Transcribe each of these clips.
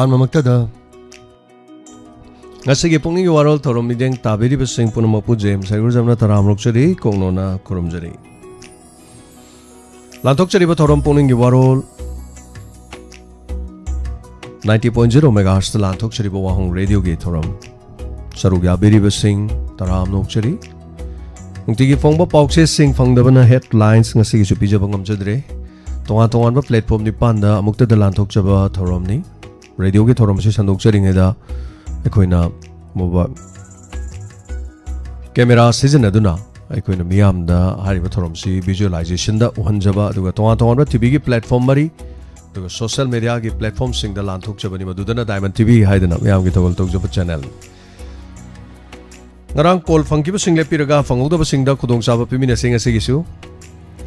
Mamaktada Ngasigi pungning warol thorom mideng tabiri besing punamapu jem sagur jamna taramrok chari kongnona kurum jari Lantok chari ba thorom pungning warol 90.0 MHz lantok chari ba wahong radio ge thorom sarugya biri besing taramrok chari Ungtigi phongba paukse sing phangdabana headlines ngasigi chupi jabang amjadre tonga tongan ba platform ni panda amukta da lantok chaba thorom ni radio ge thorom se sandok chari ngeda Aikoina mobile camera season aduna aikoina miyam da hariba thoromsi visualization da uhanjaba aduga tonga tonga TV gi platform mari aduga social media gi platform sing da lanthok jabani madudana Diamond TV haidana miyam gi togol togjaba channel ngarang call fangkiba sing lepiraga fangogda sing da khudong saba pimina sing asigisu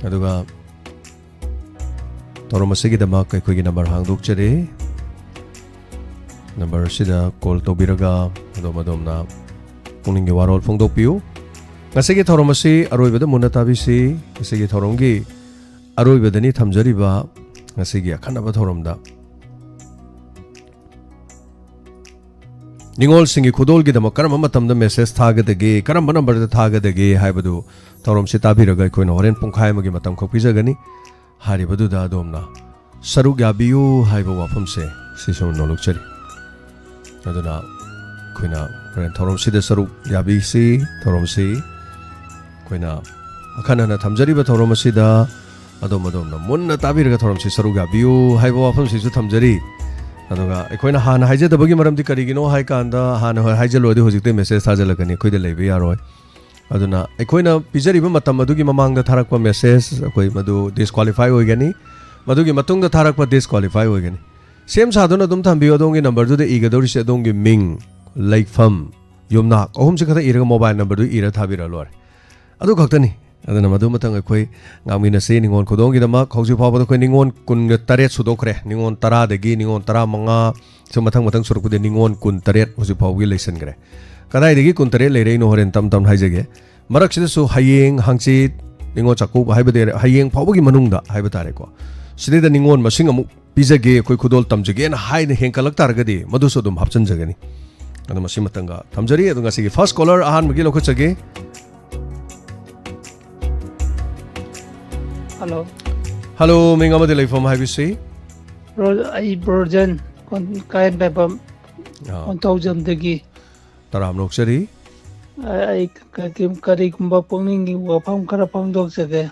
aduga thoromasi gi dama kaikoi gi number hangdok chare Number sida call to biraga madom na pungning gi warol phongdok piu ngasigi thoromasi aroi bada munatabi si ngasigi thorongi aroi badani thamjari ba ngasigi akhana ba thoromda ningol singi khudol gi dama karam matamda message thaga dege karam number da thaga dege haibadu thorom si tabiraga koina horen pungkhai magi matam khokpija gani hari badu da domna saruk yabiu haiba wafam se sison nolok chari Aduna koina ren thorom sida saruk yabi si thorom si koina akhana na thamjari ba thorom sida adom na munna tabiraga thorom si saruk yabiu haiba wafam si su thamjari aduga koina hana haije da bagi maram di karigino hai kanda hana haije lodi hojikte message thajalakani koide leibe yaroi aduna koina pijari ba matam adugi mamangda tharakpa message koi madu disqualify hoigani madugi matungda tharakpa disqualify hoigani Same sadona dum thambiyo dongi number du de igadori se dongi ming laikfam yomna ahum se khatha iraga mobile number du ira thabira lor adu khaktani adana madu matang akoi ngamina se ningon khodongi dama khauji phawba koi ningon kun taret sudokre ningon tara degi ningon tara manga so matang surku de ningon kun taret hoji phawgi leisen gre kadai degi kun taret leire no horen tam haijege marak sida su hayeng hangchi ningon chakku haiba de hayeng phawgi manungda haiba tare ko Sida ningon masing amuk pizage koi khudol tamjage na hai ne hengkalak targadi maduso dum hapchan jagani adu masi matanga thamjari adu ngasi first caller ahan magi lokho chage Hello minga made leifam hai bisi ai Brojan kon kain bebam 1000 dagi taram nok chari ai kakim kari kumba pungning gi wafam kara pangdok chage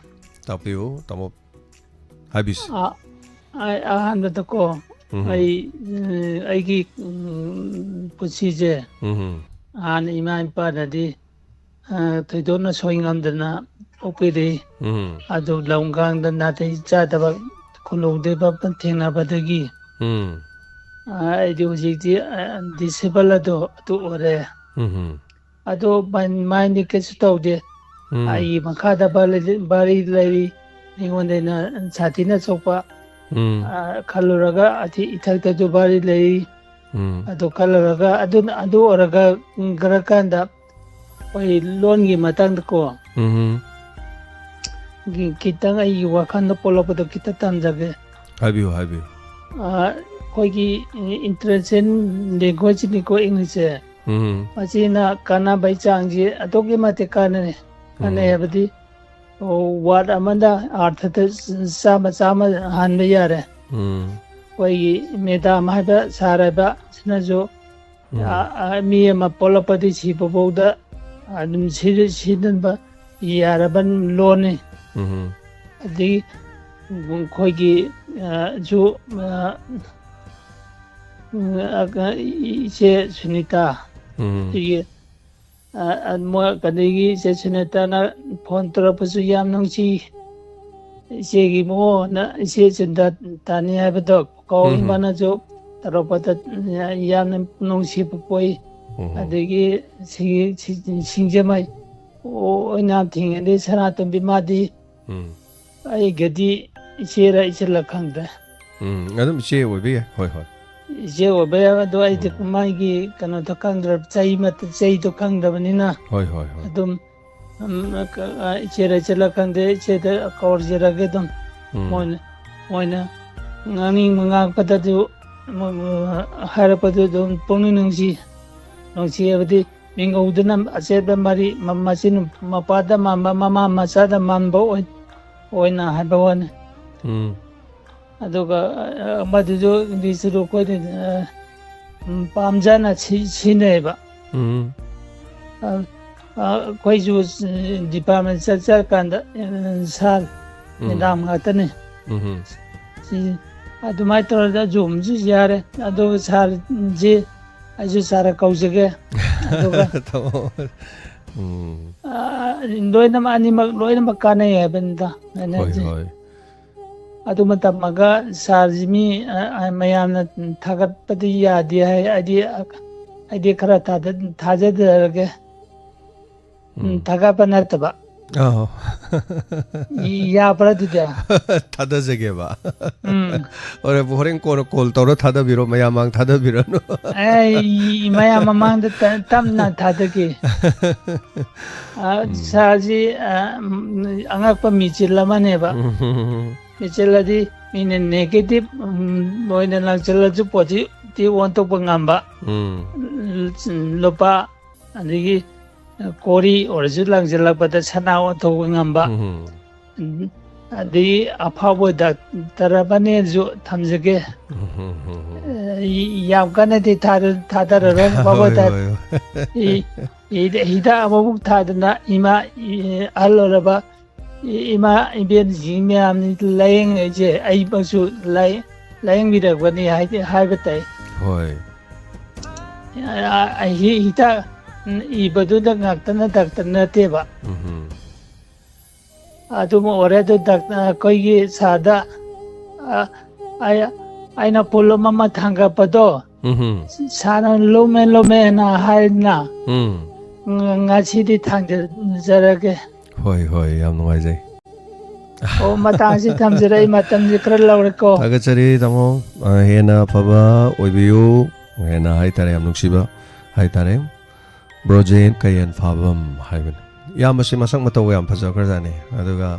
tapiu tamo Habis. I ahan da ko ai gi pusije an iman pa da di thidona soingam dana opiri adu laungang da na thai cha da ba khulong de ba pan thengna ba da gi ai di uji di disable ado tu ore ado mind ni ke sto de ai makha da ba ri Ningonda satina sopa kaluraga ati itakta jubari lei adu kaluraga adu oraga garakanda oi loan gi matang ko kita ngai wakanda polopodo kita tanjabe habi koi gi international language ni ko english achina kana bai changji adogi mate kana abadi word amanda arthata sama han yare koi meda mahaba saraba sinajo mi ma polopati chipoboda adum sidan ba yaraban lone adi koi gi jo ise sunita mo kadigi se sunita na phone tarapasu yam nangchi segi mo na se chunda tani habado ko mana jo tarapata yam nangchi poi adigi singje mai o na thing ande sara to bimadi ai gadi isera isela khangda adum che obi hoi je obe do ai de mai gi kana to khangdra chai mat chai to khangda banina hoi adum isera isela khangde che da kaur jera ge dum moina ngani manga pada ju ꯍꯥꯏꯔꯛꯄꯗꯨ ꯑꯗꯨꯝ ꯄꯨꯛꯅꯤꯡ ꯅꯨꯡꯁꯤ ꯍꯥꯏꯕꯗꯤ ꯃꯤꯡꯒꯧꯗꯨꯅ ꯑꯆꯦꯠꯄ ꯃꯔꯤ ꯃꯆꯤꯟ ꯃꯄꯥꯗ ꯃꯥꯟꯕ ꯃꯃꯥ ꯃꯆꯥꯗ ꯃꯥꯟꯕ ꯑꯣꯏꯅ ꯍꯥꯏꯕ ꯋꯥꯅꯤ ꯑꯗꯨꯒ ꯃꯗꯨꯁꯨ ꯏꯪꯂꯤꯁꯇꯨ ꯑꯩꯈꯣꯏꯅ ꯄꯥꯝꯖꯅ ꯁꯤꯖꯤꯟꯅꯩꯕ ꯑꯩꯈꯣꯏꯁꯨ ꯗꯤꯄꯥꯔꯠꯃꯦꯟ ꯆꯠꯀꯥꯟꯗ ꯁꯥꯔ ꯃꯦꯗꯥꯝ ꯉꯥꯛꯇꯅꯤ ꯑꯗꯨꯃꯥꯏꯅ ꯇꯧꯔꯒ ꯖꯨꯝꯁꯨ ꯌꯥꯔꯦ ꯑꯗꯨꯒ ꯁꯥꯔꯁꯤ ꯑꯩꯁꯨ ꯁꯥꯔ ꯀꯧꯖꯒꯦ ꯑꯗꯨꯒ ꯂꯣꯏꯅꯃꯛ ꯑꯅꯤꯃꯛ ꯂꯣꯏꯅꯃꯛ ꯀꯥꯟꯅꯩ ꯍꯥꯏꯕꯅꯤꯗ ꯑꯗꯨꯃ ꯇꯝꯃꯒ ꯁꯥꯔꯁꯤ ꯃꯤ ꯃꯌꯥꯝꯅ ꯊꯥꯒꯠꯄꯗꯤ ꯌꯥꯗꯦ ꯍꯥꯏ ꯑꯩꯗꯤ ꯈꯔ ꯊꯥꯖꯗꯔꯒꯦ ꯊꯥꯒꯠꯄ ꯅꯠꯇꯕ ꯌꯥꯕ꯭ꯔꯥ ꯑꯗꯨꯗꯤ ꯊꯥꯗꯖꯒꯦꯕ ꯍꯣꯔꯦꯟ ꯀꯣꯟꯅ ꯀꯣꯜ ꯇꯧꯔ ꯊꯥꯗꯕꯤꯔꯣ ꯃꯌꯥꯝ ꯃꯥꯡ ꯊꯥꯗꯕꯤꯔꯅꯨ ꯃꯌꯥꯝ ꯃꯃꯥꯡꯗ ꯇꯞꯅ ꯊꯥꯗꯒꯦ ꯁꯥꯔꯁꯤ ꯑꯉꯛꯄ ꯃꯤꯆꯤꯜ ꯑꯃꯅꯦꯕ ꯃꯤꯆꯤꯜꯂꯗꯤ ꯃꯤꯅ ꯅꯦꯒꯦꯇꯤꯚ ꯑꯣꯏꯅ ꯂꯥꯛꯆꯜꯂꯁꯨ ꯄꯣꯖꯤꯇꯤꯚ ꯑꯣꯟꯊꯣꯛꯄ ꯉꯝꯕ ꯂꯨꯄꯥ ꯑꯗꯒꯤ ꯀꯣꯔꯤ ꯑꯣꯏꯔꯁꯨ ꯂꯪꯁꯤꯜꯂꯛꯄꯗ ꯁꯅꯥ ꯑꯣꯟꯊꯣꯛꯄ ꯉꯝꯕ ꯑꯗꯒꯤ ꯑꯐꯥꯎꯕ ꯗꯥꯛꯇꯔ ꯑꯃꯅꯦꯁꯨ ꯊꯝꯖꯒꯦ ꯌꯥꯝ ꯀꯟꯅꯗꯤ ꯊꯥꯗꯔꯔꯣꯏ ꯃꯕꯣꯗ ꯍꯤꯗꯥꯛ ꯑꯃꯃꯨꯛ ꯊꯥꯗꯅ ꯏꯃꯥ ꯑꯍꯜ ꯑꯣꯏꯔꯕ ꯏꯃꯥ ꯏꯕꯦꯟꯁꯤꯡ ꯃꯌꯥꯝꯅꯤ ꯂꯥꯏꯌꯦꯡꯉꯩꯁꯦ ꯑꯩꯃꯛꯁꯨ ꯂꯥꯏꯌꯦꯡꯕꯤꯔꯛꯄꯅꯤ ꯍꯥꯏꯕ ꯇꯥꯏ ꯍꯤꯗꯥꯛ 이버도 ꯉꯥꯛꯇꯅ ꯗꯥꯛꯇꯔ ꯅꯠꯇꯦꯕ ꯑꯗꯨꯃ ꯑꯣꯏꯔꯦ ꯑꯗꯨ ꯑꯩꯈꯣꯏꯒꯤ ꯁꯥꯗ ꯑꯩꯅ ꯄꯨꯜ ꯑꯃ ꯊꯥꯡꯒꯠꯄꯗꯣ ꯁꯥꯅ ꯂꯨꯝꯃꯦꯅ ꯍꯥꯏꯅ ꯉꯁꯤꯗꯤ ꯊꯥꯡꯖꯔꯒꯦ ꯍꯣꯏ ꯌꯥꯝ ꯅꯨꯡꯉꯥꯏꯖꯩ ꯑꯣ ꯃꯇꯥꯡꯁꯤ ꯊꯝꯖꯔꯦ ꯃꯇꯝꯁꯤ ꯈꯔ ꯂꯧꯔꯦꯀꯣ ꯊꯥꯒꯠꯆꯔꯤ ꯇꯥꯃꯣ ꯍꯦꯟꯅ ꯐꯕ ꯑꯣꯏꯕꯤꯌꯨ ꯍꯦꯟꯅ ꯍꯥꯏꯇꯥꯔꯦ ꯌꯥꯝ ꯅꯨꯡꯁꯤꯕ ꯍꯥꯏꯇꯥꯔꯦ ꯕ꯭ꯔꯣꯖꯦꯟ ꯀꯌꯦꯟ ꯐꯥꯕꯝ ꯍꯥꯏꯕꯅꯤ ꯌꯥꯝꯕꯁꯤ ꯃꯁꯛ ꯃꯇꯧ ꯌꯥꯝ ꯐꯖꯈ꯭ꯔꯖꯥꯠꯅꯤ ꯑꯗꯨꯒ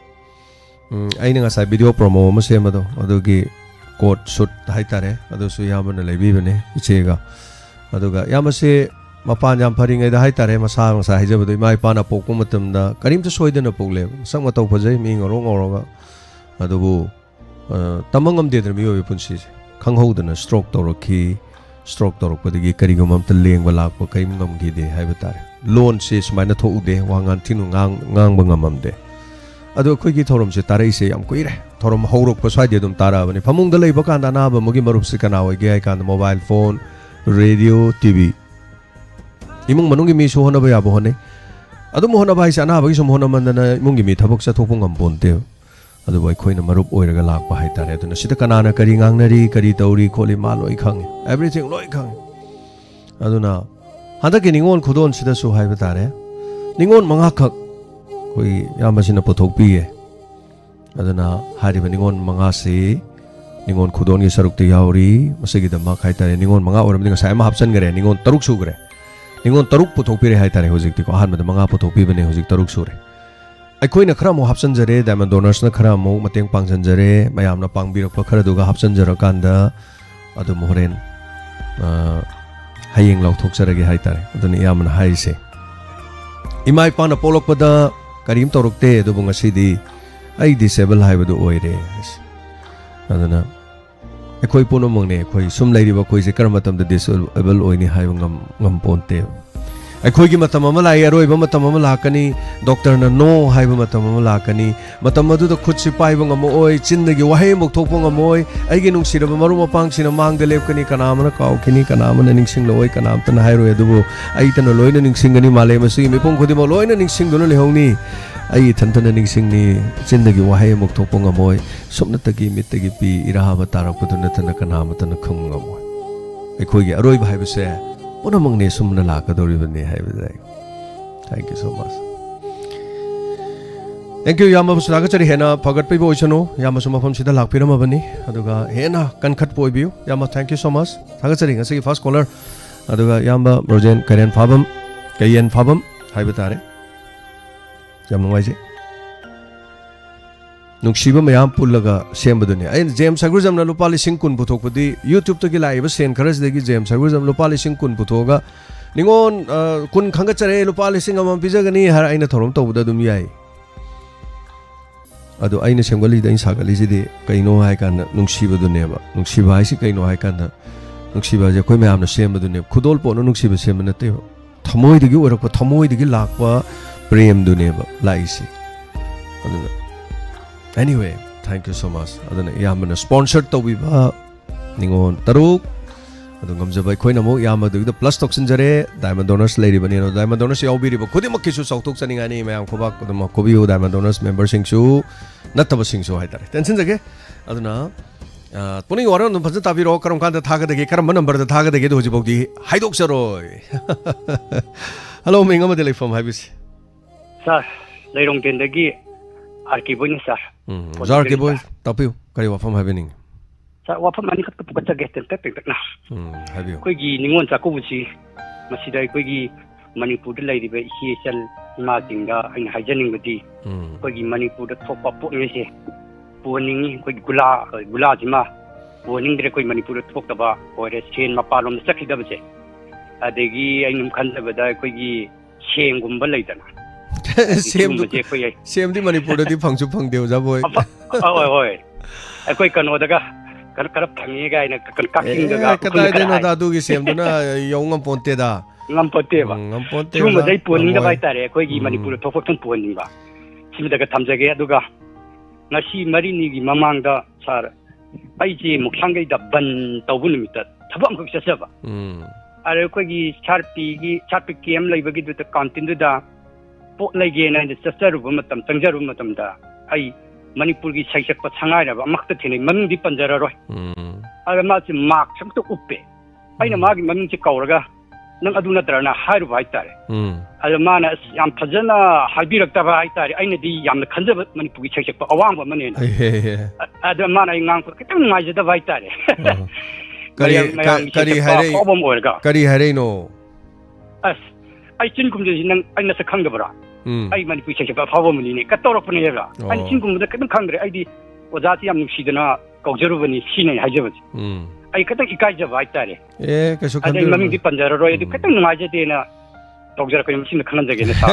ꯑꯩꯅ ꯉꯁꯥꯏ ꯚꯤꯗꯤꯑꯣ ꯄ꯭ꯔꯣꯃꯣ ꯑꯃ ꯁꯦꯝꯕꯗꯣ ꯑꯗꯨꯒꯤ ꯀꯣꯠ ꯁꯨꯠ ꯍꯥꯏꯇꯥꯔꯦ ꯑꯗꯨꯁꯨ ꯌꯥꯝꯕꯅ ꯂꯩꯕꯤꯕꯅꯦ ꯏꯆꯦꯒ ꯑꯗꯨꯒ ꯌꯥꯝꯕꯁꯤ ꯃꯄꯥꯟ ꯌꯥꯝ ꯐꯔꯤꯉꯩꯗ ꯍꯥꯏꯇꯥꯔꯦ ꯃꯁꯥ ꯉꯁꯥꯏ ꯍꯥꯏꯖꯕꯗꯣ ꯏꯃꯥ ꯏꯄꯥꯅ ꯄꯣꯛꯄ ꯃꯇꯝꯗ ꯀꯔꯤꯝꯇ ꯁꯣꯏꯗꯅ ꯄꯣꯛꯂꯦꯕ ꯃꯁꯛ ꯃꯇꯧ ꯐꯖꯩ ꯃꯤ ꯉꯧꯔꯒ ꯑꯗꯨꯕꯨ ꯇꯝꯕ ꯉꯝꯗꯦꯗꯅ ꯃꯤꯑꯣꯏꯕ ꯄꯨꯟꯁꯤꯁꯦ ꯈꯪꯍꯧꯗꯅ ꯁ꯭ꯇ꯭ꯔꯣꯛ ꯇꯧꯔꯛꯈꯤ ꯁ꯭ꯇ꯭ꯔꯣꯛ ꯇꯧꯔꯛꯄꯗꯒꯤ ꯀꯔꯤꯒꯨꯝꯕ ꯑꯝꯇ ꯂꯦꯡꯕ ꯂꯥꯛꯄ ꯀꯔꯤꯝ ꯉꯝꯈꯤꯗꯦ ꯍꯥꯏꯕ ꯇꯥꯔꯦ ꯂꯣꯟꯁꯦ ꯁꯨꯃꯥꯏꯅ ꯊꯣꯛꯎꯗꯦ ꯋꯥ ꯉꯥꯡꯊꯤꯅ ꯉꯥꯡꯕ ꯉꯝꯃꯝꯗꯦ ꯑꯗꯣ ꯑꯩꯈꯣꯏꯒꯤ ꯊꯧꯔꯝꯁꯦ ꯇꯥꯔꯛꯏꯁꯦ ꯌꯥꯝ ꯀꯨꯏꯔꯦ ꯊꯧꯔꯝ ꯍꯧꯔꯛꯄ ꯁ꯭ꯋꯥꯏꯗ ꯑꯗꯨꯝ ꯇꯥꯔꯛꯑꯕꯅꯤ ꯐꯃꯨꯡꯗ ꯂꯩꯕ ꯀꯥꯟꯗ ꯑꯅꯥꯕ ꯑꯃꯒꯤ ꯃꯔꯨꯞꯁꯦ ꯀꯅꯥ ꯑꯣꯏꯒꯦ ꯍꯥꯏ ꯀꯥꯟꯗ ꯃꯣꯕꯥꯏꯜ ꯐꯣꯟ ꯔꯦꯗꯤꯑꯣ ꯇꯤꯚꯤ इमुंग मनुंगी मी सु होनबा याबो होने अदुम होनबा हाइसे अनाबगी सम होनमंदना इमुंगी मी थबक चथोकपो ngambonte अदु अखोइना मरुप ओइरगा लाकपा हाइतारे अदुना सिदा कनाना करी ngangnari करी तौरी खोली मा लोइ खंगे एवरीथिंग लोइ खंगे अदुना हदकी निंगोन खुदोन सिदा सु हाइबा तारे निंगोन मंगा खक कोई यामसिना पोथोकपिए अदुना हारिबा निंगोन मंगा से निंगोन खुदोन की सरुकते यावरी मसेगी दमा हाइतारे निंगोन मंगा ओरमदि ngसाय मा हापसन गरे निंगोन तरुक सुगरे निंगोन तरुक पुथोकपिरे हाइतारे हुजिकति को अहानबद मंगा पुथोकपिबने हुजिक तरुक सुरे अखोइना खरा मो हापसनजरे डायमंड डोनर्सना खरा मो मतेंग पांगसनजरे मयामना पांगबिरकपा खरदुगा हापसनजरकांदा अदु मोरेन हयेंग लाउथोकसरगे हाइतारे अदुनि यामना हाइसे इमा इपाना पोलकपदा करीम तोरकते अदुबु ngasiदी आई डिसेबल हाइबदु ओइरे अदुना अखोइ पुनमंगने अखोइ सुम लैरिबा खोइसे कर मतमदा डिसेबल ओइनि हाइब ngam ponte अखोइगी मतम अमा लाई अरोइबा मतम अमा लाकनी डॉक्टर न नो हाइबा मतम अमा लाकनी मतम अदुदा खुदसि पाइबा ngamoi चिन्दगी वहाइ मुक थोकपो ngamoi आइगी नुंसिरबा मरु मपांगसिना मांगदे लेपकनी कनामना काउखिनी कनामना निंगसिंगलoi कनामतना हाइरोय अदुबु आइतना लोइना निंगसिंगनी माले मसिगी मिपुंग खुदिमा लोइना निंगसिंगदुना लेहौनी आई थंथना निंगसिंगनी चिन्दगी वहाइ मुक थोकपो ngamoi सुमनतगी मितगी पी इराहाबा तारकपदुना तना कनामतना खंग ngamoi अखोइगी अरोइबा हाइबसे पुनमंगने सुमना लाकदोरिबने हाइबदai thank you so much thank you यामा सुनागचरी हेना फगटपैबो ओइसनो यामा सुमफम सिदा लाकपिरमबनी अदुगा हेना कनखट पोइबियु यामा थैंक यू सो मच थागचरी ngasi फर्स्ट कॉलर अदुगा यामा रोजेन करेन फाबम हाइबतारे याम नुवाइजे ꯅꯨꯡꯁꯤꯕ ꯃꯌꯥꯝ ꯄꯨꯜꯂꯒ ꯁꯦꯝꯕꯗꯨꯅꯤ ꯑꯩꯅ ꯖꯦꯝꯁ ꯁꯒꯨꯔꯖꯝꯅ ꯂꯨꯄꯥ 10,000 ꯄꯨꯊꯣꯛꯄꯗꯤ ꯌꯨꯇ꯭ꯌꯨꯕꯇꯒꯤ ꯂꯥꯛꯏꯕ ꯁꯦꯟ ꯈꯔꯁꯤꯗꯒꯤ ꯖꯦꯝꯁ ꯁꯒꯨꯔꯖꯝ ꯂꯨꯄꯥ 10,000 ꯄꯨꯊꯣꯛꯑꯒ ꯅꯤꯉꯣꯟ 10 ꯈꯪꯒꯠꯆꯔꯦ ꯂꯨꯄꯥ 1,000 ꯄꯤꯖꯒꯅꯤ ꯍꯥꯏꯔ ꯑꯩꯅ ꯊꯧꯔꯝ ꯇꯧꯕꯗ ꯑꯗꯨꯝ ꯌꯥꯏ ꯑꯗꯣ ꯑꯩꯅ ꯁꯦꯝꯒꯠꯂꯤꯗ ꯑꯩꯅ ꯁꯥꯒꯠꯂꯤꯁꯤꯗꯤ ꯀꯩꯅꯣ ꯍꯥꯏ ꯀꯥꯟꯗ ꯅꯨꯡꯁꯤꯕꯗꯨꯅꯦꯕ ꯅꯨꯡꯁꯤꯕ ꯍꯥꯏꯁꯤ ꯀꯩꯅꯣ ꯍꯥꯏ ꯀꯥꯟꯗ ꯅꯨꯡꯁꯤꯕ ꯍꯥꯏꯁꯦ ꯑꯩꯈꯣꯏ ꯃꯌꯥꯝꯅ ꯁꯦꯝꯕꯗꯨꯅꯦꯕ ꯈꯨꯗꯣꯜ ꯄꯣꯠꯅ ꯅꯨꯡꯁꯤꯕ ꯁꯦꯝꯕ ꯅꯠꯇꯦꯕ ꯊꯃꯣꯏꯗꯒꯤ ꯑꯣꯏꯔꯛꯄ ꯊꯃꯣꯏꯗꯒꯤ ꯂꯥꯛꯄ ꯄ꯭ꯔꯦꯝꯗꯨꯅꯦꯕ ꯂꯥꯛꯏꯁꯤ ꯑꯗꯨꯅ anyway thank you so much aduna yamana sponsor tawbiba ningon taruk adu ngamjaba khoina mo yamadu da plus toksinjare diamond donors leiribani no diamond donors yaubiriba khudimok kisu sautok chaningani mayam khobak aduma kobiu diamond donors member singsu nataba singsu haitare tension jage aduna puning waran no phajta tabiro karam kanda thagadage karam number da thagadage do hojibodi haidok saroi hello mingama de from habis sir leirong tendagi arkiboy ni sir arkiboy tapiu kari wafam happening sir wafam mani khat pukcha gesten pek na habiu koi gi ningon chaku buchi masida koi gi manipur da lai ribe hiesal ma tinga aina hajaning badi koi gi manipur da thopa po ni se puning koi gula jima puning dire koi manipur da thok taba ore sen ma palom sakhi da bache adegi ainum khan da bada koi gi sheng gumba lai dana same di manipur di phangchu phang deu ja boy oi koi kano daga kar phangi ga ina kaking daga kadai de no da du gi same duna yongam ponte da ngam ponte ba chuma dai puning da bai tare koi gi manipur thok thon puning ba sim daga thamjage aduga ngasi mari ni gi mamang da sar ai ji mukhang ga da ban tawbu nimita thabam khok sasaba are koi gi charpi kem leiba gi du kantin da pot lagi na chacharu matam tangjaru matam da ai manipur gi saisak pa changai ra amakta thine mang di panjara roi aga ma chi mak sam to uppe aina ma gi mang chi kauraga nang aduna tarana hairu bai tare aga ma na yam phajana haibirak ta bai tare aina di yam khanja manipur gi saisak pa awang ba mane aga ma na ngang ko kitang ngai jada bai tare kari hare no as ai chin kum ji nang aina sa khang da bara ai manipur sai ba fawo muni ne katorok pune ya ai chin kum da kadang khang dre ai di ojati yam nusidana kaujaru bani sine haijabat ai kadang ikai ja bai tare kaso khang ai mami di panjara ro ai kadang ngai ja de na tokjara ko machine khanan jage ne sa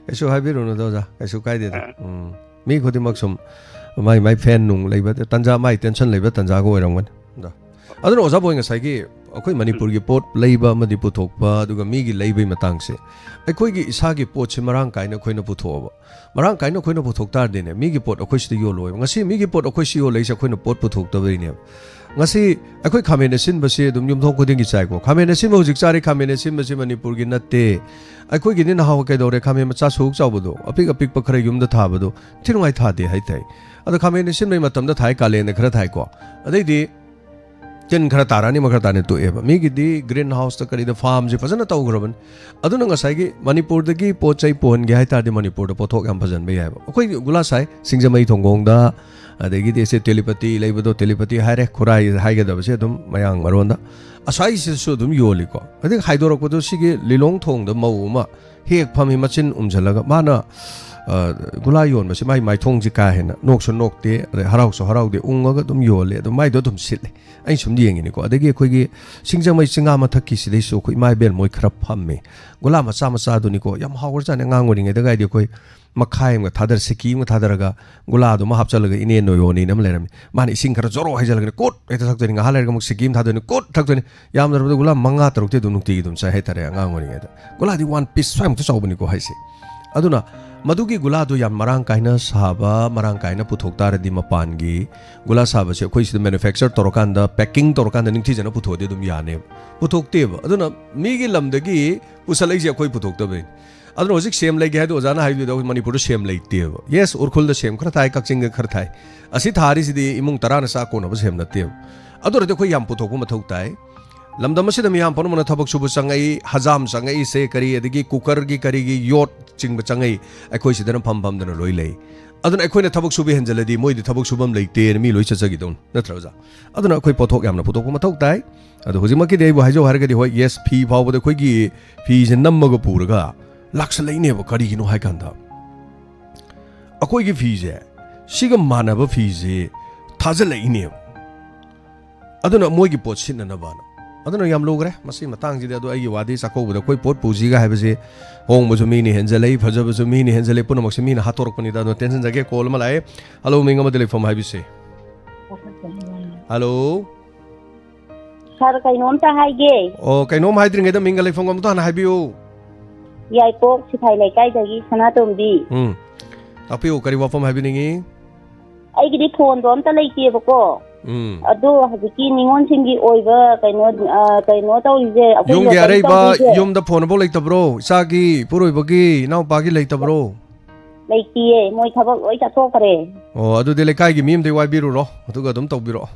kaso haibiru no da kaso kai de mi khodi maksum mai fan nung leiba tanja mai tension leiba tanja go oiramgan da aduna oza boy ngasai gi अखोई मणिपुर की pot लेबा मदि पुथोकपा दुगा मीगी लेबई मतंग से अखोई की इसा की पोट से मरांग काइना खोइना पुथोबा मरांग काइना खोइना पुथोकतार देने मीगी पोट अखोई सिदि यो लोय ngasi मीगी पोट अखोई सियो लेसा खोइना पोट पुथोकतबैने ngasi अखोई खामेने सिन बसे दुम युमथों खुदिंग की चाइको खामेने सिन होजिक चारे खामेने सिन बसे मणिपुर की नत्ते अखोई की निना हाव के दौरे खामे मचा सुक चावबदो अपिक अपिक पखरे युमदा थाबदो थिरुंगाई थादे हाइथाई अद खामेने सिन मै मतमदा थाई कालेन खरा थाइको अदैदि tin khara tarani makhara tane to eba mi gi di greenhouse ta kari da farm je fazana taw graban aduna nga sai gi manipur da gi po chai pon gi hai ta di manipur da pothok yam fajan be yaba akoi gula sai singjamai thonggong da adegi de se telepathy leibodo telepathy haire khurai hai ga da se dum mayang maron da asai se su dum yoli ko adi haidorok ko do sigi lilong thong da mau ma hek phami machin umjalaga mana gula yon ma se mai thong ji ka hena nok so nok te harau so harau de unga dum yole dum mai do dum sit ai sum di ngini ko adegi khoi gi singjamai singa ma thakki si dei so khoi mai bel moi khara phamme gula ma cha du ni ko yam hawar cha ne ngang wori nge da gai de khoi makhai ma thadar siki ma thadaraga gula du ma hapchalaga ine no yoni nam lerami mani sing khara joro haijalaga kot eta thak tani ngahaler ga muk sikim thadani kot thak tani yam dar gula manga taruk te dum nukti dum sa he tare ngang wori nge da gula di one piece swam to saubani ko haise aduna मधुगी गुला दो याम मरांग काइना साबा मरांग काइना पुथोकतार दि मपानगी गुला साबा से कोई manufacture तोरकांदा packing तोरकांदा निंगथि जना पुथोदे दुम याने पुथोकतेब अदुना मीगी लमदगी पुसलै जे कोई पुथोकतबे अदुना होजिक सेम लैगे हादो ओजाना हाइबि दो मणिपुर सेम लैतेब यस उरखुल द सेम खर थाय कक्सिंग खर थाय असि थारि सिदि इमुंग तराना सा कोनब सेम नतेब अदुरदे कोई याम पुथोकु मथौ ताय लमदम से मियाम पनमन थबक सुबु चंगई हजाम चंगई से करी अदगी कुकर की करी की योट चिंग चंगई अखोई सिदन फम फम दन लोई लई अदन अखोइना थबक सुबि हंजलदी मोइदि थबक सुबम लैते मी लोई चचगी दोन नत्रजा अदन अखोई पोथोक यामना पुथोक मथौक ताई अद हुजिमकी देबो हाइजो हारगदी होय यस फी फावबद अखोइगी फी जे नम्मग पुरगा लाक्स लैनेबो करिगिनो हाइकांदा ꯑꯩꯈꯣꯏꯒꯤ ꯐꯤꯁꯦ ꯁꯤꯒ ꯃꯥꯟꯅꯕ ꯐꯤꯁꯦ ꯊꯥꯖꯤꯜꯂꯛꯏꯅꯦꯕ ꯑꯗꯨꯅ ꯃꯣꯏꯒꯤ ꯄꯣꯠ ꯁꯤꯠꯅꯅꯕꯅ ꯑꯗꯨꯅ ꯌꯥꯝ ꯂꯨꯈ꯭ꯔꯦ ꯃꯁꯤ ꯃꯇꯥꯡꯁꯤꯗ ꯑꯗꯣ ꯑꯩꯒꯤ ꯋꯥꯗꯤ ꯆꯥꯛꯀꯧꯕꯗ ꯑꯩꯈꯣꯏ ꯄꯣꯠ ꯄꯨꯁꯤꯒ ꯍꯥꯏꯕꯁꯦ ꯍꯣꯡꯕꯁꯨ ꯃꯤꯅ ꯍꯦꯟꯖꯜꯂꯛꯏ ꯐꯖꯕꯁꯨ ꯃꯤꯅ ꯍꯦꯟꯖꯜꯂꯛꯏ ꯄꯨꯝꯅꯃꯛꯁꯦ ꯃꯤꯅ ꯍꯥꯠꯇꯣꯔꯛꯄꯅꯤꯗ ꯑꯗꯣ ꯇꯦꯟꯁꯟꯖꯒꯦ ꯀꯣꯜ ꯑꯃ ꯂꯥꯛꯑꯦ ꯍꯜꯂꯣ ꯃꯤꯡ ꯑꯃꯗꯤ ꯂꯩꯐꯝ ꯍꯥꯏꯕꯤꯁꯦ ꯍꯜꯂꯣ Sir, kainomta haige. ꯑꯣ ꯀꯩꯅꯣꯝ ꯍꯥꯏꯗ꯭ꯔꯤꯉꯩꯗ ꯃꯤꯡꯒ ꯂꯩꯐꯝ ꯑꯃꯇ ꯍꯥꯟꯅ ꯍꯥꯏꯕꯤꯌꯨ Yaipok Sipai Laikai Sanatombi. ꯇꯥꯛꯄꯤꯌꯨ ꯀꯔꯤ ꯋꯥꯐꯝ ꯍꯥꯏꯕꯤꯅꯤꯡꯉꯤ ꯑꯩꯒꯤꯗꯤ ꯐꯣꯟꯗꯣ ꯑꯝꯇ ꯂꯩꯇꯦꯕꯀꯣ ꯑꯗꯣ ꯍꯧꯖꯤꯛꯀꯤ ꯅꯤꯉꯣꯜꯁꯤꯡꯒꯤ ꯑꯣꯏꯕ ꯀꯩꯅꯣ ꯇꯧꯔꯤꯁꯦ ꯑꯩꯈꯣꯏ ꯌꯨꯝꯒꯤ ꯂꯣꯇꯔꯤ ꯑꯔꯩꯕ ꯇꯧꯔꯤꯁꯦ ꯌꯨꯝꯗ ꯐꯣꯟꯐꯥꯎ ꯂꯩꯇꯕ꯭ꯔꯣ ꯏꯆꯥꯒꯤ ꯏꯄꯨꯔꯣꯏꯕꯒꯤ ꯏꯅꯥꯎꯄꯥꯒꯤ ꯂꯩꯇꯕ꯭ꯔꯣ ꯂꯩꯇꯤꯌꯦ ꯃꯣꯏ ꯊꯕꯛ ꯂꯣꯏ ꯆꯠꯊꯣꯛꯈ꯭ꯔꯦ ꯑꯣ ꯑꯗꯨꯗꯤ ꯂꯩꯀꯥꯏꯒꯤ ꯃꯤ ꯑꯃꯗꯩ ꯋꯥꯏꯕꯤꯔꯨꯔꯣ ꯑꯗꯨꯒ ꯑꯗꯨꯝ ꯇꯧꯕꯤꯔꯛꯑꯣ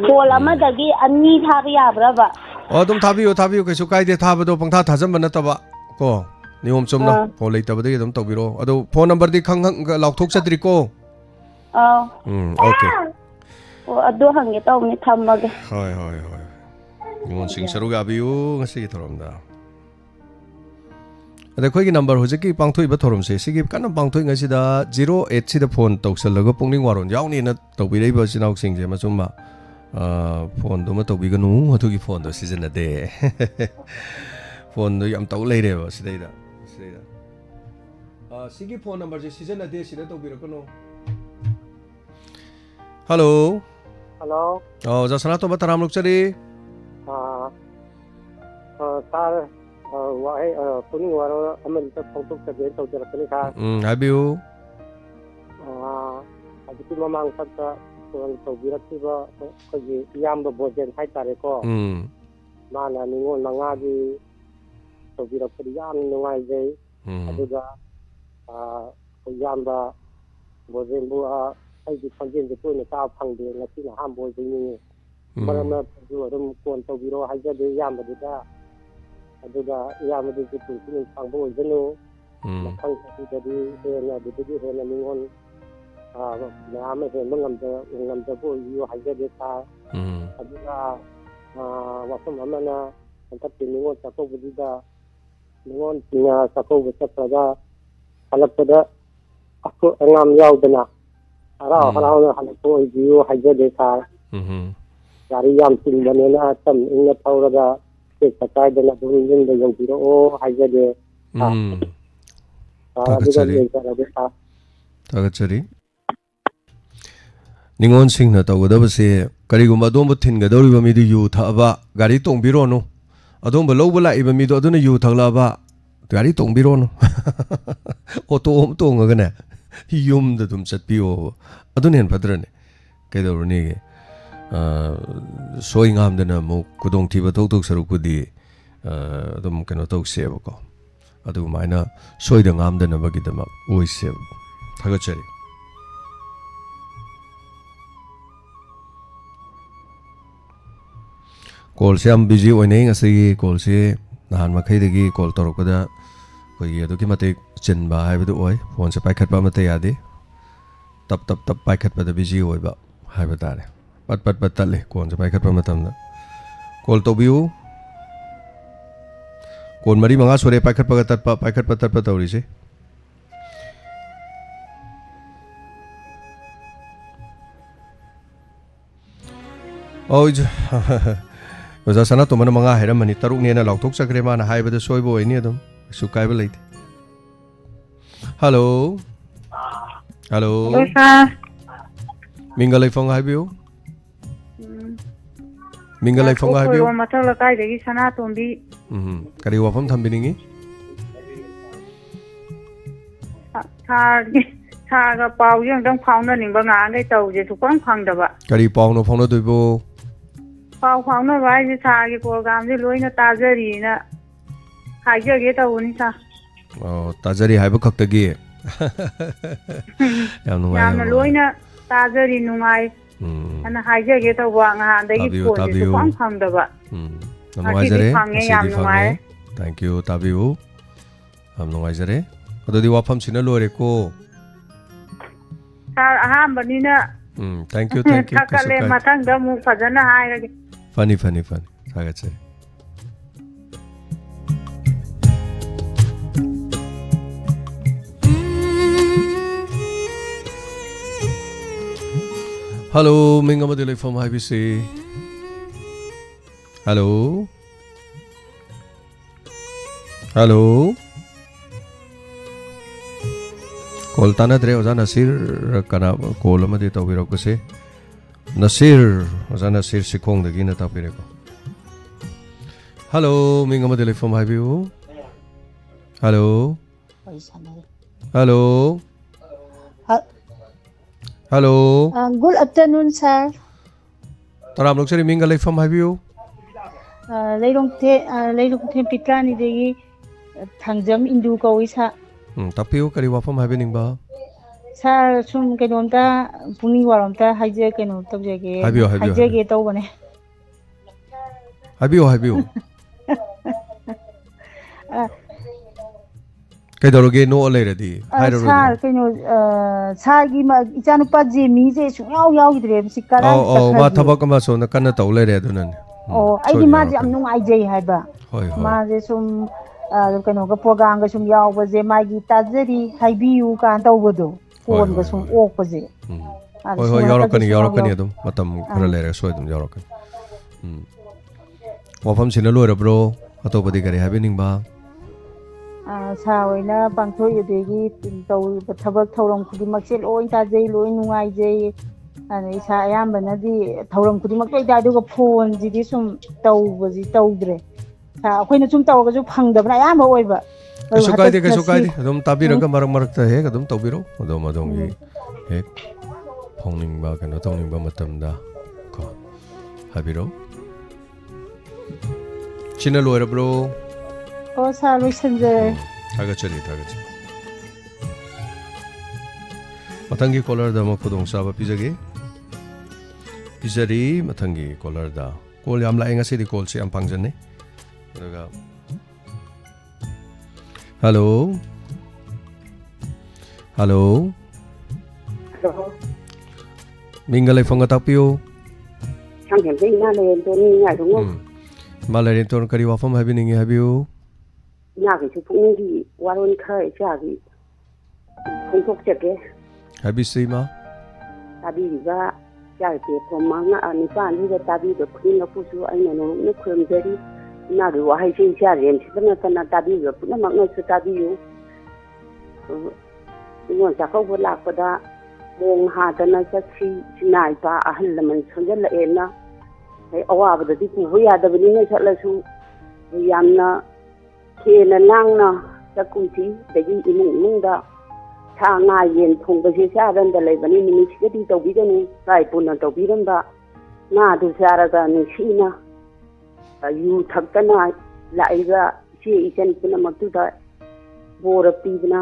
ꯐꯣꯟ ꯑꯃꯗꯒꯤ ꯑꯅꯤ ꯊꯥꯕ ꯌꯥꯕ꯭ꯔꯕ ꯑꯣ ꯑꯗꯨꯝ ꯊꯥꯕꯤꯌꯨ ꯊꯥꯕꯤꯌꯨ ꯀꯩꯁꯨ ꯀꯥꯏꯗꯦ ꯊꯥꯕꯗꯣ ꯄꯪꯊꯥ ꯊꯥꯖꯟꯕ ꯅꯠꯇꯕ ꯀꯣ ꯅꯤꯌꯣꯝ ꯆꯨꯝꯅ ꯐꯣꯟ ꯂꯩꯇꯕꯗꯒꯤ ꯑꯗꯨꯝ ꯇꯧꯕꯤꯔꯣ ꯑꯗꯣ ꯐꯣꯟ ꯅꯝꯕꯔꯗꯤ ꯂꯥꯎꯊꯣꯛꯆꯗ꯭ꯔꯤꯀꯣ ꯑꯣꯀꯦ ꯑꯣ ꯑꯗꯨ ꯍꯪꯒꯦ ꯇꯧꯕꯅꯤ ꯊꯝꯃꯒꯦ ꯍꯣꯏ ꯍꯣꯏ ꯍꯣꯏ ꯅꯤꯉꯣꯜꯁꯤꯡ ꯁꯔꯨꯛ ꯌꯥꯕꯤꯌꯨ ꯉꯁꯤꯒꯤ ꯊꯧꯔꯝꯗ ꯑꯗ ꯑꯩꯈꯣꯏꯒꯤ ꯅꯝꯕꯔ ꯍꯧꯖꯤꯛꯀꯤ ꯄꯥꯡꯊꯣꯛꯏꯕ ꯊꯧꯔꯝꯁꯦ ꯁꯤꯒꯤ ꯀꯟꯅ ꯄꯥꯡꯊꯣꯛꯏꯉꯩꯁꯤꯗ 08ꯁꯤꯗ ꯐꯣꯟ ꯇꯧꯁꯜꯂꯒ ꯄꯨꯛꯅꯤꯡ ꯋꯥꯔꯣꯜ ꯌꯥꯎꯅꯤꯅ ꯇꯧꯕꯤꯔꯛꯏꯕ ꯏꯆꯤꯜ ꯏꯅꯥꯎꯁꯤꯡꯁꯦ ꯃꯆꯨꯝꯃ ꯐꯣꯟꯗꯨꯃ ꯇꯧꯕꯤꯒꯅꯨ ꯑꯗꯨꯒꯤ ꯐꯣꯟꯗꯣ ꯁꯤꯖꯤꯟꯅꯗꯦ ꯐꯣꯟꯗꯣ ꯌꯥꯝ ꯇꯧ ꯂꯩꯔꯦꯕ ꯁꯤꯗꯩꯗ ꯁꯤꯒꯤ ꯐꯣꯟ ꯅꯝꯕꯔꯁꯦ ꯁꯤꯖꯤꯟꯅꯗꯦ ꯁꯤꯗ ꯇꯧꯕꯤꯔꯛꯀꯅꯨ ꯍꯜꯂꯣ ꯍꯜꯂꯣ ꯑꯣꯖꯥ ꯁꯅꯥꯇꯣꯝꯕ ꯇꯔꯥꯝ ꯂꯣꯛꯆꯔꯤ ꯁꯥꯔ ꯋꯥꯍꯩ ꯄꯨꯛꯅꯤꯡ ꯋꯥꯔꯣꯜ ꯑꯃꯗ ꯐꯣꯡꯗꯣꯛꯆꯒꯦ ꯇꯧꯖꯔꯛꯄꯅꯤ ꯁꯥꯔ ꯍꯥꯏꯕꯤꯌꯨ ꯍꯧꯖꯤꯛꯀꯤ ꯃꯃꯥꯡ ꯊꯛꯇ ꯐꯣꯟ ꯇꯧꯕꯤꯔꯛꯈꯤꯕ ꯑꯩꯈꯣꯏꯒꯤ ꯏꯌꯥꯝꯕ ꯕꯣꯖꯦꯟ ꯍꯥꯏꯇꯥꯔꯦꯀꯣ ꯃꯥꯅ ꯅꯤꯉꯣꯜ 5ꯒꯤ ꯇꯧꯕꯤꯔꯛꯄꯗꯤ ꯌꯥꯝ ꯅꯨꯡꯉꯥꯏꯖꯩ ꯑꯗꯨꯒ ꯏꯌꯥꯝꯕ ꯕꯣꯖꯦꯟꯕꯨ ꯑꯩꯒꯤ ꯈꯣꯟꯖꯦꯜꯁꯦ ꯇꯣꯏꯅ ꯇꯥꯕ ꯐꯪꯗꯦ ꯉꯁꯤꯅ ꯑꯍꯥꯟꯕ ꯑꯣꯏꯗꯣꯏꯅꯤ ꯃꯔꯛ ꯃꯔꯛꯇꯁꯨ ꯑꯗꯨꯝ ꯐꯣꯟ ꯇꯧꯕꯤꯔꯣ ꯍꯥꯏꯖꯗꯦ ꯏꯌꯥꯝꯕꯗꯨꯗ ꯑꯗꯨꯒ ꯏꯌꯥꯝꯕꯗꯨꯁꯨ ꯄꯨꯟꯁꯤ ꯅꯨꯡꯁꯥꯡꯕ ꯑꯣꯏꯖꯅꯨ ꯃꯊꯪ ꯆꯍꯤꯗꯗꯤ ꯍꯦꯟꯅ ꯑꯗꯨꯗꯒꯤ ꯍꯦꯟꯅ ꯅꯤꯉꯣꯜ ꯃꯌꯥꯝ ꯑꯃ ꯍꯦꯟꯕ ꯉꯝꯖꯕ ꯑꯣꯏꯕꯤꯌꯨ ꯍꯥꯏꯖꯒꯦ ꯁꯥꯔ ꯑꯗꯨꯒ ꯋꯥꯐꯝ ꯑꯃꯅ ꯍꯟꯗꯛꯀꯤ ꯅꯤꯉꯣꯜ ꯆꯥꯛꯀꯧꯕꯗꯨꯗ ꯅꯤꯉꯣꯜꯁꯤꯡꯅ ꯆꯥꯛꯀꯧꯕ ꯆꯠꯄꯗ ꯍꯜꯂꯛꯄꯗ ꯑꯁꯣꯏ ꯑꯉꯥꯝ ꯌꯥꯎꯗꯅ ꯍꯔꯥꯎ ꯍꯔꯥꯎꯅ ꯍꯜꯂꯛꯄ ꯑꯣꯏꯕꯤꯌꯨ ꯍꯥꯏꯖꯒꯦ ꯁꯥꯔ ꯒꯥꯔꯤ ꯌꯥꯝ ꯆꯤꯟꯕꯅꯤꯅ ꯇꯞ ꯏꯪꯅ ꯊꯧꯔꯒ ꯇꯦꯛꯇ ꯀꯥꯏꯗꯅ ꯑꯗꯨꯝ ꯌꯨꯝꯗ ꯌꯧꯕꯤꯔꯛꯑꯣ ꯍꯥꯏꯖꯒꯦ ꯑꯗꯨꯒ ꯂꯣꯏꯖꯔꯒꯦ ꯁꯥꯔ ꯊꯥꯒꯠꯆꯔꯤ ꯅꯤꯉꯣꯜꯁꯤꯡꯅ ꯇꯧꯒꯗꯕꯁꯦ ꯀꯔꯤꯒꯨꯝꯕ ꯑꯗꯣꯝꯕꯨ ꯊꯤꯟꯒꯗꯧꯔꯤꯕ ꯃꯤꯗꯨ ꯌꯨ ꯊꯛꯑꯕ ꯒꯥꯔꯤ ꯇꯣꯡꯕꯤꯔꯣꯅꯨ ꯑꯗꯣꯝꯕ ꯂꯧꯕ ꯂꯥꯛꯏꯕ ꯃꯤꯗꯣ ꯑꯗꯨꯅ ꯌꯨ ꯊꯛꯂꯛꯑꯕ ꯒꯥꯔꯤ ꯇꯣꯡꯕꯤꯔꯣꯅꯨ ꯑꯣꯇꯣ ꯑꯃ ꯇꯣꯡꯉꯒꯅꯦ ꯌꯨꯝꯗ ꯑꯗꯨꯝ ꯆꯠꯄꯤꯌꯣꯕ ꯑꯗꯨꯅ ꯍꯦꯟꯅ ꯐꯠꯇ꯭ꯔꯅꯦ ꯀꯩꯗꯧꯔꯨꯅꯤꯒꯦ ꯁꯣꯏ ꯉꯥꯝꯗꯅ ꯑꯃꯨꯛ ꯈꯨꯗꯣꯡꯊꯤꯕ ꯊꯣꯛꯇꯣꯛ ꯁꯔꯨꯛꯄꯨꯗꯤ ꯑꯗꯨꯝ ꯀꯩꯅꯣ ꯇꯧꯁꯦꯕꯀꯣ ꯑꯗꯨꯃꯥꯏꯅ ꯁꯣꯏꯗ ꯉꯥꯝꯗꯅꯕꯒꯤꯗꯃꯛ ꯑꯣꯏꯁꯦꯕ ꯊꯥꯒꯠꯆꯔꯤ ꯀꯣꯜꯁꯦ ꯌꯥꯝ ꯕꯤꯖꯤ ꯑꯣꯏꯅꯩ ꯉꯁꯤꯒꯤ ꯀꯣꯜꯁꯦ ꯅꯍꯥꯟ ꯃꯈꯩꯗꯒꯤ ꯀꯣꯜ ꯇꯧꯔꯛꯄꯗ ꯑꯩꯈꯣꯏꯒꯤ ꯑꯗꯨꯛꯀꯤ ꯃꯇꯤꯛ ꯆꯤꯟꯕ ꯍꯥꯏꯕꯗꯨ ꯑꯣꯏ ꯐꯣꯟꯁꯦ ꯄꯥꯏꯈꯠꯄ ꯑꯃꯠꯇ ꯌꯥꯗꯦ ꯇꯞ ꯄꯥꯏꯈꯠꯄꯗ ꯕꯤꯖꯤ ꯑꯣꯏꯕ ꯍꯥꯏꯕ ꯇꯥꯔꯦ ꯄꯠ ꯇꯠꯂꯦ ꯀꯣꯜꯁꯦ ꯄꯥꯏꯈꯠꯄ ꯃꯇꯝꯗ ꯀꯣꯜ ꯇꯧꯕꯤꯌꯨ ꯀꯣꯜ 4-5 ꯁꯨꯔꯦ ꯄꯥꯏꯈꯠꯄꯒ ꯇꯠꯄ ꯄꯥꯏꯈꯠꯄ ꯇꯠꯄ ꯇꯧꯔꯤꯁꯦ ꯑꯣꯖꯥ ꯁꯅꯥꯇꯣꯝꯕꯅ 5 ꯍꯥꯏꯔꯝꯃꯅꯤ 6ꯅꯦꯅ ꯂꯥꯎꯊꯣꯛꯆꯈ꯭ꯔꯦ ꯃꯥꯅ ꯍꯥꯏꯕꯗ ꯁꯣꯏꯕ ꯑꯣꯏꯅꯤ ꯑꯗꯨꯝ ꯀꯩꯁꯨ ꯀꯥꯏꯕ ꯂꯩꯇꯦ ꯍꯜꯂꯣ ꯍꯜꯂꯣ ꯃꯤꯡꯒ ꯂꯩꯐꯝ ꯍꯥꯏꯕꯤꯌꯨ ꯃꯤꯡꯒ ꯂꯩꯐꯝ ꯍꯥꯏꯕꯤꯌꯨ ꯃꯊꯛ ꯂꯩꯀꯥꯏꯗꯒꯤ ꯁꯅꯥꯇꯣꯝꯕꯤ ꯀꯔꯤ ꯋꯥꯐꯝ ꯊꯝꯕꯤꯅꯤꯡꯉꯤ ꯁꯥꯔꯒ ꯄꯥꯎꯁꯦ ꯑꯝꯇꯪ ꯐꯥꯎꯅꯅꯤꯡꯕ ꯉꯥꯡꯈꯩ ꯇꯧꯁꯦ ꯁꯨꯛꯐꯪ ꯐꯪꯗꯕ ꯀꯔꯤ ꯄꯥꯎꯅꯣ ꯐꯥꯎꯅꯗꯣꯏꯕꯣ ꯄꯥꯎ ꯐꯥꯎꯅꯕ ꯍꯥꯏꯁꯦ ꯁꯥꯔꯒꯤ ꯄ꯭ꯔꯣꯒ꯭ꯔꯥꯝꯁꯦ ꯂꯣꯏꯅ ꯇꯥꯖꯔꯤꯅ ꯍꯥꯏꯖꯒꯦ ꯇꯧꯕꯅꯤ ꯁꯥꯔ ꯇꯥꯖꯔꯤ ꯍꯥꯏꯕ ꯈꯛꯇꯒꯤ ꯌꯥꯝ ꯅꯨꯡꯉꯥꯏ ꯌꯥꯝꯅ ꯂꯣꯏꯅ ꯇꯥꯖꯔꯤ ꯅꯨꯡꯉꯥꯏ ꯑꯅ ꯍꯥꯏꯖꯒꯦ ꯇꯧꯕ ꯉꯍꯥꯟꯗꯒꯤ ꯐꯣꯟꯁꯦ ꯁꯨꯛꯐꯪ ꯐꯪꯗꯕ ꯅꯨꯡꯉꯥꯏꯖꯔꯦ ꯐꯪꯉꯦ ꯌꯥꯝ ꯅꯨꯡꯉꯥꯏꯔꯦ ꯊꯦꯡꯛ ꯌꯨ ꯇꯥꯕꯤꯌꯨ ꯌꯥꯝ ꯅꯨꯡꯉꯥꯏꯖꯔꯦ ꯑꯗꯨꯗꯤ ꯋꯥꯐꯝꯁꯤꯅ ꯂꯣꯏꯔꯦꯀꯣ ꯁꯥꯔ ꯑꯍꯥꯟꯕꯅꯤꯅ ꯊꯦꯡꯛ ꯌꯨ ꯊꯛꯀꯠꯂꯦ ꯃꯊꯪꯗ ꯑꯃꯨꯛ ꯐꯖꯅ ꯍꯥꯏꯔꯒꯦ ꯐꯅꯤ ꯊꯥꯒꯠꯆꯔꯤ Hello, Ming amadi leifam haibisi. Hello. Hello. Call tanadre oza Nasir kana call amadi tawbirok kasi. Nasir oza Nasir sikong dagi na tapireko. Hello, Ming amadi leifam haibiu. Hello. Hello. Hello. Good afternoon, sir. Taram lok sari Ming leifam haibiu. Leilong the Pitrani degi Tangjam Indu Kawisa. Tapiu kari wafam haibining ba? Sir, sum kenonta puni waromta haje kenonta jage. Haibiu. Haje ge tau bane. Haibiu. Kay doroge no already. Sir, keno sir gi ma ichanupa je mi je yaw gidre sikara. Oh, ma thabak ma so na kana taw lere adunan. Oh, ai di ma je am nung ai je haiba. Hoi. Ma je sum keno ga program ga sum yaw ba je ma gi tajari haibiu kan tawbodo. Phone ga sum ok ba je. Hoi yarakani adum matam khara lere so adum yarakani. Wafam sinalo bro atopadi kare haibining ba. Sa oina pangtho yudegi taw thabak thauram khudi maksel oi ta jei loi nungai jei ani sa ayambana di thauram khudi mak loi da du phone ji di sum tawbaji tawdre sa akoina sum tawga ju phangdabna ayamba oiba Kasu kaide adum tabiraga marak ta he adum tawbiro adum adongi he phongning ba kana tawning ba matamda ko habiro chinalo bro. Oh, sir, listen there. Thagachari. Matangi caller da mo khudong saba pizagi. Pizari matangi caller da. Call yam la enga si call si am pangjan ne. Daga. Hello. Mingalai fonga tapio. Sang hem ding na le to ni ya đúng không? Malai ton kari wafam habining habiu. Nhà cái chú Phụng thì WAROL khơi cha thì không thuộc chật cái Habisi ma. Tabi juga cha cái phòng mang anh pan thì tabi được khuyên nó phụ su anh nó khuyên cái đi na rồi hay xin cha liền thì vẫn là tabi rồi nó mang nó sự tabi yêu nhưng mà không có lạc vào đó mong hà đó nó sẽ si nai pa ahal là mình xong rất là em na cái awa vào đó thì cũng vui à đó bên này chắc là su yam na khi là năng naจะกุฏิแต่ยิ่งอีมุ่งมุ่งดาทางงานเย็นคงไปเสียชาดันแต่เลยวันนี้มีสิ่งที่ตัวบิดนี่ใส่ปุ่นตัวบิดันบ้าหน้าดูสารกันนี่ชีนะอยู่ทักกันนะหลายก็ชีอีเช่นปุ่นมาตุได้โบราปีนะ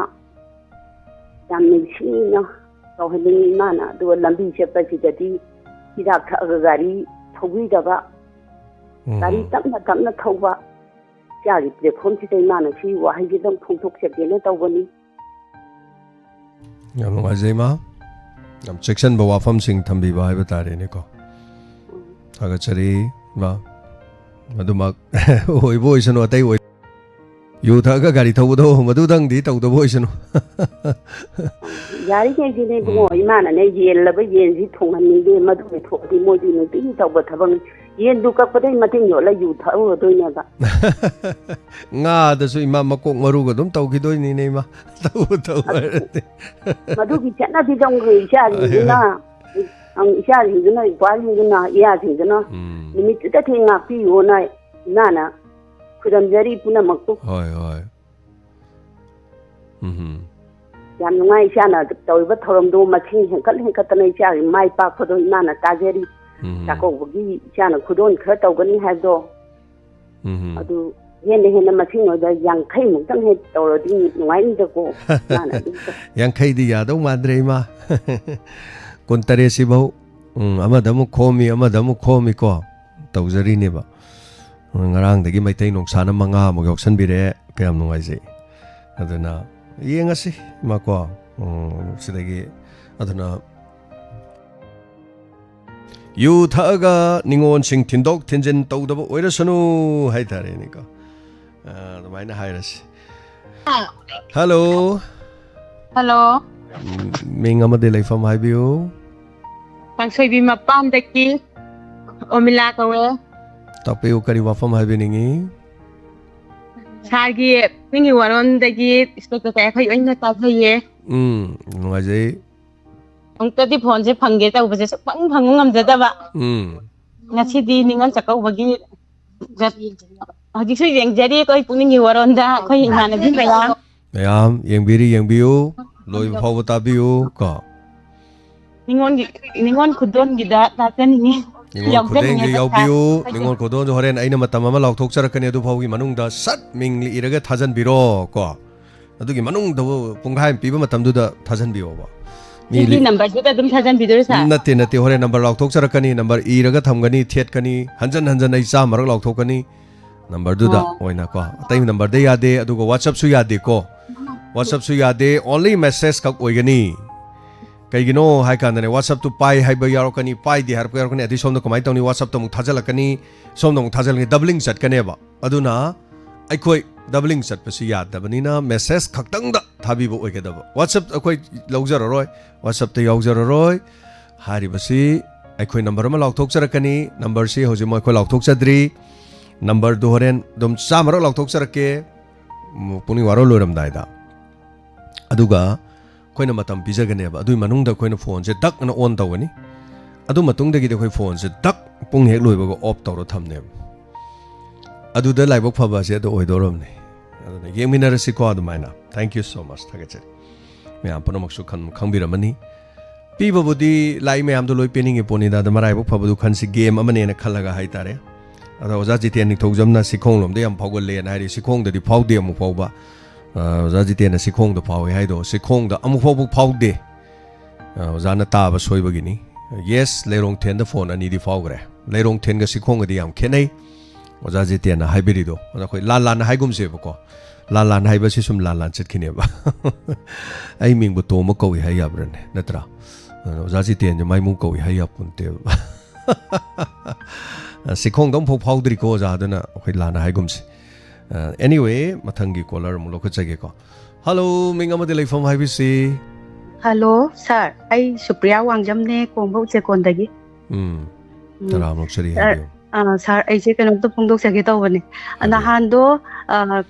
จำนี่ชีนะเราเห็นนี่มานะดูลำบีเชฟไปสิจะที่รักข้ากะรีทวีดบ้ากะรีตั้งนะทว่า家里的空气在那呢，所以我还是能通通些别人到问你。Yang nung azay ma, yang section ba wafam sing thambi ba hai batare ne ko. Thaga chari ma, madumak oi boy sano atai oi. Yu thaga gari thau do madu dang di tau do boy sano. Yari ke ji ne bo imana ne yel la ba yen ji thong han ni de madu ne tho di mo ji ne ti tau ba thabang yen du ka pa dai mating yo la yu thau do ne ba. Nga da su imam makok maru ga dum tau ki doi ni nei ma. Tau. Madu ki cha na ti dong ri cha ri na. Ang cha ri na kwa ri na ya ji na. Ni mi ta thi nga pi yo na na. Khudam jari puna makku. Hoi. Yam ngai cha na toi ba thorom do ma ching hen kat nei cha ri mai pa kho do na na ta jari. Ta ko gi cha na khudon kha tau ga ni ha do. Adu yen hen ma ching no da yang khai mu tang he tau ro di ngai ni da ko. Yang khai di ya do madre ma. Kon tare si bau. Amada mu khomi ko. Tau jari ne ba. Ngarang dagi maitai nong sana manga mo yoksan bire kayam nungai je. Aduna yengasi ma ko sidagi aduna yu thaga ningon sing tindok tinjin tawdaba oirasanu hai tare ni ko. Adamaina hairasi. Hello. Hello. Ming amade laifam haibiu. Pangsoy Bima Pam Deki Omila Kawe Tapi ukari wafam habiningi. Sagi Ningi Waron Deki Spectator Kai Oina Taye. Nungajay. Ang tadi phone se phangge ta ubase pang phangam jadaba. Ngasi di ningon chakau bagi Hagi su yang jadi koi Pukning Waron da koi mana di bayam. Bayam yang biri yang biu loy phaw tabiu ka. Ningon kudon gida taten ni. Ningon kudeng gi yaubiu ningon kudon jo horen aina matam ama laukthok charakani adu phawgi manung da sat mingli iraga thajan biro ko. Adugi manung da pungkhai piba matam du da thajan biu ba. Ni number du da dum thajan bidur sa. Nate horen number laukthok charakani number iraga thamgani thet kani hanjan ai cha marak laukthokani number du da oina ko. Atai number de yade adugo WhatsApp su yade ko. WhatsApp su yade only message kak oigani. Kaigino hai kanane WhatsApp tu pai hai ba yarokani pai di harpa yarokani adi somno kamai tawni WhatsApp tamu thajalakani somno thajalani doubling chat kane ba aduna aikoi doubling chat pasi yad dabanina message khaktang da thabi bo oigedaba WhatsApp akoi lawjararoi WhatsApp te yawjararoi hari basi aikoi number ma lawthok charakani number si hoji mo akoi lawthok chadri number du horen dum chamara lawthok charake Pukning Warol loram daida aduga koina matam pijagane ba adui manungda koina phone se dak na on tawani adu matungda gi de koi phone se dak pung hek loi ba off tawro thamne adu da laibok phaba se do oidorom ne adu ne yeminar si ko adu maina thank you so much thagache me apano maksu khan khangbiramani piba bodi lai me am do loi pening e poni da marai bok phaba du khan si game amane na khalaga hai tare ada oja jiten ni thogjamna sikhong lom de am phawgol le na ri sikhong da di phawde am phawba Zajitena Sikong the Power Hido, Sikong the Amufobu Pow de Zana Taba Soibagini. Yes, Lerong ten the phone and the Fogre. Lerong tenga Sikong the Am Kene was Zajitena Hybrido, Lalan Higum Sebuko, Lalan Hibasisum Lalan Set Kineva. I mean, but Tomoko Hayabran, Natra. Zajiten, my Muko Hayapunte. Sikong don't pop Powdrico Zadana, Lana Higums. Anyway, matangi caller mo loko chage ko. Hello, minga mo delay from HBC. Hello, sir. Ay Supriya Wangjam ne Kombo Chekon dagi. Tara mo sari. Sir, ay je kanong to pungdok chage taw bane. Anahan do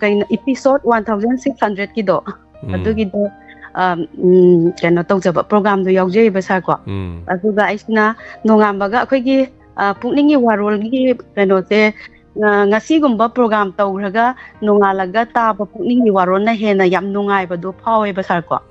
kay episode 1600 ki do. Adu ki do kano taw jaba program do yaujay ba sir ko. Aduga ay sina nongambaga akoy gi Pukning Warol gi kano te ngasigumba program tawraga nongalaga taba Pukning Waron na hena yam nungai ba do phawe ba sar ko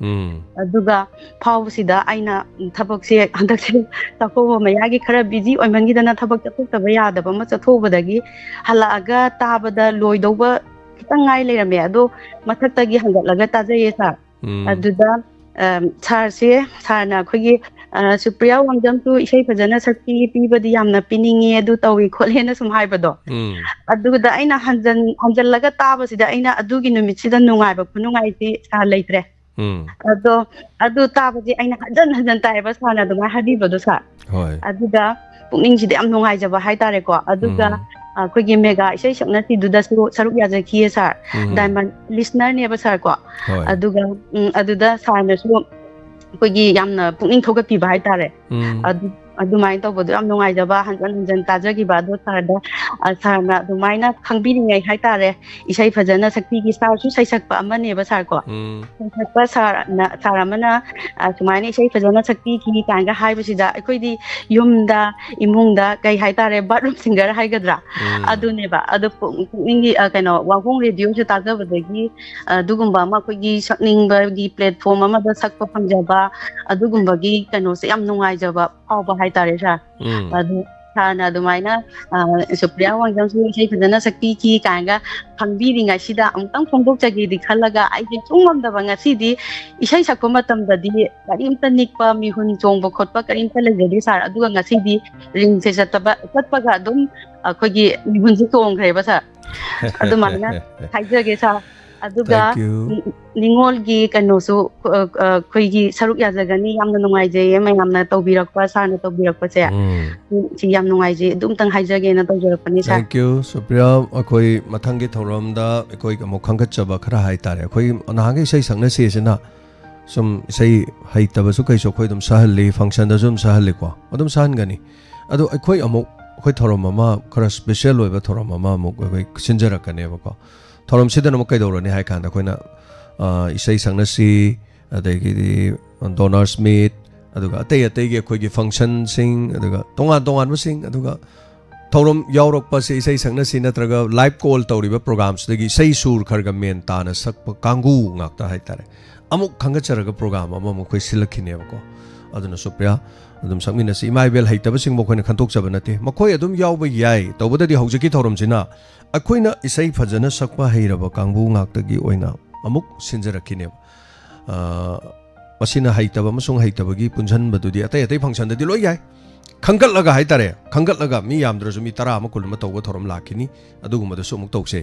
aduga phaw sida aina thabak se handak se tapo mayagi khara busy oimangi dana thabak tapo taba yada ba ma chathobadagi halaga taba da loidoba kitangai lerame ado mathakta gi hangatlaga tajay sa aduda sar se sarna khogi Supriya Wangjam tu isai phajana sakti pibadi yamna piningi adu tawi kholena sum haibado aduda aina hanjallaga taba sida aina adugi numit sida nungai ba khunungai ti sa leitre adu taba ji aina hanjan tai ba sana duma hadibado sa aduda pukning sida am nungai jaba haitare ko aduga kogi mega isai sakna ti duda saruk yaja kiye sar diamond listener ne ba sar ko aduda sana su kogi yamna Pukning thoga pi bai tare adumai to bodu am nongai jaba hanjan tajagi ba do tarda sarna adumaina khangbi ngai hai tare isai phajana sakti gi sar su sai sakpa amane ba sar ko sakpa saramana sumaini isai phajana sakti ki tanga hai basida akoi di yumda imungda kai hai tare bathroom singer hai gadra adune ba adu Pukning gi kaino WAHONG radio ju taga badagi dugumba ma kogi sakning ba gi platform ama da sakpa phangjaba adugumba gi kaino se am nongai jaba pawba hai tare sa adu sana dumaina Supriya Wangjam su isai phajana sakti ki kanga phangbi ringa sida amtang phongdok jagi di khalaga ai ji chungam da banga sidi isai sakpa matam da di karimta nikpa mihun chongba khotpa karimta lejadi sar aduga ngasidi ring se sataba ga dum khogi mihun ji chongkhre ba sa adumaina haijage sa aduga ningol gi kanosu khoigi saruk yajagani yamna nungai je mayamna tawbirakpa sarna tawbirakpa se chi yam nungai je dum tang haijage na tawjarakpani sa thank you Supriya akoi mathangi thoram da akoi mo khangkhat chaba khara hai tare akoi anahage sei sangna se sina sum say hay taba su kai so khoi dum sahali function da zum sahali ko adum sahan gani ado khoi amuk khoi thorom mama khara special loiba thorom mama amuk khoi sinjara kane ba ko thorom sidan amuk kai dawrani hai kan da khoina isai sangna si adagi donors meet aduga atei atei ge khoi gi function sing aduga tongan sing aduga thorom yaurok pa se isai sangna si natraga live call tawriba programs dagi sei sur kharga men tana sakpa kangu ngakta hai tare amuk khanga charaga program ama mo khoi silakhine ba ko aduna supya adum sakmina si mai bel haitaba sing mo khoina khantok chaba nate makhoi adum yauba yai tawbada di haujiki thorom sina akhoina isai phajana sakpa heiraba kangbu ngaktagi oina amuk sinjarakhine masina haitaba masung haitabagi punjan badudi atai atai function da di loi yai khangkat laga hai tare khangkat laga mi yamdra mi tara ma kulma tawga thorom lakhini aduguma da sumuk tawse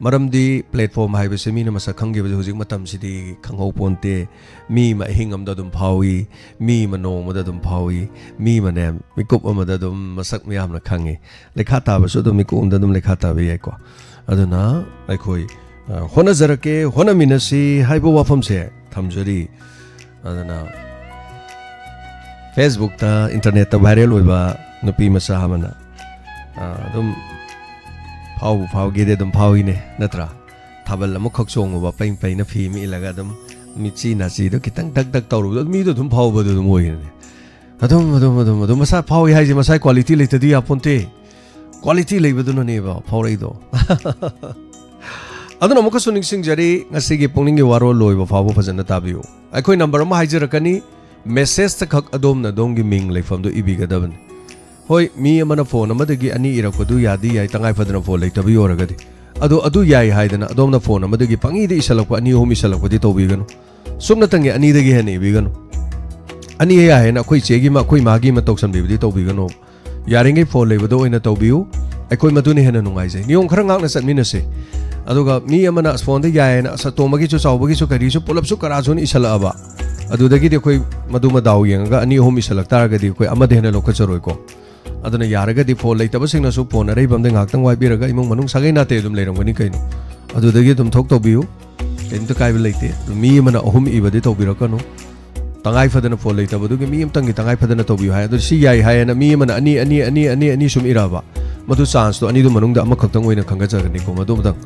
maramdi platform hai bese mi na masa khange ba hujik matam sidi khanghau ponte mi ma hingam da dum phawi mi ma no ma da dum phawi mi ma ne mi kup ma da dum masak mi yamna khange lekha ta ba su dum mi ku da dum lekha ta ba yai ko aduna ai khoi hona jarake hona minasi hai bo wafam se thamjari aduna Facebook ta internet ta viral oiba nupi masa hamana dum phau ge de dum phau ine natra thabal amu khak chong ba pain pain na phi mi laga dum mi chi na chi do kitang dak dak tawru mi do dum phau ba do moi ne adum masa phau hai ji masa quality le tadi aponte quality le ba do ne ba phau rei do aduna amu ka suning sing jari ngasi ge pungning ge waro loi ba phau ba phajana tabiu ai khoi number ma haijarakani message ta khak adom na dom gi ming leifam do ibi gadaban hoi mi amana phone amadagi ani irakadu yadi yai tangai fadana phone leitabi oragadi adu yai haidana adom na phone amadagi pangi de isalakwa ani hom isalakwa di tobi ganu sumna tangi ani dagi hene bi ganu ani ya hena khoi chegi ma khoi magi ma toksan bi tobi ganu yaringai phone leibado oina tobiu ai maduni hena nungai jai niong khara ngak na satmina se aduga mi amana phone de yai na satomagi chu chawbagi chu kari chu pulap chu karazun isala aba adudagi de koi maduma daw yenga ani hom isalak taragadi koi amade hena lokacharoi ko aduna yaragadi phone leitaba singna su phone arei bamde ngaktam wai biraga imong manung sagai na te dum leirangani kaino adudagi dum thok tobiu kento kai leite mi mana ohum ibadi tobirakano tangai fadana phone leitaba dugi mi amtangi tangai fadana tobiu hai adu si yai hai na mi mana ani sum iraba madu chance to ani du manung da amakhaktam oina khanga jagani ko madu badang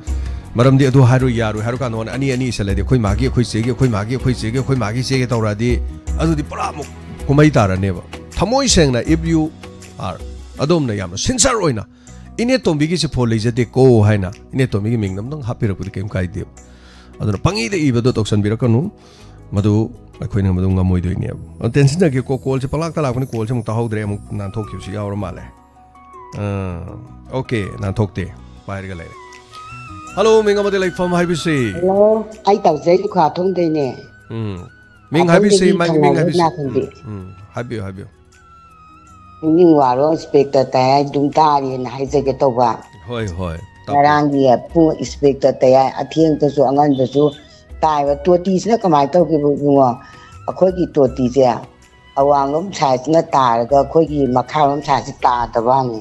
maramdi adu haru yaru haru kan on ani salade khoi magi khoi chege khoi magi khoi chege khoi magi chege tawradi adu di pura mu kumai tarane ba thamoi sengna if you are adom na yam sincere oina ine tombi gi se phol leijade ko haina ine tombi gi mingnam dang hapira pudi kem kai de aduna pangi de ibado toksan birakanu madu akhoi na madu ngamoi do ine tension na ge ko call se palak talak ni call se mu ta hodre mu nan thok kyu si awra male okay nan thok de bair ga le Hello, Ming amade like from Habisi. Hello, ai tàu giấy khóa thông đây nè. Ming Habisi, Ming Habisi. Habio. Ming WAROL inspector tay dung ta đi nãy giờ cái tàu vàng. Hoi. Đang đi pu inspector tay thiêng tôi số anh tôi số tài và tua tì nó cái máy tàu cái vùng à khối cái tua tì gì à awang lom chai nó ta cái khối cái mà khao lom chai ta tàu vàng.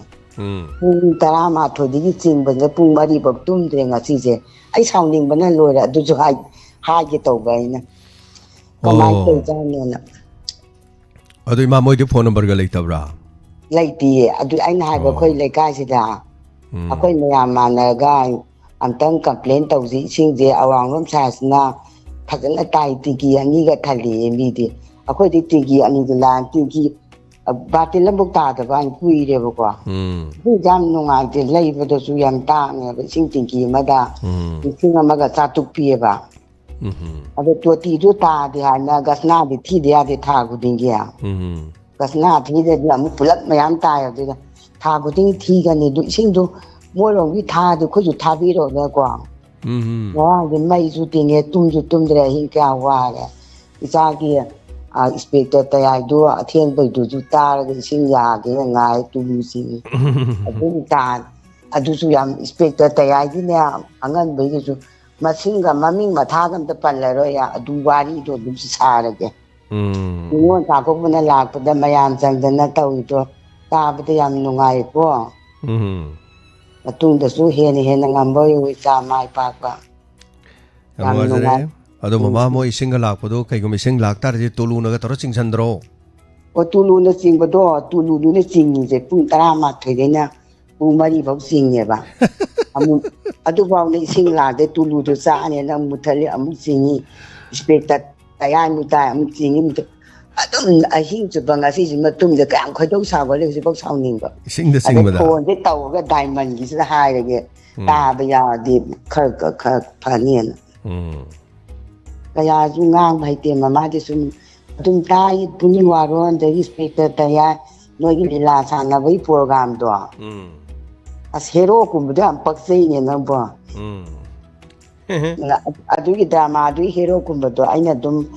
Tara ma thôi đi chim bên cái pung bari bọc tum thế ngã gì thế, ai sau ninh bên này rồi là tôi cho hai cái tàu vậy nè, còn mai tôi cho nên là, ở đây mà mỗi cái phone number cái lấy tàu ra, lấy thì ở đây anh hai cái khơi lấy cái gì đó, ở khơi nhà mà là cái anh tăng complain tàu gì xin gì, awang lắm sai na, thật là tài thì kia anh cái thay đi em đi, ở khơi thì kia anh cái là kia ba tin lắm bốc ta thì anh quy đấy bốc qua, bây giờ nông ai thì lấy vào đó suy ăn ta nè, sinh tình kỳ mà đã, sinh mà cái sa tục pia ba, ở tua ti tua ta thì hay là gas na thì thi dia thì thà của tiếng kia, gas na thì để làm một lát mày ăn ta rồi, thà của tiếng thi cái này đối sinh đâu, mỗi lần vi thà thì có chút thà vi rồi đó qua, đó cái mấy chút tiếng nghe tum để hình cao qua đấy, cái sao kia inspector tay do thiêng bởi đủ ta cái sinh nhà cái ngày tu sinh cũng ta adu su yam inspector tay cái nè anh ăn bởi cái mà sinh cái mà mình mà tha cái tập pan lại rồi ya adu wari do đúng sai rồi cái nhưng ta cũng vẫn là cái đam mayam sang đến nó tàu đó ta bây giờ yam nung ai quá tung đó su hiền ngắm bởi cha mai pa qua yam nung ai Ado mama mo ising ga lakpado kay gumising laktar di tulu na ga toro chingsandro. O tulu na singdo tulu na singje pung 12 na pung 4 bau singye ba. Adu bau na ising la de tulu do sa ne na mutali amu singi spectat tayan mutai amu singi mut adum ahing chu banga si matum de kang khoi dau sa ba le si bau sau ning ba. Ising da sing ba da. Ko de tau ga diamond gi sa hai ge ta ba ya di khar pha nien. Kaya jungang bai te mama de sun tum tai puning waron de speaker taya noi gi lila sa na bai program do as hero kum da am pak sei ne na ba adu gi drama adu hero kum do aina dum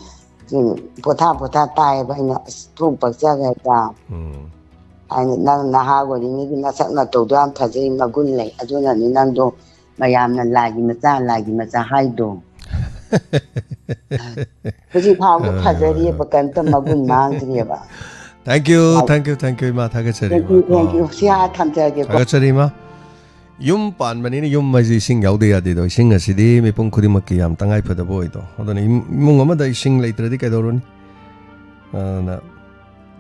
potha tai ba ina thum pak ja ga da aina na ha go ni na sa na to do am tha sei magun lai adu na ni nan do mayam na la gi ma cha hai do Thank you, ma. Thank you. Siya thamjage. Thagachari ma. Yum pan mani ni yum maji sing yaude adi do sing asidi me pung khudi makki yam tangai phada boy do. Odoni mung ama da sing leitradi kai doroni. Na.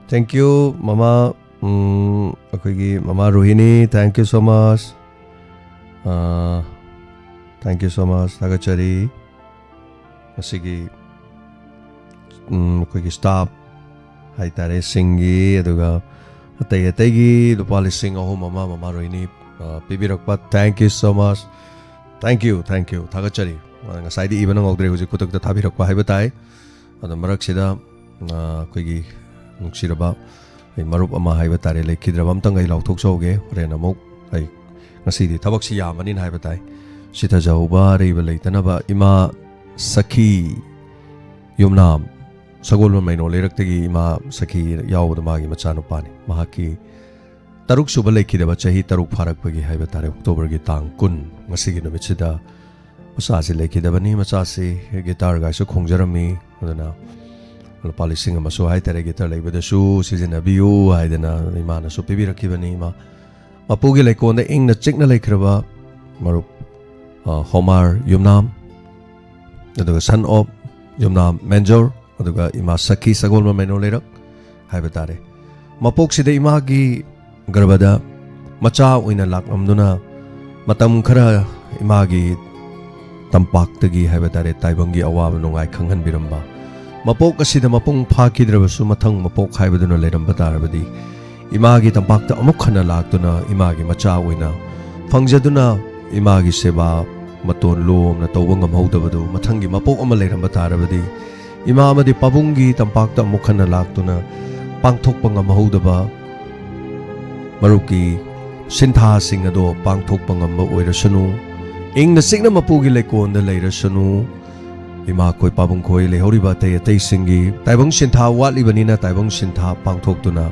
Thank you, mama. Akoigi mama Rohini, thank you so much. Thank you so much. Thagachari. Masigi koigi staff hai tare singi aduga atai gi lupali sing ahum mama Rohini pibirakpa. Thank you so much. Thank you thagachari ngasai di ibana ngogdre huji kutak da thabirakpa haiba tai adu marak sida koigi nuksiraba ai marup ama haiba tare lekhidraba amtang ai lauthok soge ren amuk ai ngasi di thabak si yamanin haiba tai sita jauba reiba leitana ba ima Sakhi Yumnam Sagol Maino Lerakti Ma Sakhi Yaw the Magi Machano Pani Mahaki Taruk Subaleki the Bachahi Taruk Parak Pagi Habatare October Gitang Kun Masigi no Michida Masasi Leki the Bani Machasi guitar guy so Kongjerami Udana Pali Singer Maso Haitere guitar like with the shoe season a biu Haidana Imana so Pibira Kibanima Mapugi like on the ing the Chikna Lakraba Marup Homar Yumnam aduga son of Yumna Menjor aduga ima Sakhi Sagol Maino Lerak haiba tare mapok sida ima gi garbada macha oina laklamduna matam khara ima gi tampak tagi haiba tare taibangi awaba nungai khanghan biramba mapok asida mapung phakidrabasu mathang mapok haibaduna leramba tarabadi ima gi tampak ta amuk khana laktuna ima gi macha oina fangjaduna ima gi seba Maton lom na tawang amhaudabado mathangi mapok ama leiramba tarabadi ima amadi pabungi tampakta mukhana laktuna pangthokpang amhaudaba maruki sintha sing ado pangthokpang amba oirasanu ingna signa mapugi lekonda leirasanu ima koi pabung koi lehoriba tay singi taibang sintha watlibanina taibang sintha pangthoktuna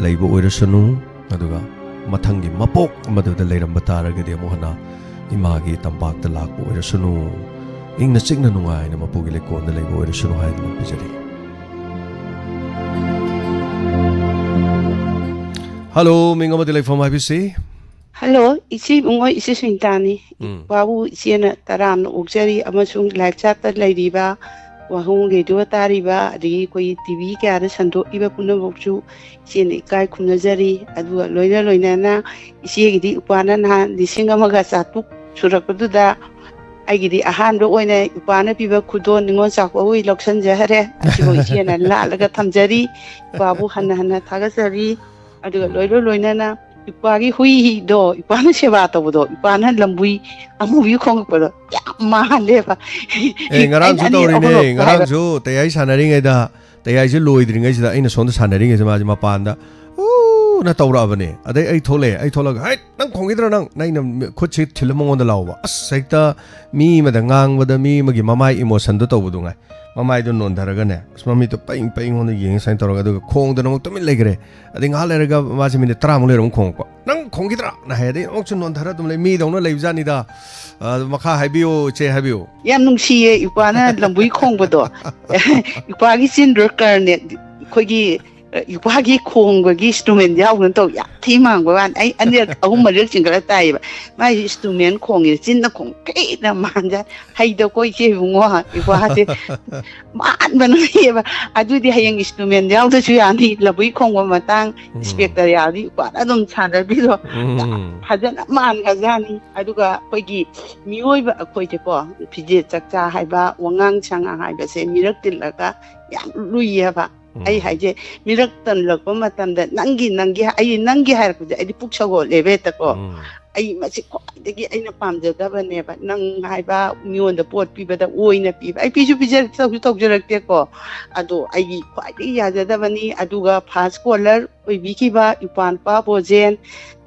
leibo oirasanu aduga mathangi mapok amadada leiramba taragadi amuhana imagi tampak talak po oirasunu ingna signa nungay na mapugi lekon na leibo oirasunu hay na pijari. Hello, minga madilay from IBC. Hello, isi ungoy isi swintani. Babu isi na taram na ugjari amasung live chat ta leiriba wahong radio tariba adi koi TV kaya na sando iba puna bokchu isi na ikay kumnajari adu loina na isi gidi upana na lising amaga satuk surakpaduda aigidi ahanbo oina upana piba khudo ningon sakwa ui loksan jahare asibo isi na laalaga thamjari babu hana thagasari adu loina na ipagi hui do ipana seba to do ipana lambui amubi khong pado ma leba ngarang su to ri ngarang su tayai sanari ngai da tayai ju loi dring ngai da ina sonda sanari ngai ma ma panda na tawra bane adai ai thola hai nang khongi dra nang nai na khut chi thilmong on da lawa as saita mi ma da ngang ba da mi ma gi mamai emotion do to bu ngai mamai do non dharaga ne mami to paing on yeng sain toroga do khong da nang to min legre ading ha lerga ma chi min tra mo lerom khong ko nang khongi dra na he de ok chun non dhara dum le mi dong no leibjani da makha haibio che haibio yam nung si e ipana lambui khong ba do ipagi sin rokar ne khogi ꯏꯄꯥꯒꯤ ꯈꯣꯡꯕꯒꯤ instrument ꯌꯥꯎꯗꯅ ꯇꯧ ꯌꯥꯝ ꯊꯤ ꯃꯥꯡꯕ ꯋꯥꯅꯤ ꯑꯩ ꯑꯅꯤꯔꯛ ꯑꯍꯨꯝ ꯃꯔꯤꯔꯛ ꯆꯤꯡꯈꯠꯂ ꯇꯥꯏꯌꯦꯕ ꯃꯥꯒꯤ instrument ꯈꯣꯡꯉꯤ ꯆꯤꯟꯅ ꯈꯣꯡ ꯀꯩꯅ ꯃꯥꯟꯖ ꯍꯩꯗꯀꯣ ꯏꯆꯦ ꯏꯕꯨꯡꯉꯣ ꯏꯄꯥꯁꯦ ꯃꯥꯟꯕꯅꯦꯕ ꯑꯗꯨꯗꯤ ꯍꯌꯦꯡ instrument ꯌꯥꯎꯗꯁꯨ ꯌꯥꯅꯤ ꯂꯕꯨꯏ ꯈꯣꯡꯕ ꯃꯇꯥꯡ ꯏꯁꯄꯦꯛꯇꯔ ꯌꯥꯎꯗꯤ ꯏꯄꯥꯅ ꯑꯗꯨꯝ ꯁꯥꯟꯅꯕꯤꯗꯣ ꯐꯖꯅ ꯃꯥꯟꯈ꯭ꯔꯖꯥꯠꯅꯤ ꯑꯗꯨꯒ ꯑꯩꯈꯣꯏꯒꯤ ꯃꯤꯑꯣꯏꯕ ꯑꯩꯈꯣꯏꯁꯦꯀꯣ ꯐꯤꯖꯦꯠ ꯆꯛꯆꯥ ꯍꯥꯏꯕ ꯋꯥꯉꯥꯡ ꯁꯉꯥꯡ ꯍꯥꯏꯕꯁꯦ ꯃꯤꯔꯛ ꯇꯤꯜꯂꯒ ꯌꯥꯝ ꯂꯨꯏꯌꯦꯕ ꯑꯩ ꯍꯥꯏꯁꯦ ꯃꯤꯔꯛ ꯇꯜꯂꯛꯄ ꯃꯇꯝꯗ ꯅꯪꯒꯤ ꯍꯥꯏꯔꯛꯄꯁꯦ ꯑꯩꯗꯤ ꯄꯨꯛ ꯁꯧꯒꯠꯂꯦꯕ ꯍꯦꯛꯇꯀꯣ ꯑꯩ ꯃꯁꯤ ꯈ꯭ꯋꯥꯏꯗꯒꯤ ꯑꯩꯅ ꯄꯥꯝꯖꯗꯕꯅꯦꯕ ꯅꯪ ꯍꯥꯏꯕ ꯃꯤꯉꯣꯟꯗ ꯄꯣꯠ ꯄꯤꯕꯗ ꯑꯣꯏꯅ ꯄꯤꯕ ꯑꯩ ꯄꯤꯁꯨ ꯇꯧꯖꯔꯛꯇꯦꯀꯣ ꯑꯗꯣ ꯑꯩꯒꯤ ꯈ꯭ꯋꯥꯏꯗꯒꯤ ꯌꯥꯖꯗꯕꯅꯤ ꯑꯗꯨꯒ ꯐꯥꯔꯁ ꯀꯣꯂꯔ ꯑꯣꯏꯕꯤꯈꯤꯕ ꯏꯄꯥ ꯕꯣꯖꯦꯟ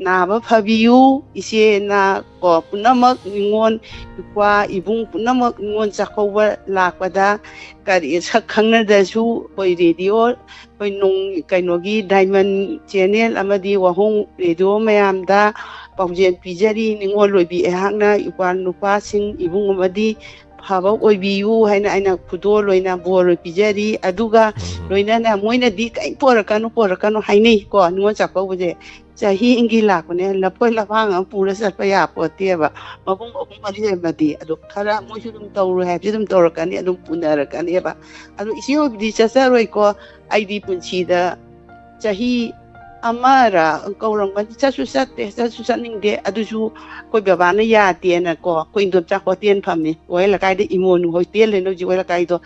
ꯅꯥꯕ ꯐꯕꯤꯌꯨ ꯏꯆꯦꯅ ꯀꯣ ꯄꯨꯝꯅꯃꯛ ꯅꯤꯉꯣꯜ ꯏꯄꯥ ꯏꯕꯨꯡ ꯄꯨꯝꯅꯃꯛ ꯅꯤꯉꯣꯜ ꯆꯥꯛꯀꯧꯕ ꯂꯥꯛꯄꯗ ꯀꯔꯤ ꯁꯛ ꯈꯪꯅꯗ꯭ꯔꯁꯨ ꯑꯩꯈꯣই ꯔꯦꯗꯤꯑꯣ ꯑꯩꯈꯣই ꯀꯩꯅꯣꯒꯤ ꯗꯥꯏꯃꯟ ꯆꯦꯅꯦꯜ ꯑꯃꯗꯤ ꯋꯥꯍꯣꯡ ꯔꯦꯗꯤꯑꯣ ꯃꯌꯥꯝꯗ ꯄꯥꯎꯖꯦꯜ ꯄꯤꯖꯔꯤ ꯅꯤꯉꯣꯜ ꯑꯣꯏꯕꯤ ꯑꯩꯍꯥꯛꯅ ꯏꯄꯥ ꯅꯨꯄꯥꯁꯤꯡ ꯏꯕꯨꯡ ꯑꯃꯗꯤ ꯐꯕ ꯑꯣꯏꯕꯤꯌꯨ ꯍꯥꯏꯅ ꯑꯩꯅ ꯈꯨꯗꯣꯜ ꯑꯣꯏꯅ ꯕꯣꯔ ꯄꯤꯖꯔꯤ ꯑꯗꯨꯒ ꯂꯣꯏꯅꯅ ꯃꯣꯏꯅꯗꯤ ꯀꯩ ꯄꯣꯔꯛꯀꯅꯨ ꯍꯥꯏꯅꯩꯀꯣ ꯅꯤꯉꯣꯜ ꯆꯥꯛꯀꯧꯕꯁꯦ ꯆꯍꯤꯒꯤ ꯂꯥꯛꯄꯅꯦ ꯂꯐꯣꯏ ꯂꯐꯥꯡ ꯑꯃ ꯄꯨꯔ ꯆꯠꯄ ꯌꯥꯄꯣꯠꯇꯦꯕ ꯃꯕꯨꯡ ꯑꯍꯨꯝ ꯃꯔꯤ ꯂꯩꯔꯝꯃꯗꯤ ꯑꯗꯣ ꯈꯔ ꯃꯣꯏꯁꯨ ꯑꯗꯨꯝ ꯇꯧꯔꯣꯏ ꯍꯥꯏꯕꯁꯤ ꯑꯗꯨꯝ ꯇꯧꯔꯛꯀꯅꯤ ꯑꯗꯨꯝ ꯄꯨꯅꯔꯛꯀꯅꯦꯕ ꯑꯗꯣ ꯏꯆꯦ ꯑꯣꯏꯕꯗꯤ ꯆꯠꯆꯔꯣꯏꯀꯣ ꯑꯩꯗꯤ ꯄꯨꯟꯁꯤꯗ ꯆꯍꯤ ꯑꯃꯔ ꯀꯧꯔꯝꯒꯅꯤ ꯆꯠꯁꯨ ꯆꯠꯅꯤꯡꯗꯦ ꯑꯗꯨꯁꯨ ꯑꯩꯈꯣꯏ ꯕꯕꯥꯅ ꯌꯥꯗꯦꯅꯀꯣ ꯑꯩꯈꯣꯏ ꯏꯟꯗꯣꯝꯆꯥ ꯍꯣꯇꯦꯜ ꯐꯝꯃꯤ ꯑꯣꯏ ꯂꯩꯀꯥꯏꯗ ꯏꯃꯣꯟ ꯍꯣꯇꯦꯜ ꯂꯩꯅ ꯍꯧꯖꯤꯛ ꯑꯣꯏ ꯂꯩꯀꯥꯏꯗꯣ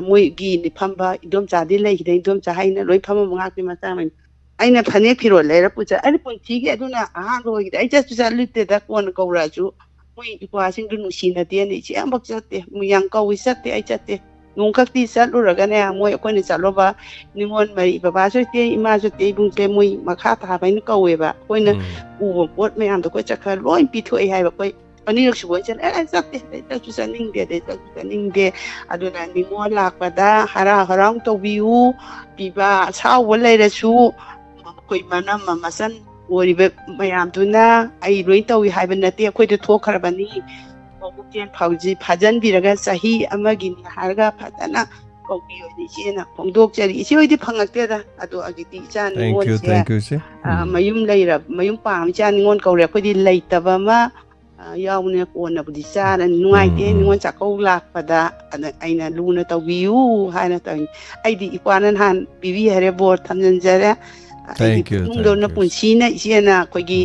ꯃꯣꯏꯒꯤ ꯐꯝꯕ ꯏꯟꯗꯣꯝꯆꯥꯗꯤ ꯂꯩꯈꯤꯗꯦ ꯏꯟꯗꯣꯝꯆꯥ ꯍꯩꯅ ꯂꯣꯏ ꯐꯝꯃ ꯉꯥꯛꯇꯤ ꯃꯆꯥ ꯂꯩ ꯑꯩꯅ ꯐꯅꯦꯛ ꯐꯤꯔꯣꯜ ꯂꯩꯔ ꯄꯨꯖ ꯑꯩꯅ ꯄꯨꯟꯁꯤꯒꯤ ꯑꯗꯨꯅ ꯑꯍꯥꯟꯕ ꯑꯣꯏꯈꯤꯗꯦ ꯑꯩ ꯆꯠꯂꯨꯠꯇꯦꯗ ꯀꯣꯟꯅ ꯀꯧꯔꯛꯑꯁꯨ ꯃꯣꯏ ꯏꯄꯥꯁꯤꯡꯗꯨ ꯅꯨꯡꯁꯤꯅꯗꯦꯅ ꯏꯆꯦ ꯑꯃꯐꯥꯎ ꯆꯠꯇꯦ ꯌꯥꯝ ꯀꯧꯏ ꯆꯠꯇꯦ ꯑꯩ ꯆꯠꯇꯦ ꯅꯣꯡꯈꯛꯇꯤ ꯆꯠꯂꯨꯔꯒꯅꯦ ꯃꯣꯏ ꯑꯩꯈꯣꯏꯅ ꯆꯠꯂꯨꯕ ꯅꯤꯉꯣꯜ ꯃꯔꯤ ꯕꯕꯥꯁꯨ ꯏꯇꯦ ꯏꯃꯥꯁꯨ ꯏꯇꯦ ꯏꯕꯨꯡꯁꯦ ꯃꯣꯏ ꯃꯈꯥ ꯊꯥꯕ ꯍꯥꯏꯅ ꯀꯧꯋꯦꯕ ꯑꯩꯈꯣꯏꯅ ꯎꯕ ꯄꯣꯠ ꯃꯌꯥꯝꯗꯣ ꯑꯩꯈꯣꯏ ꯆꯠꯈ꯭ꯔ ꯂꯣꯏ ꯄꯤꯊꯣꯛꯑꯦ ꯍꯥꯏꯕ ꯑꯩꯈꯣꯏ ꯑꯅꯤꯔꯛ ꯁꯨꯕ ꯆꯠꯂꯦ ꯆꯠꯇꯦ ꯆꯠꯁꯨ ꯆꯠꯅꯤꯡꯗꯦ ꯑꯗꯨꯅ ꯅꯤꯉꯣꯜ ꯂꯥꯛꯄꯗ ꯍꯔꯥꯎ ꯇꯧꯕꯤꯌꯨ ꯄꯤꯕ ꯑꯁꯥꯎꯕ ꯂꯩꯔꯁꯨ ꯑꯩꯈꯣই ꯃꯅꯝ ꯃꯆꯟ ꯑꯣꯏꯔꯤꯕ ꯃꯌꯥꯝꯗꯨꯅ ꯑꯩ ꯂꯣꯏ ꯇꯧꯏ ꯍꯥꯏꯕ ꯅꯠꯇꯦ ꯑꯩꯈꯣꯏꯗ ꯊꯣꯛꯈ꯭ꯔꯕꯅꯤ ꯄꯨꯛꯆꯦꯜ ꯐꯥꯖꯟꯕꯤꯔꯒ ꯆꯍꯤ ꯑꯃꯒꯤꯅꯤ ꯍꯥꯏꯔꯒ ꯐꯖꯅ ꯀꯧꯕꯤꯌꯣꯅꯤ ꯏꯆꯦꯅ ꯐꯣꯡꯗꯣꯛꯆꯔꯤ ꯏꯆꯦ ꯍꯣꯏꯗꯤ ꯐꯪꯉꯛꯇꯦꯗ ꯑꯗꯣ ꯍꯧꯖꯤꯛꯇꯤ ꯏꯆꯥ ꯅꯤꯉꯣꯜꯁꯦ ꯃꯌꯨꯝ ꯄꯥꯝ ꯏꯆꯥ ꯅꯤꯉꯣꯜ ꯀꯧꯔꯦ ꯑꯩꯈꯣꯏꯗꯤ ꯂꯩꯇꯕ ꯑꯃ ꯌꯥꯎꯅ ꯀꯣꯟꯅꯕꯨꯗꯤ ꯆꯥꯔꯅꯤ ꯅꯨꯡꯉꯥꯏꯇꯦ ꯅꯤꯉꯣꯜ ꯆꯥꯛꯀꯧ ꯂꯥꯛꯄꯗ ꯑꯩꯅ ꯂꯨꯅ ꯇꯧꯕꯤꯌꯨ ꯍꯥꯏꯅ ꯇꯧꯏ ꯑꯩꯗꯤ ꯏꯄꯥꯅ ꯅꯍꯥꯟ ꯄꯤꯕꯤ ꯍꯥꯏꯔꯦ ꯕꯣꯔ ꯊꯝꯖꯤꯟꯖꯔꯦ ꯑꯩꯒꯤ ꯄꯨꯛꯅꯤꯡꯗꯧꯅ ꯄꯨꯟꯁꯤꯅ ꯏꯆꯦꯅ ꯑꯩꯈꯣꯏꯒꯤ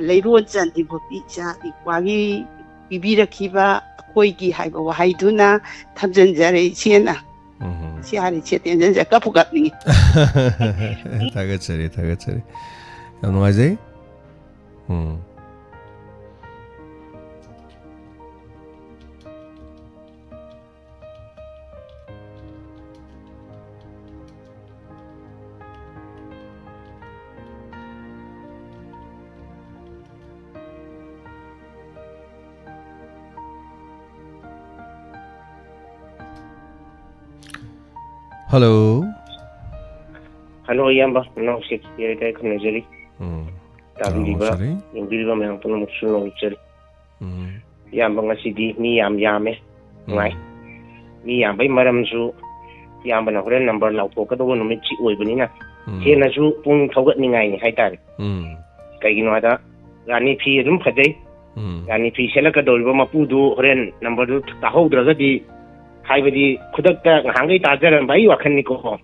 ꯂꯩꯔꯣꯟ ꯆꯟꯗ꯭ꯔꯤꯐꯥꯎꯗꯤ ꯏꯆꯥ ꯏꯄꯥꯒꯤ ꯄꯤꯕꯤꯔꯛꯈꯤꯕ ꯑꯩꯈꯣꯏꯒꯤ ꯍꯥꯏꯕ ꯋꯥꯍꯩꯗꯨꯅ ꯊꯝꯖꯤꯟꯖꯔꯦ ꯏꯆꯦꯅ ꯁꯤ ꯍꯥꯏꯔꯤ ꯏꯆꯦ ꯇꯦꯟꯖꯟꯁꯦ ꯀꯞꯄꯨ ꯀꯞꯅꯤꯡꯉꯤ ꯊꯥꯒꯠꯆꯔꯤ ꯌꯥꯝ ꯅꯨꯡꯉꯥꯏꯖꯩ Hello. Hello, Yamba. No, six years I can measure. Tabiriba, in Bilba Mountain, Suno, Yamba City, me, Yame, right? Me, Yamba, Madam Zoo, Yamba, a number now, Poca, the one who makes you Benina. Here, Nazu, Pung Togatning, I had. Kaginoada, Rani P. Rumpade, Rani P. Selacadol, Mapudu, Ren, number 2, Taho, Dragadi. Haibadi Kudakta Hangi Tajar and Bayu Kaniko.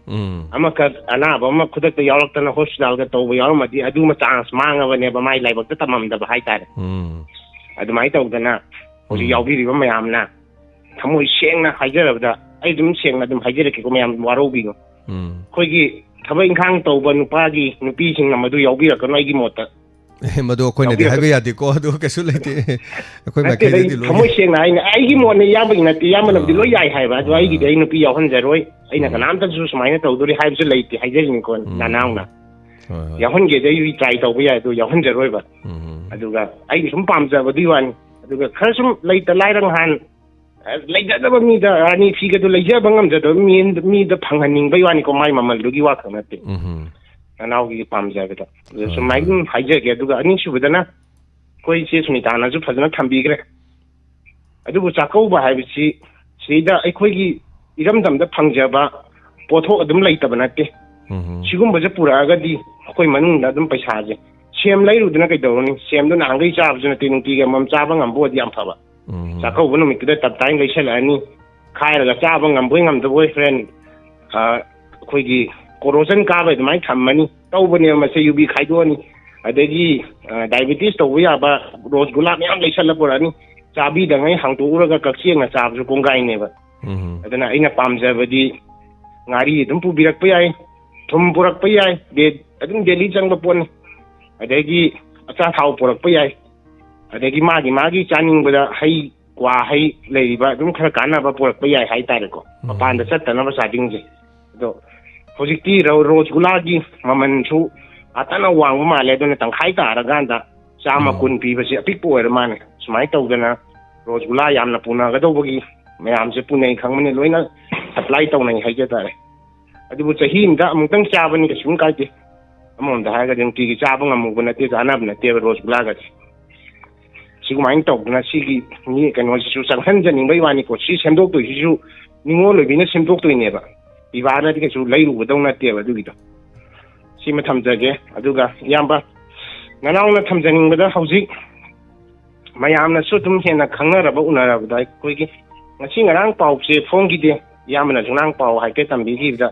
Amaka Anaba, Kudaka Yorkton Hostal that over Yamadi, I do much ask Manga whenever my life of the Tamam the Haitad. I do my dog the na, or the Yabi Mayamna. Tamu Sheng Hajar of the I don't sing that Hajarikum Warobino. Kogi, Tabin Kanto, Banupagi, Nupishing Namadu Yabi, a Kanagi Mota. Mado Kona de Habiati Kodo Casulati. Commotion, I him on the Yabbing at the Yaman of the Loy I have, I do the Nupi of Hanzeroi. I know an answer to mine to the Hibsolate, the Hydrogen Nanauna. Yahonga, they try to wear to Yahonja River. I do that. I some palms over the one. I do the custom like the light on hand. Like that over me, the Rani figure to Lajabangam, that mean me the Panganing by one of my mamma, Lugi Wakan. And now he palms everything. So my hijack get to an issue with an quite says me down as if I can be great. I do with Sakoba, I will see that I quickly Iram the Panjaba, Poto them later, but not sigumba je puraga di akoi manung da dum paisa je sem lai rudna kai dawni sem do nangai cha bjuna tinung ti ga mam cha ba ngam bo di am phaba cha ko bunu mit da tab tai ngai sela ani khai ra cha ba ngam boi ngam da boy friend khoi gi corrosion ka ba mai thammani tau bani ma se yubi khai do ni adagi diabetes to ya ba rose gulab yam lai sala porani chabi da ngai hang to ura ga kaksi nga cha bu kongai ne ba adana ina pamja badi ngari dum pu birak pa yai thum purak pa yai de adum deli chang ba pon adagi acha thau purak pa yai adagi magi chaning ba hai kwa hai lei ba dum khara kana ba purak pa yai hai tare ko papan da sat na ba sading je do hojikti rose gulagi maman chu atana wang ma le don tang khai ta ra ganda chama kun pi ba si apik po er man sumai tau dana rose gula yam na puna ga do bogi mayam se punai khang mane loina supply tau nai hai ja tare adu bu chahi inda amung tang cha bani ka sung kai ti amon da ha ga ding ti cha ba ngam bu na ti ana na te rose gula ga sigu mai tau na sigi ni ka no su sang han ja ning bai wani ko si sem dok tu su ningo lo bi na sem dok tu ne ba bi ba na ti ka su lai ru ba dong na te ba du gi to si ma thamjage aduga yamba nanauna thamjning bada hauzik mayamna su tum hena khangna raba unara bada koi gi ngasi ngarang pau se phone gi de yamna junang pau hai ke tambi gi da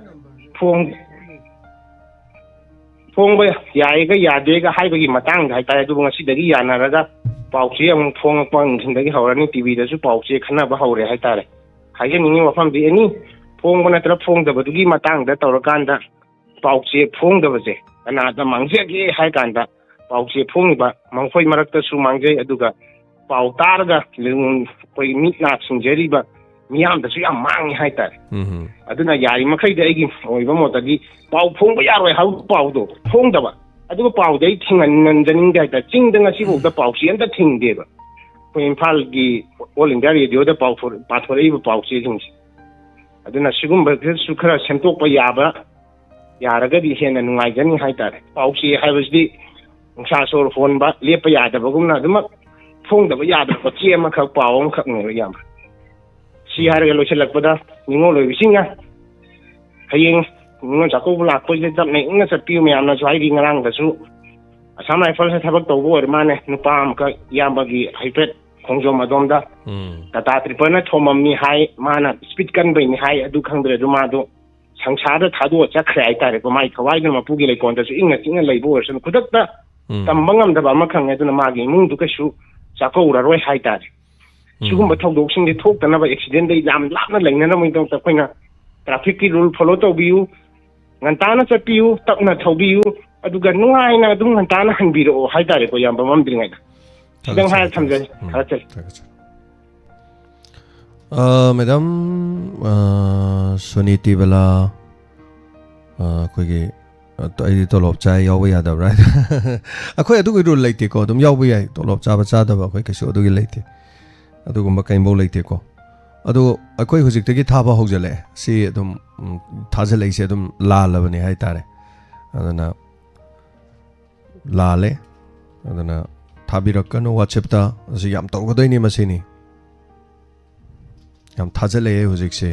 phone ba yai ga yade ga hai bagi matang hai ta du ngasi dagi yana raga pau se am phone pang thin dagi hawrani tv da su pau se khana ba hawre hai tare hai ge ningi wafam bi ani phone bana tra phone da badu gi matang da tawrakan da pau se phone da baje ana da mangje gi hai kan da pau se phone ba mangfoi marak ta su mangje aduga pau tar ga lung koi mit na sinjeri ba miyam da su ya mang hai ta aduna yari makai da igi oi ba mota gi pau phone ba yaroi hau pau do phone da ba aduga pau dai thingan nan janing ga ta ching da ngasi bo da pau se anda thing de ba ko impal gi all india radio da pau for pa thore ba pau se jing aduna sigum ba su khara semtok pa ya ba yaragadi hena nungai gani haitare pausi haibasdi ngsa sor phone ba lepa yada bagumna dum phone da ba yada ko chema khak pawong khak ne yam si har ga lo chelak pada ningo lo bisinga hayeng ningo chako bula ko je dam ne inga sa piu me amna chai gi ngarang da su asam rifle sa thabak to bo mane nupa am ka yam ba gi haipet khongjo madom da tata tripana thomam ni hai mana speed kan bai ni hai adu khangdre du ma do 상차다 타도 자크래 아이다래 그 마이 카와이는 뭐 부기래 건데서 잉나 잉나 레이버서 그닥다 담방암다 바마캉에도나 마기 뭉도 그슈 자코우라로 하이다래 지금 뭐 톡독신데 톡다나 바 액시덴데 ям 랍나 랭나나 뭐 또 거이나 트래픽 룰 폴로 토비우 ngantaana chapiu takna thobiu aduga nuaina dum ngantaana hanbiro haidare ko yamba mamdringa sidang ha thamje khachai madam suniti bala koigi ai tolop chai yaw ya da right akhoi adu gi rule leite ko dum yaw ya tolop cha ba cha da ba khoi kasu adu gi leite adu gum ba kai mo leite ko adu akhoi hujik te gi tha ba hojale si dum thajal ai se dum la la bani hai tare adana la le adana thabirakano whatsapp ta si yam to godoi ni masini yam thajale hujik se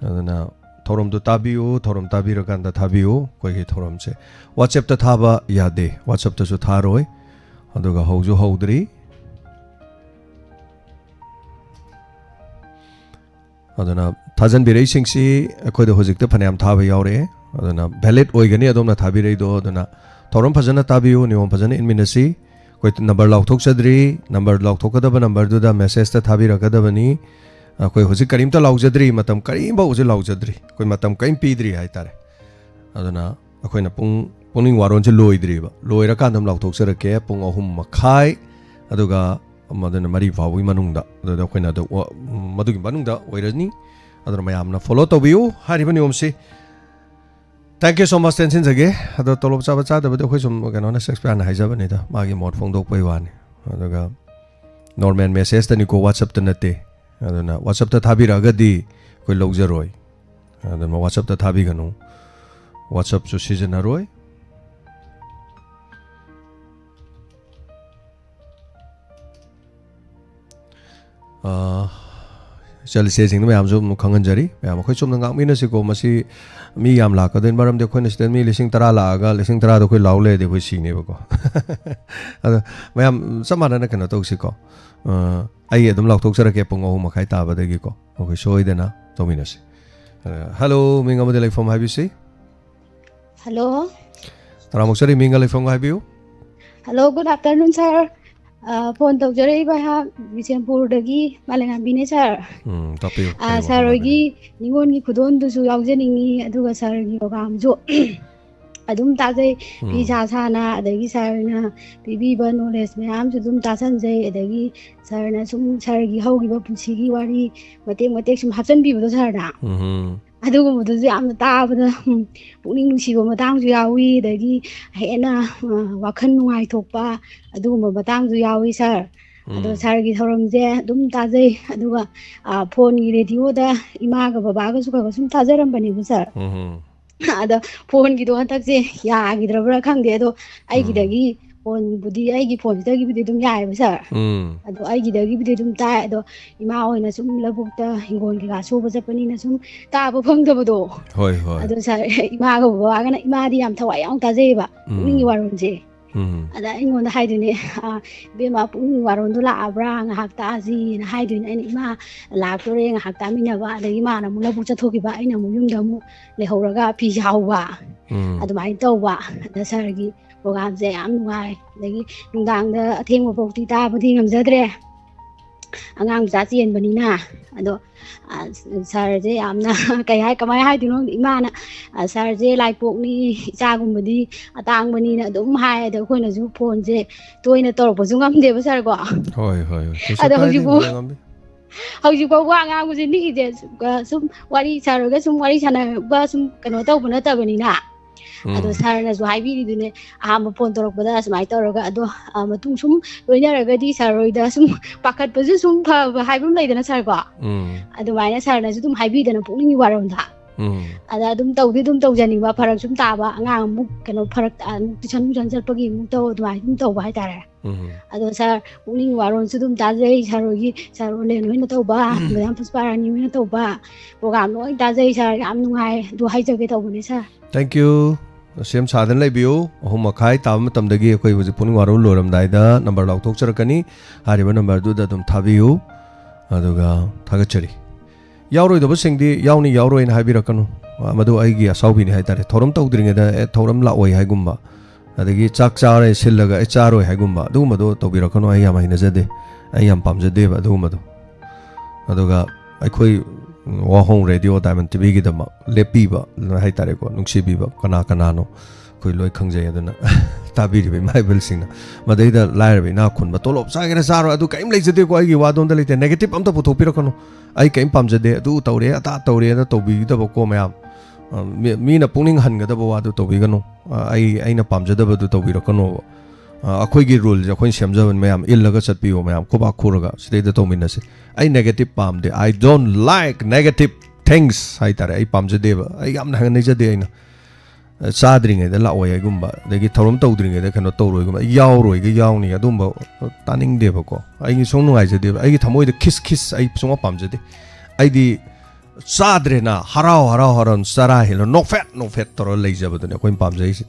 adana thorom do tabiu thorom tabira kanda thabiu koi gi thorom se whatsapp ta thaba yade whatsapp ta su tharoi aduga hauju haudri adana thajan birei singsi akoi da hojik ta phanam thaba yaure adana valid oigani adomna thabirei do adana thorom phajana tabiu niom phajana inminasi koi number log thok sadri number log thokada ba number du da message ta thabira kada bani koi hojik karim ta laujadri matam karim ba uji laujadri koi matam kaim pidri hai tare adana akoi na pungning waron che loidri ba loira kan dam lauk thok sara ke pung ahum makhai aduga amadana mari vawi manungda da koi na da madugi manungda oirani adana mayamna follow to biu hari bani omsi thank you so much tension jage ado tolop cha ba cha da ba koi sum kana na sex plan hai ja bani da magi mod phone dok pai wani aduga normal message ta ni ko whatsapp ta nate adana whatsapp ta thabi ragadi koi logjaroi adana whatsapp ta thabi ganu whatsapp chu season aroi chali se sing mayam zum khangan jari mayam khoi chum ngak mina siko masi mi yam la ka den baram de khoi na sten mi lising tara la ga lising tara do khoi laule de khoi sing ne ba ko ada mayam samana na kana to siko ai adum lak thok sara ke pung o ma khai ta ba de gi ko okay soi de na to mina se hello minga mo de like from have you say hello tara mo sari minga like from have you hello good afternoon sir phone tàu cho đây bài ha Visampur dagi malengan bine sir sir lagi ningon gi khudon du su yaw jeningi aduga sir gi program jo adum ta jai visa sana adagi sir na bibi ba knowledge mayam su dum ta san jai adagi sir na sum sir gi hau gi ba punsi gi wari mate sum hapsan bi ba sir da ꯑꯗꯨꯒꯨꯝꯕꯗꯨꯁꯨ ꯌꯥꯝꯅ ꯇꯥꯕꯗ ꯄꯨꯛꯅꯤꯡ ꯅꯨꯡꯁꯤꯕ ꯃꯇꯥꯡꯁꯨ ꯌꯥꯎꯏ ꯑꯗꯒꯤ ꯍꯦꯟꯅ ꯋꯥꯈꯜ ꯅꯨꯡꯉꯥꯏꯊꯣꯛꯄ ꯑꯗꯨꯒꯨꯝꯕ ꯃꯇꯥꯡꯁꯨ ꯌꯥꯎꯏ ꯁꯥꯔ ꯑꯗꯣ ꯁꯥꯔꯒꯤ ꯊꯧꯔꯝꯁꯦ ꯑꯗꯨꯝ ꯇꯥꯖꯩ ꯑꯗꯨꯒ ꯐꯣꯟꯒꯤ ꯔꯦꯗꯤꯑꯣꯗ ꯏꯃꯥꯒ ꯕꯕꯥꯒꯁꯨ ꯈꯔ ꯁꯨꯝ ꯇꯥꯖꯔꯝꯕꯅꯦꯕ ꯁꯥꯔ ꯑꯗ ꯐꯣꯟꯒꯤꯗꯣ ꯍꯟꯗꯛꯁꯦ ꯌꯥꯈꯤꯗ꯭ꯔꯕ꯭ꯔꯥ ꯈꯪꯗꯦ ꯑꯗꯣ ꯑꯩꯒꯤꯗꯒꯤ ꯐꯣꯟꯕꯨꯗꯤ ꯑꯩꯒꯤ ꯐꯣꯟꯁꯤꯗꯒꯤꯕꯨꯗꯤ ꯑꯗꯨꯝ ꯌꯥꯏꯑꯕ ꯁꯥꯔ ꯑꯗꯣ ꯑꯩꯒꯤꯗꯒꯤꯕꯨꯗꯤ ꯑꯗꯨꯝ ꯇꯥꯏ ꯑꯗꯣ ꯏꯃꯥ ꯑꯣꯏꯅ ꯁꯨꯝ ꯂꯧꯕꯨꯛꯇ ꯍꯤꯡꯒꯣꯜ ꯀꯩꯀꯥ ꯁꯨꯕ ꯆꯠꯄꯅꯤꯅ ꯁꯨꯝ ꯇꯥꯕ ꯐꯪꯗꯕꯗꯣ ꯍꯣꯏ ꯍꯣꯏ ꯑꯗꯣ ꯁꯥꯔ ꯏꯃꯥꯒ ꯕꯕꯥꯒꯅ ꯏꯃꯥꯗꯤ ꯌꯥꯝ ꯊꯋꯥꯏ ꯌꯥꯎꯅ ꯇꯥꯖꯩꯑꯕ ꯄꯨꯛꯅꯤꯡꯒꯤ ꯋꯥꯔꯣꯜꯁꯦ ꯑꯗ ꯑꯩꯉꯣꯟꯗ ꯍꯥꯏꯗꯣꯏꯅꯦ ꯏꯕꯦꯝꯃ ꯄꯨꯛꯅꯤꯡꯒꯤ ꯋꯥꯔꯣꯜꯗꯣ ꯂꯥꯛꯑꯕ꯭ꯔꯥ ꯉꯥꯏꯍꯥꯛ ꯇꯥꯁꯤꯅ ꯍꯥꯏꯗꯣꯏꯅꯦ ꯑꯩꯅ ꯏꯃꯥ ꯂꯥꯛꯇꯣꯔꯦ ꯉꯥꯏꯍꯥꯛ ꯇꯥꯃꯤꯟꯅꯕ ꯑꯗꯒꯤ ꯏꯃꯥꯅ ꯑꯃꯨꯛ ꯂꯧꯕꯨꯛ ꯆꯠꯊꯣꯛꯈꯤꯕ ꯑꯩꯅ ꯑꯃꯨꯛ ꯌꯨꯝꯗ ꯑꯃꯨꯛ ꯂꯩꯍꯧꯔꯒ ꯐꯤ ꯁꯥꯍꯧꯕ ꯑꯗꯨꯃꯥꯏꯅ ꯇꯧꯕ ꯑꯗ ꯁꯥꯔꯒꯤ ꯄ꯭ꯔꯣꯒꯥꯝꯁꯦ ꯌꯥꯝ ꯅꯨꯡꯉꯥꯏ ꯑꯗꯒꯤ ꯅꯨꯡꯗꯥꯡꯗ ꯑꯊꯦꯡꯕ ꯐꯥꯎꯗꯤ ꯇꯥꯕꯗꯤ ꯉꯝꯖꯗ꯭ꯔꯦ ꯑꯉꯥꯡ ꯃꯆꯥ ꯆꯦꯟꯕꯅꯤ나 ꯑꯗꯣ ꯁꯥꯔꯁꯦ ꯌꯥꯝꯅ ꯀꯃꯥꯏꯅ ꯍꯥꯏꯗꯣꯏꯅꯣ ꯏꯃꯥꯅ ꯁꯥꯔꯁꯦ ꯂꯥꯏꯄꯣꯛꯅꯤ ꯏꯆꯥꯒꯨꯝꯕꯗꯤ ꯑꯇꯥꯡꯕꯅꯤꯅ ꯑꯗꯨꯝ ꯍꯥꯏ ꯑꯗꯣ ꯑꯩꯈꯣꯏꯅꯁꯨ ꯐꯣꯟꯁꯦ ꯇꯣꯏꯅ ꯇꯧꯔꯛꯄꯁꯨ ꯉꯝꯗꯦꯕ ꯁꯥꯔꯀꯣ ꯍꯣꯏ ꯍꯣꯏ ꯑꯗꯣ ꯍꯧꯖꯤꯛꯐꯥꯎ ꯋꯥ ꯉꯥꯡꯕꯁꯦ ꯅꯤꯛꯏꯁꯦ ꯁꯨꯝ ꯋꯥꯔꯤ ꯁꯥꯔꯒ ꯁꯨꯝ ꯋꯥꯔꯤ ꯁꯥꯟꯅꯕ ꯁꯨꯝ ꯀꯩꯅꯣ ꯇꯧꯕ ꯅꯠꯇꯕꯅꯤꯅ ꯑꯗꯣ ꯁꯥꯔꯅꯁꯨ ꯍꯥꯏꯕꯤꯔꯤꯗꯨꯅꯦ ꯑꯍꯥꯟꯕ ꯐꯣꯟ ꯇꯧꯔꯛꯄꯗ ꯁꯨꯃꯥꯏꯅ ꯇꯧꯔꯒ ꯑꯗꯣ ꯃꯇꯨꯡ ꯁꯨꯝ ꯂꯣꯏꯅꯔꯒꯗꯤ ꯁꯥꯔ ꯍꯣꯏꯗ ꯁꯨꯝ ꯄꯥꯈꯠꯄꯁꯨ ꯁꯨꯝ ꯐꯕ ꯍꯥꯏꯕ ꯑꯃ ꯂꯩꯗꯅ ꯁꯥꯔꯀꯣ ꯑꯗꯨꯃꯥꯏꯅ ꯁꯥꯔꯅꯁꯨ ꯑꯗꯨꯝ ꯍꯥꯏꯕꯤꯗꯅ ꯄꯨꯛꯅꯤꯡꯒꯤ ꯋꯥꯔꯣꯜꯗ ꯑꯗ ꯑꯗꯨꯝ ꯇꯧꯗꯤ ꯑꯗꯨꯝ ꯇꯧꯖꯅꯤꯡꯕ ꯐꯔꯛ ꯁꯨꯝ ꯇꯥꯕ ꯑꯉꯥꯡ ꯑꯃꯨꯛ ꯀꯩꯅꯣ ꯐꯔꯛ ꯇꯨꯏꯁꯟ ꯆꯠꯄꯒꯤ ꯑꯃꯨꯛ ꯇꯧ ꯑꯗꯨꯃꯥꯏꯅ ꯑꯗꯨꯝ ꯇꯧꯕ ꯍꯥꯏꯇꯥꯔꯦ ꯑꯗꯣ ꯁꯥꯔ ꯄꯨꯛꯅꯤꯡꯒꯤ ꯋꯥꯔꯣꯜꯁꯨ ꯑꯗꯨꯝ ꯇꯥꯖꯩ ꯁꯥꯔ ꯍꯣꯏꯒꯤ ꯁꯥꯔ ꯑꯣꯂꯦꯟ ꯍꯣꯏꯅ ꯇꯧꯕ ꯃꯦꯗꯥꯝ ꯄꯨꯁꯄꯥꯔꯥꯅꯤ ꯍꯣꯏꯅ ꯇꯧꯕ ꯄ꯭ꯔꯣꯒꯥꯝ ꯂꯣꯏ ꯇꯥꯖꯩ ꯁꯥꯔ ꯌꯥꯝ ꯅꯨꯡꯉꯥꯏ ꯑꯗꯨ ꯍꯥꯏꯖꯒꯦ ꯇꯧꯕꯅꯦ ꯁꯥꯔ Thank you. ꯁꯦꯝ ꯁꯥꯗꯅ ꯂꯩꯕꯤꯌꯨ ꯑꯍꯨꯝ ꯃꯈꯥꯏ ꯇꯥꯕ ꯃꯇꯝꯗꯒꯤ ꯑꯩꯈꯣꯏ ꯍꯧꯖꯤꯛ ꯄꯨꯛꯅꯤꯡ ꯋꯥꯔꯣꯜ ꯂꯣꯏꯔꯝꯗꯥꯏꯗ ꯅꯝꯕꯔ ꯂꯥꯎꯊꯣꯛꯆꯔꯛꯀꯅꯤ ꯍꯥꯏꯔꯤꯕ ꯅꯝꯕꯔꯗꯨꯗ ꯑꯗꯨꯝ ꯊꯥꯕꯤꯌꯨ ꯑꯗꯨꯒ ꯊꯥꯒꯠꯆꯔꯤ ꯌꯥꯎꯔꯣꯏꯗꯕꯁꯤꯡꯗꯤ ꯌꯥꯎꯔꯣꯏꯅ ꯍꯥꯏꯕꯤꯔꯛꯀꯅꯨ ꯃꯗꯨ ꯑꯩꯒꯤ ꯑꯁꯥꯎꯕꯤꯅꯤ ꯍꯥꯏꯇꯥꯔꯦ ꯊꯧꯔꯝ ꯇꯧꯗ꯭ꯔꯤꯉꯩꯗ ꯊꯧꯔꯝ ꯂꯥꯛꯑꯣꯏ ꯍꯥꯏꯒꯨꯝꯕ ꯑꯗꯒꯤ ꯆꯥꯛ ꯆꯥꯔꯦ ꯁꯤꯜꯂꯒ ꯆꯥꯔꯣꯏ ꯍꯥꯏꯒꯨꯝꯕ ꯑꯗꯨꯒꯨꯝꯕꯗꯣ ꯇꯧꯕꯤꯔꯛꯀꯅꯨ ꯑꯩ ꯌꯥꯝ ꯍꯩꯅꯖꯗꯦ ꯑꯩ ꯌꯥꯝ ꯄꯥꯝꯖꯗꯦꯕ ꯑꯗꯨꯒꯨꯝꯕꯗꯣ ꯑꯗꯨꯒ ꯑꯩꯈꯣꯏ ꯋꯥꯍꯣꯡ ꯔꯦꯗꯤꯑꯣ ꯗꯥꯏꯃꯟ ꯇꯤꯚꯤꯒꯤꯗꯃꯛ ꯂꯦꯞꯄꯤꯕ ꯍꯥꯏꯇꯥꯔꯦꯀꯣ ꯅꯨꯡꯁꯤꯕꯤꯕ ꯀꯅꯥꯅꯣ ꯑꯩꯈꯣꯏ ꯂꯣꯏ ꯈꯪꯖꯩ ꯑꯗꯨꯅ ꯇꯥꯕꯤꯔꯤꯕ ꯏꯃꯥ ꯏꯕꯦꯜꯁꯤꯡꯅ ꯃꯗꯩꯗ ꯂꯥꯏꯔꯕ ꯏꯅꯥꯛ ꯈꯨꯟꯕ ꯇꯣꯂꯣꯞ ꯆꯥꯒꯦꯔꯥ ꯆꯥꯔꯣꯏ ꯑꯗꯨ ꯀꯔꯤꯝ ꯂꯩꯖꯗꯦꯀꯣ ꯑꯩꯒꯤ ꯋꯥꯗꯣꯝꯗ ꯂꯩꯇꯦ ꯅꯦꯒꯦꯇꯤꯚ ꯑꯝꯇ ꯄꯨꯊꯣꯛꯄꯤꯔꯛꯀꯅꯨ ꯑꯩ ꯀꯔꯤꯝ ꯄꯥꯝꯖꯗꯦ ꯑꯗꯨ ꯇꯧꯔꯦ ꯑꯗꯥ ꯇꯧꯔꯦꯅ ꯇꯧꯕꯤꯒꯗꯕꯀꯣ ꯃꯌꯥꯝ ꯃꯤꯅ ꯄꯨꯛꯅꯤꯡ ꯍꯟꯒꯗꯕ ꯋꯥꯗꯨ ꯇꯧꯕꯤꯒꯅꯨ ꯑꯩꯅ ꯄꯥꯝꯖꯗꯕꯗꯨ ꯇꯧꯕꯤꯔꯛꯀꯅꯣꯕ ꯑꯩꯈꯣꯏꯒꯤ ꯔꯨꯜꯁꯦ ꯑꯩꯈꯣꯏꯅ ꯁꯦꯝꯖꯕꯅꯤ ꯃꯌꯥꯝ ꯏꯜꯂꯒ ꯆꯠꯄꯤꯌꯣ ꯃꯌꯥꯝ ꯈꯨꯕꯥꯛ ꯈꯨꯔꯒ ꯁꯤꯗꯩꯗ ꯇꯧꯃꯤꯟꯅꯁꯦ ꯑꯩ ꯅꯦꯒꯦꯇꯤꯚ ꯄꯥꯝꯗꯦ I don't like negative things ꯍꯥꯏꯇꯥꯔꯦ ꯑꯩ ꯄꯥꯝꯖꯗꯦꯕ ꯑꯩ ꯌꯥꯝꯅ ꯍꯪꯅꯖꯗꯦ ꯑꯩꯅ ꯆꯥꯗ꯭ꯔꯤꯉꯩꯗ ꯂꯥꯛꯑꯣꯏ ꯍꯥꯏꯒꯨꯝꯕ ꯑꯗꯒꯤ ꯊꯧꯔꯝ ꯇꯧꯗ꯭ꯔꯤꯉꯩꯗ ꯀꯩꯅꯣ ꯇꯧꯔꯣꯏꯒꯨꯝꯕ ꯌꯥꯎꯔꯣꯏꯒ ꯌꯥꯎꯅꯤ ꯑꯗꯨꯝꯕ ꯇꯥꯅꯤꯡꯗꯦꯕꯀꯣ ꯑꯩꯒꯤ ꯁꯨꯝ ꯅꯨꯡꯉꯥꯏꯖꯗꯦꯕ ꯑꯩꯒꯤ ꯊꯃꯣꯏꯗ ꯈꯤꯁ ꯑꯩ ꯁꯨꯡꯄ ꯄꯥꯝꯖꯗꯦ ꯑꯩꯗꯤ ꯆꯥꯗ꯭ꯔꯦꯅ ꯍꯔꯥꯎ ꯆꯔꯥ ꯍꯦꯜꯂꯣ ꯅꯣꯛꯐꯦꯠ ꯇꯧꯔ ꯂꯩꯖꯕꯗꯨꯅꯦ ꯑꯩꯈꯣꯏꯅ ꯄꯥꯝꯖꯩꯁꯦ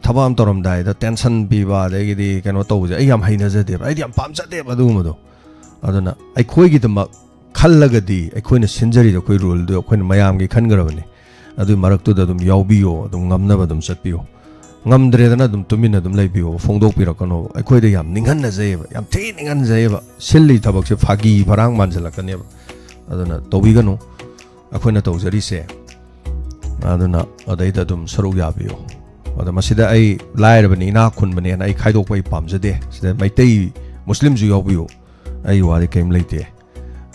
ꯊꯕꯛ ꯑꯃ ꯇꯧꯔꯝꯗꯥꯏꯗ ꯇꯦꯟꯁꯟ ꯄꯤꯕ ꯑꯗꯒꯤꯗꯤ ꯀꯩꯅꯣ ꯇꯧꯕꯁꯦ ꯑꯩ ꯌꯥꯝ ꯍꯩꯅꯖꯗꯦꯕ ꯑꯩꯗꯤ ꯌꯥꯝ ꯄꯥꯝꯖꯗꯦꯕ ꯑꯗꯨꯒꯨꯝꯕꯗꯣ ꯑꯗꯨꯅ ꯑꯩꯈꯣꯏꯒꯤꯗꯃꯛ ꯈꯜꯂꯒꯗꯤ ꯑꯩꯈꯣꯏꯅ ꯁꯤꯟꯖꯔꯤꯗ ꯑꯩꯈꯣꯏ ꯔꯨꯜꯗꯨ ꯑꯩꯈꯣꯏꯅ ꯃꯌꯥꯝꯒꯤ ꯈꯟꯒꯔꯕꯅꯤ ꯑꯗꯨꯒꯤ ꯃꯔꯛꯇꯨꯗ ꯑꯗꯨꯝ ꯌꯥꯎꯕꯤꯌꯣ ꯑꯗꯨꯝ ꯉꯝꯅꯕ ꯑꯗꯨꯝ ꯆꯠꯄꯤꯌꯣ ꯉꯝꯗ꯭ꯔꯦꯗꯅ ꯑꯗꯨꯝ ꯇꯨꯃꯤꯟꯅ ꯑꯗꯨꯝ ꯂꯩꯕꯤꯌꯣ ꯐꯣꯡꯗꯣꯛꯄꯤꯔꯛꯀꯅꯣꯕ ꯑꯩꯈꯣꯏꯗ ꯌꯥꯝ ꯅꯤꯡꯍꯟꯅꯖꯩꯌꯦꯕ ꯌꯥꯝ ꯊꯤ ꯅꯤꯡꯍꯟꯖꯩꯌꯦꯕ ꯁꯤꯜꯂꯤ ꯊꯕꯛꯁꯦ ꯐꯥꯒꯤ ꯐꯔꯥꯡ ꯃꯥꯟꯁꯤꯜꯂꯛꯀꯅꯦꯕ ꯑꯗꯨꯅ ꯇꯧꯕꯤꯒꯅꯨ ꯑꯩꯈꯣꯏꯅ ꯇꯧꯖꯔꯤꯁꯦ ꯑꯗꯨꯅ ꯑꯗꯩꯗ ꯑꯗꯨꯝ ꯁꯔꯨꯛ ꯌꯥꯕꯤꯌꯣ ꯑꯗ ꯃꯁꯤꯗ ꯑꯩ ꯂꯥꯏꯔꯕꯅꯤ ꯏꯅꯥꯛ ꯈꯨꯟꯕꯅꯦꯅ ꯑꯩ ꯈꯥꯏꯗꯣꯛꯄ ꯑꯩ ꯄꯥꯝꯖꯗꯦ ꯁꯤꯗ ꯃꯩꯇꯩ ꯃꯨꯁꯂꯤꯝꯁꯨ ꯌꯥꯎꯕꯤꯌꯨ ꯑꯩ ꯋꯥꯗꯤ ꯀꯔꯤꯝ ꯂꯩꯇꯦ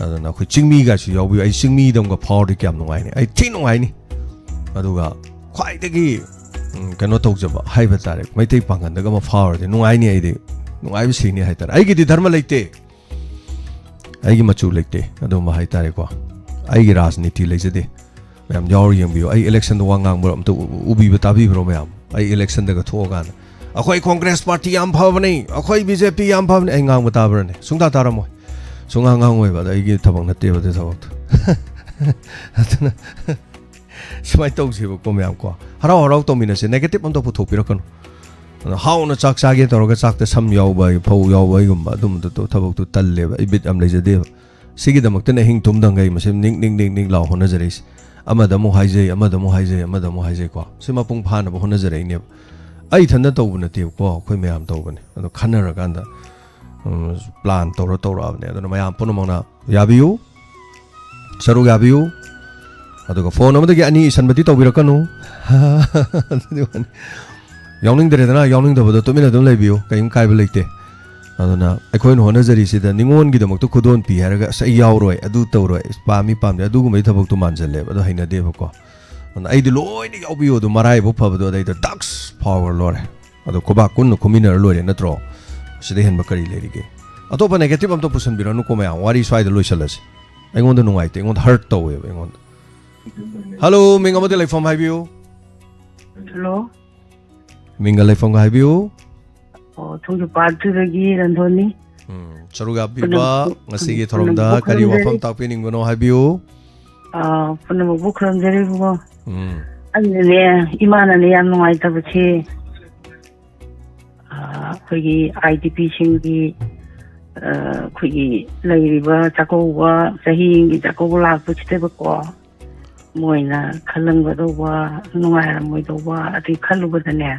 ꯑꯗꯨꯅ ꯑꯩꯈꯣꯏ ꯆꯤꯡꯃꯤꯒꯁꯨ ꯌꯥꯎꯕꯤꯌꯨ ꯑꯩ ꯆꯤꯡꯃꯤꯗꯧꯒ ꯐꯥꯎꯔꯗꯤ ꯀꯌꯥꯝ ꯅꯨꯡꯉꯥꯏꯅꯤ ꯑꯩ ꯊꯤ ꯅꯨꯡꯉꯥꯏꯅꯤ ꯑꯗꯨꯒ ꯈ꯭ꯋꯥꯏꯗꯒꯤ ꯀꯩꯅꯣ ꯇꯧꯖꯕ ꯍꯥꯏꯕ ꯇꯥꯔꯦ ꯃꯩꯇꯩ ꯄꯥꯡꯒꯟꯗꯒ ꯑꯃ ꯐꯥꯎꯔꯗꯤ ꯅꯨꯡꯉꯥꯏꯅꯤ ꯑꯩꯗꯤ ꯅꯨꯡꯉꯥꯏꯕ ꯁꯤꯅꯤ ꯍꯥꯏꯇꯥꯔꯦ ꯑꯩꯒꯤꯗꯤ ꯙꯔꯃ ꯂꯩꯇꯦ ꯑꯩꯒꯤ ꯃꯆꯨ ꯂꯩꯇꯦ ꯑꯗꯨꯝꯕ ꯍꯥꯏꯇꯥꯔꯦꯀꯣ ꯑꯩꯒꯤ ꯔꯥꯖꯅꯤꯇꯤ ꯂꯩꯖꯗꯦ ꯃꯌꯥꯝ ꯌꯥꯎꯔ ꯌꯦꯡꯕꯤꯌꯨ ꯑꯩ ꯏꯂꯦꯛꯁꯟꯗ ꯋꯥ ꯉꯥꯡꯕ꯭ꯔꯣ ꯑꯝꯇ ꯎꯕꯤꯕ ꯇꯥꯕꯤꯕ꯭ꯔꯣ ꯃꯌꯥꯝ ꯑꯩ ꯏꯂꯦꯛꯁꯟꯗꯒ ꯊꯣꯛꯑꯀꯥꯟꯗ ꯑꯩꯈꯣꯏ ꯀꯣꯡꯒ꯭ꯔꯦꯁ ꯄꯥꯔꯇꯤ ꯌꯥꯝ ꯐꯕꯅꯤ ꯑꯩꯈꯣꯏ BJP ꯌꯥꯝ ꯐꯕꯅꯤ ꯑꯩ ꯉꯥꯡꯕ ꯇꯥꯕ꯭ꯔꯅꯦ ꯁꯨꯡꯇꯥ ꯇꯥꯔꯝꯃꯣꯏ sungang hang way ba da igi thabang na te ba de thawak atuna smai tau si ko me am ko harau to mina se negative am to phu thok pi rakon how na chak sa ge to ga chak te sam yaw ba phau yaw ba gum ba dum to thabak tu tal le ba ibit am le je de sigi damak te na hing tum dang gai masem ning law hona jaris ama da mu haije ko sima pung pha na ba hona jarai ne ai thanda to bu na te ko khoi me am to ba ne ado khanara kan da plan to ra ne ado ma yam pun mong na yabiu saru yabiu ado ko phone amada ge ani sanbati to birakanu yawning dere dana yawning da bodo to mina dum lebiu kaim kai ba leite aduna akhoi no hona jari sida ningon gi damak to khudon pi haraga sa yawroi adu tawroi pami pamde adu gumai thabak to manjale ado haina de ba ko ai di loi ni yabiu do marai bo phab do dai da tax power lore ado ko ba kun no communal lore natro sida hen ba kari leri ge ato pa negative am to pusan biranu ko ma wari swai da loi salas aingon da nungai te aingon hurt to we aingon hello minga model from highview hello minga lai from highview thongju parthudagi randhoni charuga biba ngasi gi thoromda kari wafam taping bono highview punamu bukram jari bugo anne imana ne yam ngai tabachi khoi IDP singi khoi leiriba chakowa sahi gi chakowa lakpu chite ko moina khalangba do wa nungai ramoi do wa ati khaluba dane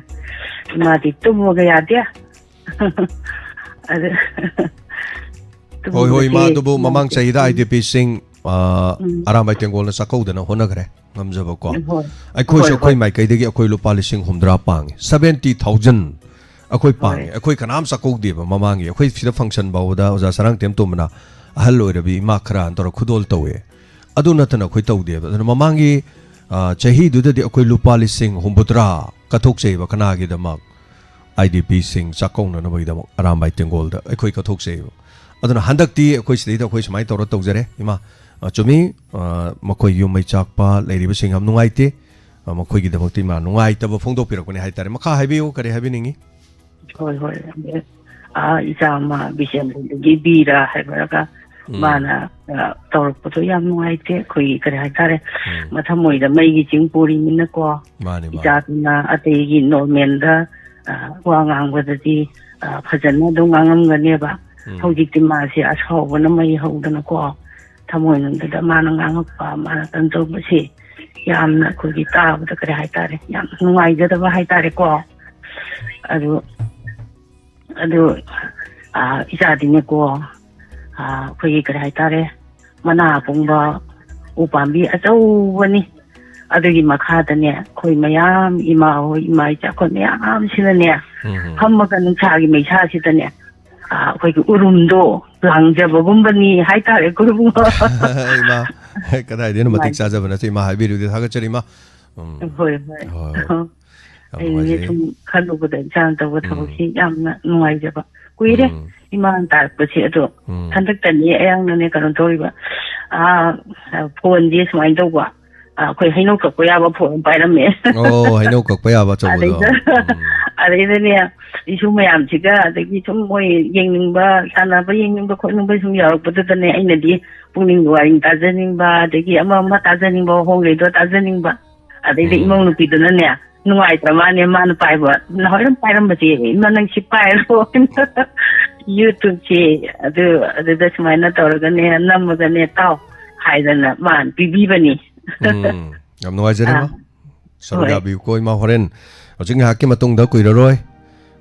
ma di tumo ga yadia hoi ma do bu mamang chahida IDP sing aramai tengol na sakau dana hona gre ngamjaba ko ai khoi so khoi mai kai degi khoi lupa lising humdra pang 70000 akhoi pang akhoi kanam sakau de ba mamangi akhoi fida function ba oda oja sarang tem to mana ahal loi rabi ma khara antar khudol tawe adu natana khoi tau de ba mamangi chahi du de akhoi lupa lising humbudra kathok chei ba kana gi damak IDP sing sakau na bai damak aramai tengol da akhoi kathok chei aduna handakti akhoi sidai da akhoi smai tor tau jare ima chumi makhoi yum mai chakpa leiri ba sing am nungai te makhoi gi damak ti ma nungai ta ba phongdok pirak ne hai tare makha haibiu kare habi ningi hoi isa ma bisem gi bira hai baraka mana tor ko to yam nungai te khoi kare hai tare mathamoi da mai gi chingpuri minna ko isa na ate gi normal da wa ngang ba di phajana do ngangam ga ne ba hojik ti ma se asho ba na mai ho da na ko thamoi nan da mana ngang pa mana tan to ba se yam na khoi gi ta ba kare hai tare yam nungai da ba hai tare ko adu isa di ne ko khoi kare hai tare mana pungba upambi achau wani adagi makha da ne khoi mayam ima hoi mai cha ko ne am sila ne hamma kan cha gi mai cha si da ne khoi gi urum do langja bagum bani hai tare ko bu ima kadai de no matik cha ja bana ti ma hai bi ru de tha ga chari ma hoi ai ne tum khalu ba da chan ta wa tha si yam na nuai ja ba kuire iman tar pa si ado thandak ta ni ayang na ne karon toi ba phone di smai do ba khoi haino ka ko ya ba phone pai ram me haino ka ko ya ba chaw do ale ne isu mayam chi ga da gi sum moi yeng ba sana ba yeng ba khoi nung ba sum ya ba da ne ai na di pungning wa ing ta janing ba da gi ama ma ta janing ba hong le do ta janing ba ade de imong nu pi do na ne nungai tramane man pai ba na horam pai ram ba ji man nang si pai ro YouTube chi adu da smai na tor ga ne nam ga ne tau hai da na man bibi bani am noi jare ma sarga bi koi ma horen ojing ha ki matung da kui roi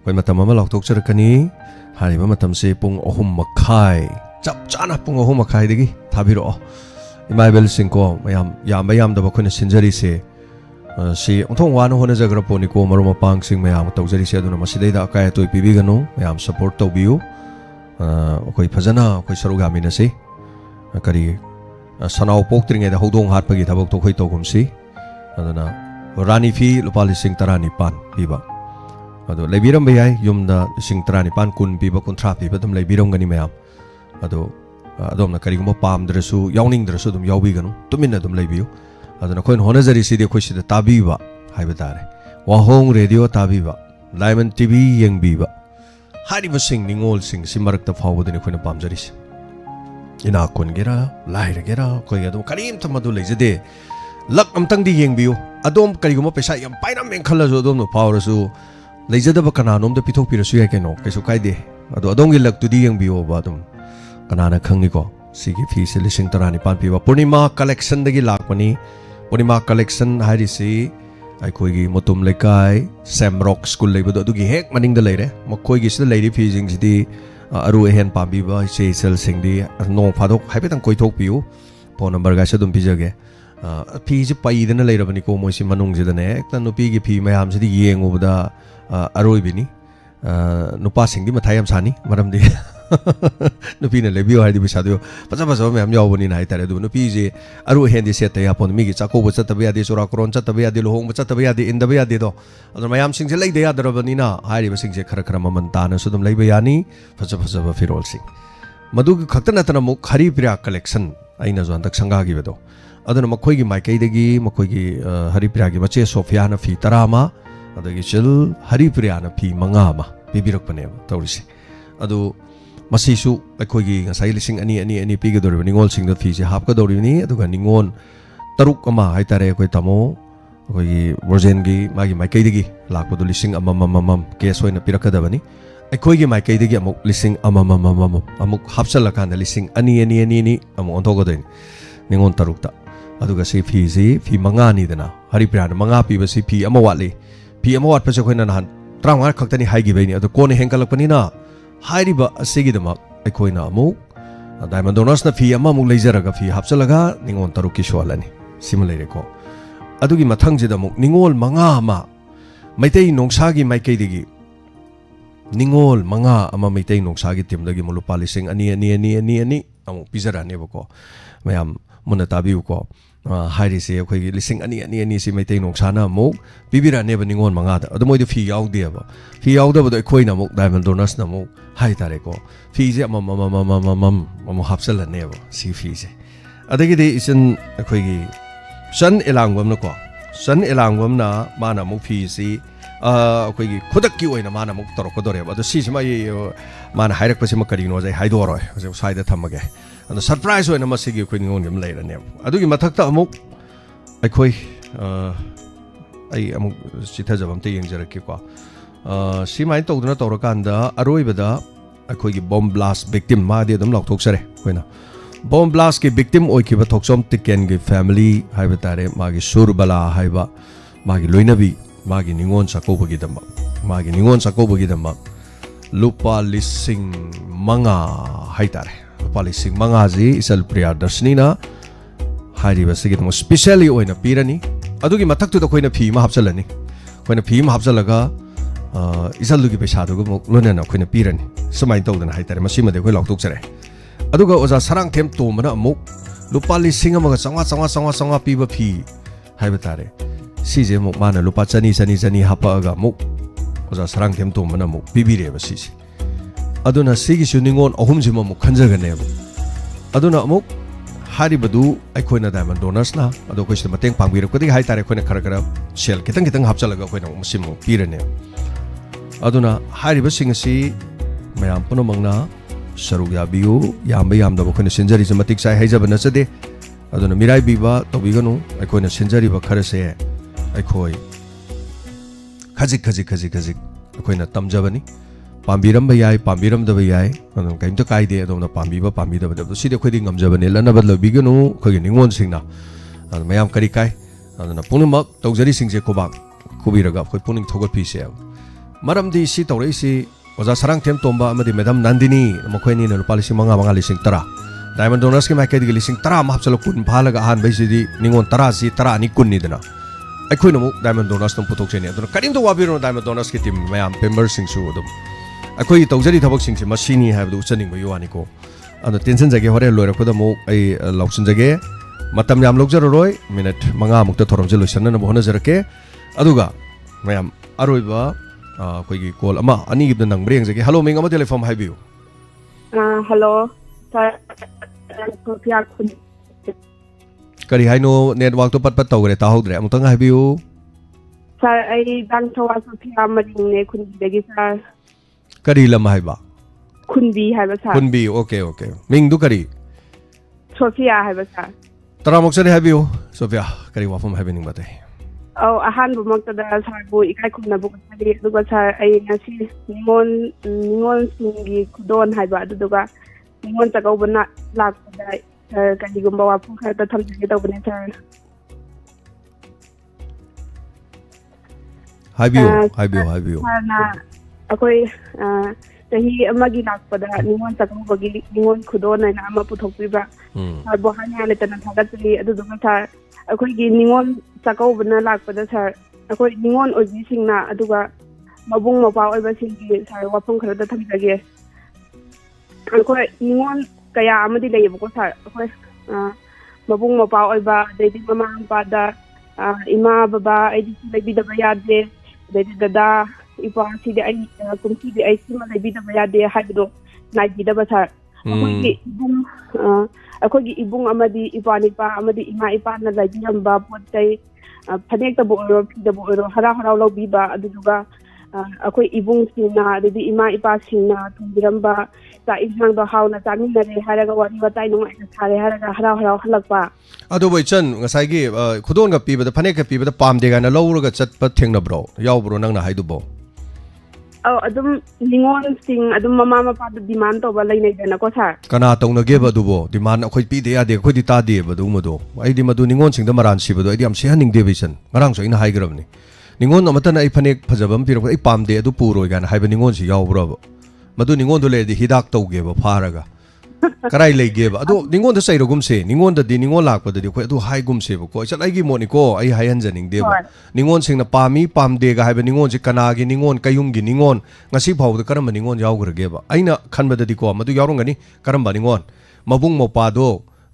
koi matam ma lok tok char kani hari ba matam se pung 3:30 chap chana pung 3:30 degi thabiro imai bel singko mayam da ba khoi na sinjari se si onthong wan hona jagra poni ko maru mapang sing mayam tawjari se aduna masidai da kai toy pibi ganu mayam support to biu koi phajana koi saruga mina se kari sanau poktring da hodong hat pagi thabok to khoi to gum si aduna rani fi lupali sing tarani pan biba ado lebiram bayai yumda sing tarani pan kun biba kontra biba dum lebiram gani mayam ado adom na kari gum pam drasu yawning drasu dum yawbi ganu tuminna dum lebiu aduna khoi hona jari si de khoi si da tabiba haiba tare wahong radio tabiba Diamond TV yengbiba hari ba sing ningol sing simarak ta fawo de khoi na pam jari si ina kun gira laira gira koi adum karim thamadu leijade lak amtang di yengbiu adom kariguma pesa yam painam men khalajo adom no pawrasu leijadaba kananom da pithok pirasu ya keno kaisu kaide ado adongi lak tu di yengbiu ba adum kanana khangni ko sigi fi se lising tarani pan piwa purnima collection dagi lakpani purnima collection hari si ai koi gi motum lekai samrock school leibado adu gi hek maning da leire makoi gi sida leiri fi jing jidi aru hen pambi ba se sel singdi nong phadok haibetang koi thok piu phone number ga sadum pijage fi ji pai dana leirabani ko moi si manung ji dane ekta nupi gi fi mayam sidi yengu da aroi bini nupa singdi mathai am sani maram di nupi na lebiyo hai di bisadu pacha pacha mayam yaw bani nai tare du nupi ji aru hen di set ya pon mi gi chako bu chat ba di sura kron chat ba di lohong chat ba di inda ba di do adar mayam sing je lai de ya darabani na hai ri sing je khara khara maman ta na sudum lai ba yani pacha pacha ba firol sing madu gi khakta na tana mu khari priya collection aina zo andak sanga gi bedo aduna makoi gi maikai dagi makoi gi hari priya gi mache sofia na fi tarama adagi chil hari priya na fi manga ma bibirak pane tawrisi adu masisu akoi gi ngasai lising ani pi ga dori ningol sing da fi je hap ka dori ni aduga ningon taruk ama hai tare akoi tamo akoi gi virgin gi magi maikai dagi lakpo do lising amam case hoina pirak da bani akoi gi maikai dagi amuk lising amam amuk hapsal la kan lising ani amuk onto go den ningon taruk ta aduga si fi si fi manga ni dana hari priya manga pi ba si fi ama watli fi ama wat pa se khoina nan trawnga khaktani hai gi beini adu kone henkalak pani na hairi ba asigi dama ekoina amu diamond donors na fi ama mu leijaraga fi hapsalaga ningon taru ki shwalani simulere ko adugi mathang je damu ningol manga ama maitei nongsa gi maikei digi ningol manga ama maitei nongsa gi tim dagi mulu palising ani amu pizara ne bako mayam muna tabi ko hairi se khoi gi lising ani si maitei nongsa na mu bibira ne ba ningon manga da adu moi de fi yaw de ba fi yaw da ba khoi na mu diamond donors na mu hai tare ko fi je am hapsal ne ba si fi je adagi de isin khoi gi san elangwam na ko san elangwam na mana mu fi si khoi gi khudak ki oina mana mu tor ko dore ba adu si sima mana hairak pa sima kari no jai hai do roi je sai da thamage adu surprise oina ma sigi khoi ningon gem leira ne adugi mathak ta amuk khoi ai amuk sitha jabam te yengjara ki ko si mai to duna tor kan da aroi bada khoi gi bomb blast victim ma de dum lok thok sare koina bomb blast ki victim oi ki ba thoksom tiken gi family hai ba tare ma gi surbala hai ba ma gi loinabi ma gi ningon sako bagi dam ma gi ningon sako bagi dam lupa lising manga hai tare lupa lising manga ji isal priya darsni na hari ba sigi dum specially oina pirani adugi mathak tu da koina phi ma hapsalani koina phi ma hapsalaga isal lugi pesa du go lona na koina pirani samai to dana hai tare masi ma de koi lok tok sare aduga oza sarang them to mana amuk lupa lising amaga sanga piba phi haiba tare si je muk mana lupa chani hapa aga muk oza sarang them to mana muk bibire ba si aduna sigi suningon ahum jima muk khanjaga ne aduna amuk hari badu ai khoina diamond donors na adu koi sima teng pangbira ko ding hai tare khoina khara sel kitang hapchalaga khoina musimu pirane aduna hari ba singasi mayam puno mangna saruk yabiu yamba yamda bo khone senjari se matik sai haija bana chade aduna mirai biba tobiganu ai khoina senjari ba khara se ai khoi khajik khoina tamjabani pambiram ba yai pambiram da ba yai anu kaimta kai de adona pambi ba da side khoi ding ngamjabani lana badla biganu khoi ningon singna adu mayam kari kai aduna punumak tawjari singje kobak kubiraga khoi puning thogot pi se maram di si tawrei si oza sarang them tomba amadi madam nandini mokhoini na lupa lising manga lising tara diamond donors ki maike di lising tara ma hapsalo kun phalaga han bai si ningon tara si tara ni kun ni dana akhoi namu diamond donors tum putok cheni aduna karim to wabiro diamond donors ki team mayam member sing su dum akhoi tawjari thabak sing se masini habdu uchaning ba yuani ko anu tension jage hore loira ko da mo ai loksun jage matam yam lokjar roi minute manga mukta thorom je loisan na bo hona jarake aduga mayam aroi ba koi gi call ama ani gi nang breng jage hello ming ama telephone hai biu hello sir Sophia kun kari hai no network to pat tawre ta hodre amutang hai biu sir ai dan thowa Sophia maring ne kun degi sir kari lam hai ba kunbi hai ba sir kunbi okay ming du kari Sophia haiba sir. Taramok sari habiyo Sophia kari wafam habinin batay. Oh, ahanba maktada sir bu ikai kuna bu kali duga sir ay ngasi ningon singi kudon haiba duga ningon tagaw bana lakpada kali gumba wapu kata thamjige tawbane sir. Habiyo. Na akoi tahi amagi lakpada ningon tagaw bagi ningon kudon na ama puthokpiba. Bo hanya le tan thagatli aduga sir akoi gi ningon tagaw bana lakpada sir akoi ningon oji singna aduga mabung mapa oiba singi sir wapung khara thamjage. Akoi ningon kaya amadi leyebo sir akoi mabung mapa oiba dedi mama pada ima baba edi lebi da bayade dedi dada ipa si de ai kumsi de ai sima lebi da bayade haido naji da basar akoi ibung amadi ipa nipa amadi ima ipa na lebi yamba potai phanek da bo da bo hara lobiba aduga akoi ibung sina dedi ima ipa sina tumbiramba ta insang da hauna taminare haraga wari watai nung ai sare haraga hara halakpa ado boichan ngasai gi khudon ga pi bada phanek ga pi bada pam de ga na lawra ga chat pa thengna bro yaw bro nang na haidu bo adum ningon sing adum mama mapa da demand to ba lai nei da na ko sir kana tawna ge ba du bo demand akhoi pi de ya de khoi di ta de ba du mo do ai di ma du ningon sing da maran si ba do ai di am se haning de bisan marang so ina hai gram ni ningon amata na ai phanek phajabam pi ro ai pam de adu puroi ga na hai ba ningon si yaw bro madu ningon do le di hidak taw ge ba pharaga karai lege ba ado ningon da sairo gumse ningon da di ningon lak pa da di khoi adu hai gumse ba ko chal ai gi moni ko ai hai hanjaning de ba ningon sing na pami pam de ga hai ba ningon ji kana gi ningon kayum gi ningon ngasi phau da karam ningon yaw gur ge ba aina khan ba da di ko madu yaw rong ani karam ba ningon mabung mo pa do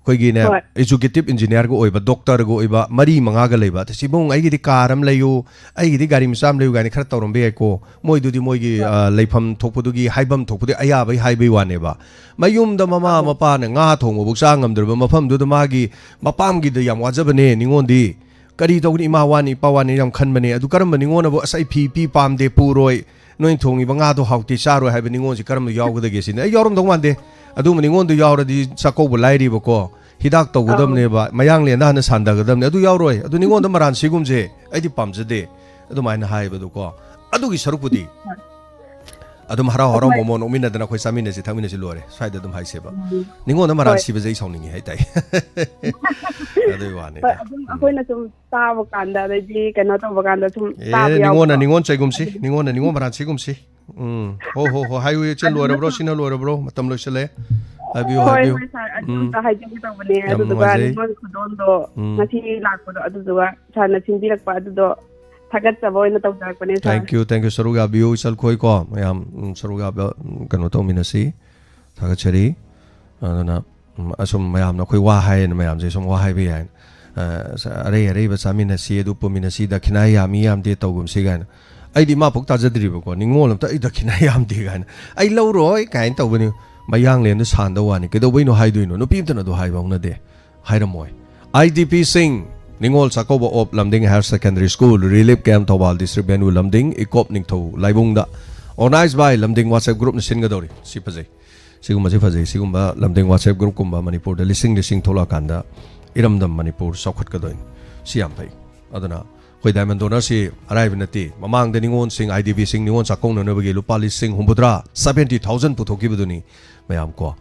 khoi gi ne executive engineer go oi ba doctor go oi ba mari manga ga lei ba ta sibung ai gi di karam layu ai gi di gari misam layu ga ni khar tawrom be ko moi du di moi gi leifam thokpu du gi haibam thokpu de aya bai hai bai wane ba mayum da mama mapa na nga thong mo buk sang ngam der ba mafam du da ma gi mapam gi da yam wajab ne ningon di kari tawni ima wani pa wani yam khan bane adu karam ningon bo asai pi pam de puroi noi thongi ba nga do hauti charo hai ba ningon ji karam yaw ga da ge sin ai yawrom dong man de adu ningon du yawra di sako bu lai ri ba ko hidak to gudam ne ba mayang le na na sanda gadam ne adu yawroi adu ningon da maran sigum je ai di pam je de adu mai na hai ba du ko adu gi sarupudi adum hara momo no mina da na khoi samine si thamine si lore sai da dum hai se ba ningon da maran si ba jai sawning hai tai adu wa ne adum akoi na sum ta ba kanda da ji kana to ba kanda sum ta ba ningon chai gum si ningon maran si gum si ho highway chen lore bro sina lore bro matam lo chale habiyo ta hai ji ta bane adu da ningon khudon do ngasi lak ko adu da sana chindirak pa adu do thagat sa boy na taw dak bane sir thank you saruga biyo sal khoi ko mayam saruga kanu to minasi thagat chari aduna asum mayam na khoi wa hai na mayam je sum wa hai be hai are ba samina si edu pominasi da khinai yami yam de tawgum si gan ai di ma pok ta jadri ba ko ningol ta ai da khinai yam de gan ai lo roi kain tawbani mayang len du san da wani ke do bai no hai duino no pim ta na do hai bang na de hai ramoi IDP sing Ningol Sakoba of Lamding Higher Secondary School Relief Camp Tawal District Benue Lamding ikop ning tho laibung da organized by Lamding WhatsApp group na singadori si pajai siguma si pajai siguma Lamding WhatsApp group kumba Manipur da lising thola kanda iramdam Manipur sokhat ka doin si am pai adana koi diamond donor si arrive nati mamang da ningon sing IDP sing ningon sakong na nabagi lupa lising humbudra 70,000 puthoki buduni mayam ko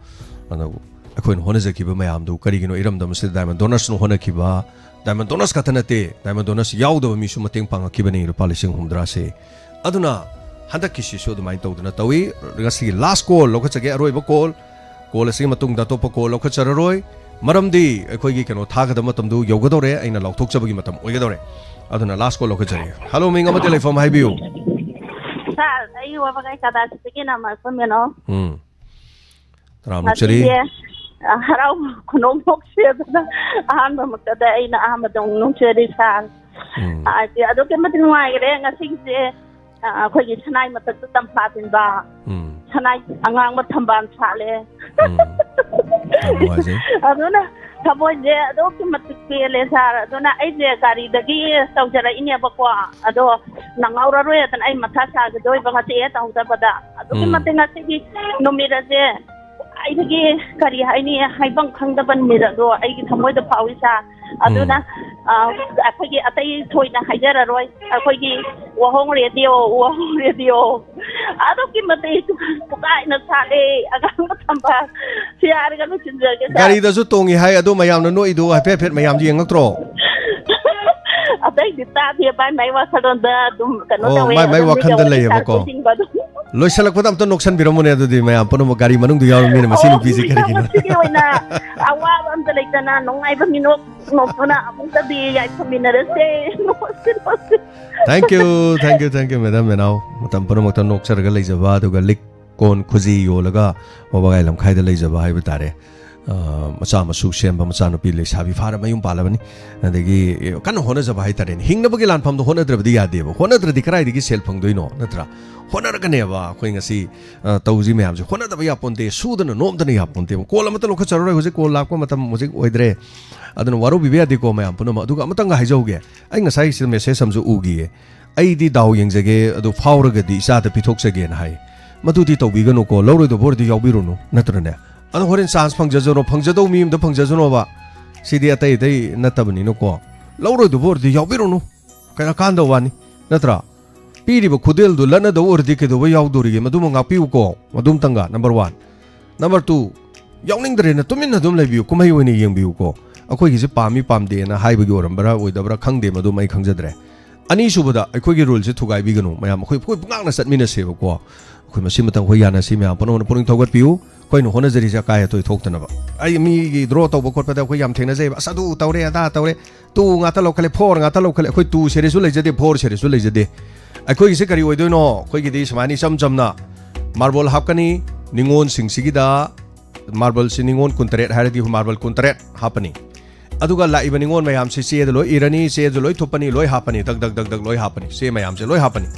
ana akoin hona jakiba mayam du kari gino iramdam si diamond donors no hona kiba Diamond Donors katanate Diamond Donors yaudaba misu mateng pangakibani lupa lising humdra se aduna handak kisi so dumai tawduna tawi ngasi last call lokachage aroi ba call asing matung da topa call lokachararoi maramdi akhoi gi kano thagada matam du yogadore aina lauthok chabagi matam oigadore aduna last call lokachari hello minga mate telefon hai biu sir ayu wa bagai kada sikina ma someno ram chari harau kuno mokse da ahamba makada aina ahamba dong nong cheri sang ai ado ke matin wai gre ngasing je khoi gi sanai matak tam phatin ba sanai angang ma thamban chale aduna thaboi je ado ke matik pele sar aduna ai je gari dagi saujara ine bakwa ado nangaura roya tan ai matha sa ga doi ba ngate ta huta pada ado ke matin ngasi gi nomira je ꯈ꯭ꯋꯥꯏꯗꯒꯤ ꯀꯔꯤ ꯍꯥꯏꯅꯤ ꯍꯥꯏꯐꯝ ꯈꯪꯗꯕ ꯅꯨꯃꯤꯠ ꯑꯗꯣ ꯑꯩꯒꯤ ꯊꯃꯣꯏꯗ ꯐꯥꯎꯏ ꯁꯥꯔ ꯑꯗꯨꯅ ꯑꯩꯈꯣꯏꯒꯤ ꯑꯇꯩ ꯊꯣꯏꯅ ꯍꯥꯏꯖꯔꯔꯣই ꯑꯩꯈꯣꯏꯒꯤ ꯋꯥꯍꯣꯡ ꯔꯦꯗꯤꯑꯣ ꯑꯗꯨꯛꯀꯤ ꯃꯇꯤꯛ ꯄꯨꯀꯥꯏꯅ ꯁꯥꯠꯂꯦ ꯑꯉꯥꯡꯕ ꯊꯝꯕ ꯁꯤ ꯍꯥꯏꯔꯒ ꯂꯣꯏꯁꯤꯟꯖꯔꯒꯦ ꯒꯥꯔꯤꯗꯁꯨ ꯇꯣꯡꯉꯤ ꯍꯥꯏ ꯑꯗꯣ ꯃꯌꯥꯝꯅ ꯅꯣꯛꯏꯗꯣ ꯍꯥꯏꯐꯦꯠ ꯃꯌꯥꯝꯁꯨ ꯌꯦꯡꯉꯛꯇ꯭ꯔꯣ ꯑꯇꯩꯗꯤ ꯇꯥꯗꯦ ꯃꯥꯏ ꯋꯥꯈꯜꯂꯣꯟꯗ ꯑꯗꯨꯝ ꯀꯩꯅꯣ ꯇꯧꯋꯦ ꯃꯥꯏ ꯋꯥꯈꯜꯗ ꯂꯩꯌꯦꯕꯀꯣ ꯂꯣꯏꯁꯤꯜꯂꯛꯄꯗ ꯑꯝꯇ ꯅꯣꯛꯁꯟꯕꯤꯔꯝꯃꯣꯅꯦ ꯑꯗꯨꯗꯤ ꯃꯌꯥꯝ ꯄꯨꯝꯅꯃꯛ ꯒꯥꯔꯤ ꯃꯅꯨꯡꯗ ꯌꯥꯎꯔꯝꯃꯤꯅ ꯃꯁꯤ ꯅꯨꯄꯤꯁꯤ ꯀꯔꯤꯒꯤꯅꯣ ꯁꯤꯒꯤ ꯑꯣꯏꯅ ꯑꯋꯥꯕ ꯑꯝꯇ ꯂꯩꯇꯅ ꯅꯨꯡꯉꯥꯏꯕ ꯃꯤꯅꯣꯛ ꯅꯣꯛꯇꯨꯅ ꯑꯃꯨꯛꯇꯗꯤ ꯌꯥꯏꯐꯃꯤꯟꯅꯔꯁꯦ Thank you madam menau matam punamakta nokcharaga leijaba aduga lik kon khuji yolaga wabagai lamkhaida leijaba haiba tare macha masu semba macha nupi leisabi phara mayum palabani adagi kan hona jaba hai tare hingnabagi lanpham do hona drabdi yadeba hona dradi karai digi sel phangdoino natra hona raganeba khoi ngasi tauji mayam je hona daba yaponte sudana nomdana yaponte kol amata lokha charoi hoje kol lakpa matam mujik oidre aduna waru bibe adiko mayam punama aduga amatanga haijauge ai ngasai sil message samju ugi ai di daw yengjage adu fauraga di isa da pithoksage na hai madudi tawbigano ko lawroi do bordi yawbirunu natrane anu horen chance phangjado mi imda phangjado ba sidi atai dai natabani no ko lawroi do bordi yawbirunu kana kanda wani natra piri ba khudel du lana do ordi ke do yawdori ge madum nga piu ko madum tanga number 1 number 2 yawning dre na tumin na dum lebiu kumai woni yengbiu ko akoi gi se pami pamde na haibagi orambara oidabra khangde madum ai khangjadre ani subada akoi gi rule se thugai bi ganu mayam akoi pungak na satmina seba ko akoi masi matang hoi yana si mayam pano puning thogat piu koi no hona jari ja kai toi thoktana ba ai mi gi draw taw ba khot pada akoi yam thengna jai ba sadu tawre ada tawre tu nga ta lokale for nga ta lokale akoi tu seri su leijade for seri su leijade akoi gi se kari oidoi no koi gi di samani chamna marble hapkani ningon singsigi da marble si ningon kuntret haradi marble kuntret hapani aduga laiba ningon mayam se se loi irani se loi thupani loi hapani dag loi hapani se mayam se loi hapani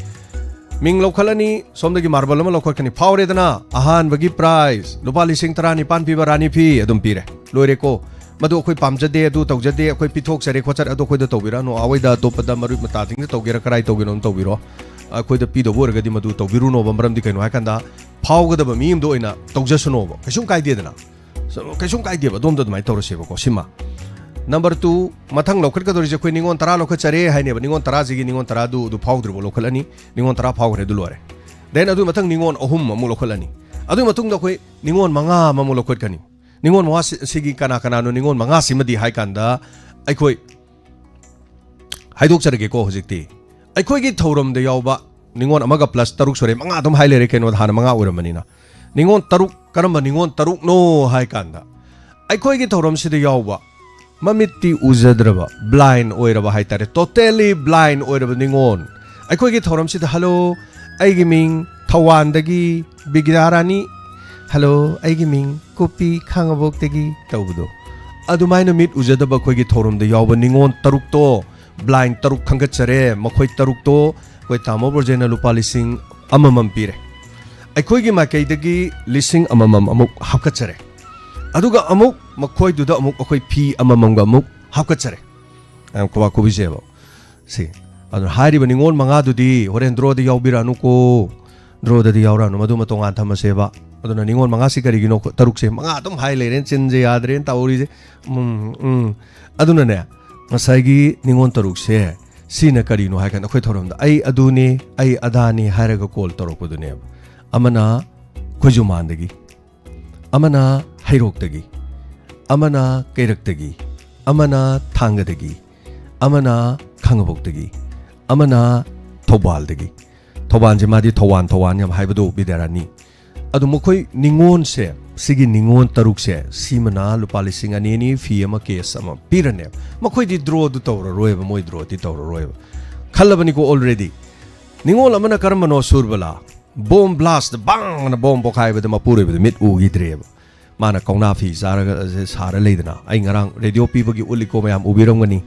ming lokhalani somdagi marble ma lokhakani phawre dana ahan bagi price lupa lising tarani pan pi barani phi adum pire loire ko madu khoi pamjade adu tawjade khoi pithok sare khochar adu khoi da tawbira no awaida topada maru mata thing tawgera karai tawgeno tawbiro khoi da pi do borgadi madu tawbiru no bamram di kaino hakanda phawgada ba mim do ina tawjasuno ba kaisum kaide dana kaisum kaide ba dom da mai tawrase ba ko sima Number 2 mathang lokhat ka dori je khoi ningon tara lokhat chare haine ba ningon tara jigi ningon tara du phawdru bo lokhal ani ningon tara phawre du lore then adu mathang ningon ohum amu lokhal ani adu matung da khoi ningon manga amu lokhat kani ningon ma sigi kana no ningon manga simadi hai kanda ai khoi haidok charge ko hojikti ai khoi gi thorom de yawba ningon amaga plus taruk sore manga dum hai lere keno hana manga uramani na ningon taruk karamba ningon taruk no hai kanda ai khoi gi thorom si de yawba Mamiti uzadraba blind oiraba haitare totally blind oiraba ningon aikoi gi thoram sida hello aigi ming Thawan dagi Bigdarani hello aigi ming Kopi Khangabok dagi tawbudo adumaina mit uzadaba khoi gi thoram de yawba ningon taruk to blind taruk khangachare makhoi taruk to koi tamo borjena lupa lising amamam pire aikoi gi makai dagi lising amamam amuk hakachare aduga amuk makhoi duda amuk akoi phi amamamga amuk hakachare am kwa ko bijeba si adu hari bani ngon manga dudi horen dro de yaubira nu ko dro de yaura nu madu matonga thamaseba aduna ningon manga si kari gino taruk se manga dum hai leren chinje yadren tauri je aduna ne masai gi ningon taruk se sina kari no hai kan akoi thorom da ai aduni ai adani haraga call torok dune amana khojumandagi amana hairokdagi amana kairakdagi amana thangadagi amana khangabokdagi amana thobaldagi thoban jemadi thowan yam haibado bidarani adu mokoi ningon se sigi ningon taruk se simana lupa lising ani fi ama case ama pirane mokoi di draw du tawra roeba moi draw di tawra roeba khalabani ko already ningon amana karmano surbala bomb blast bang na bomb bokai bada mapure bada mit u gidreba mana kauna fi zaraga sara leidana ai ngarang radio pibagi uliko mayam ubirongani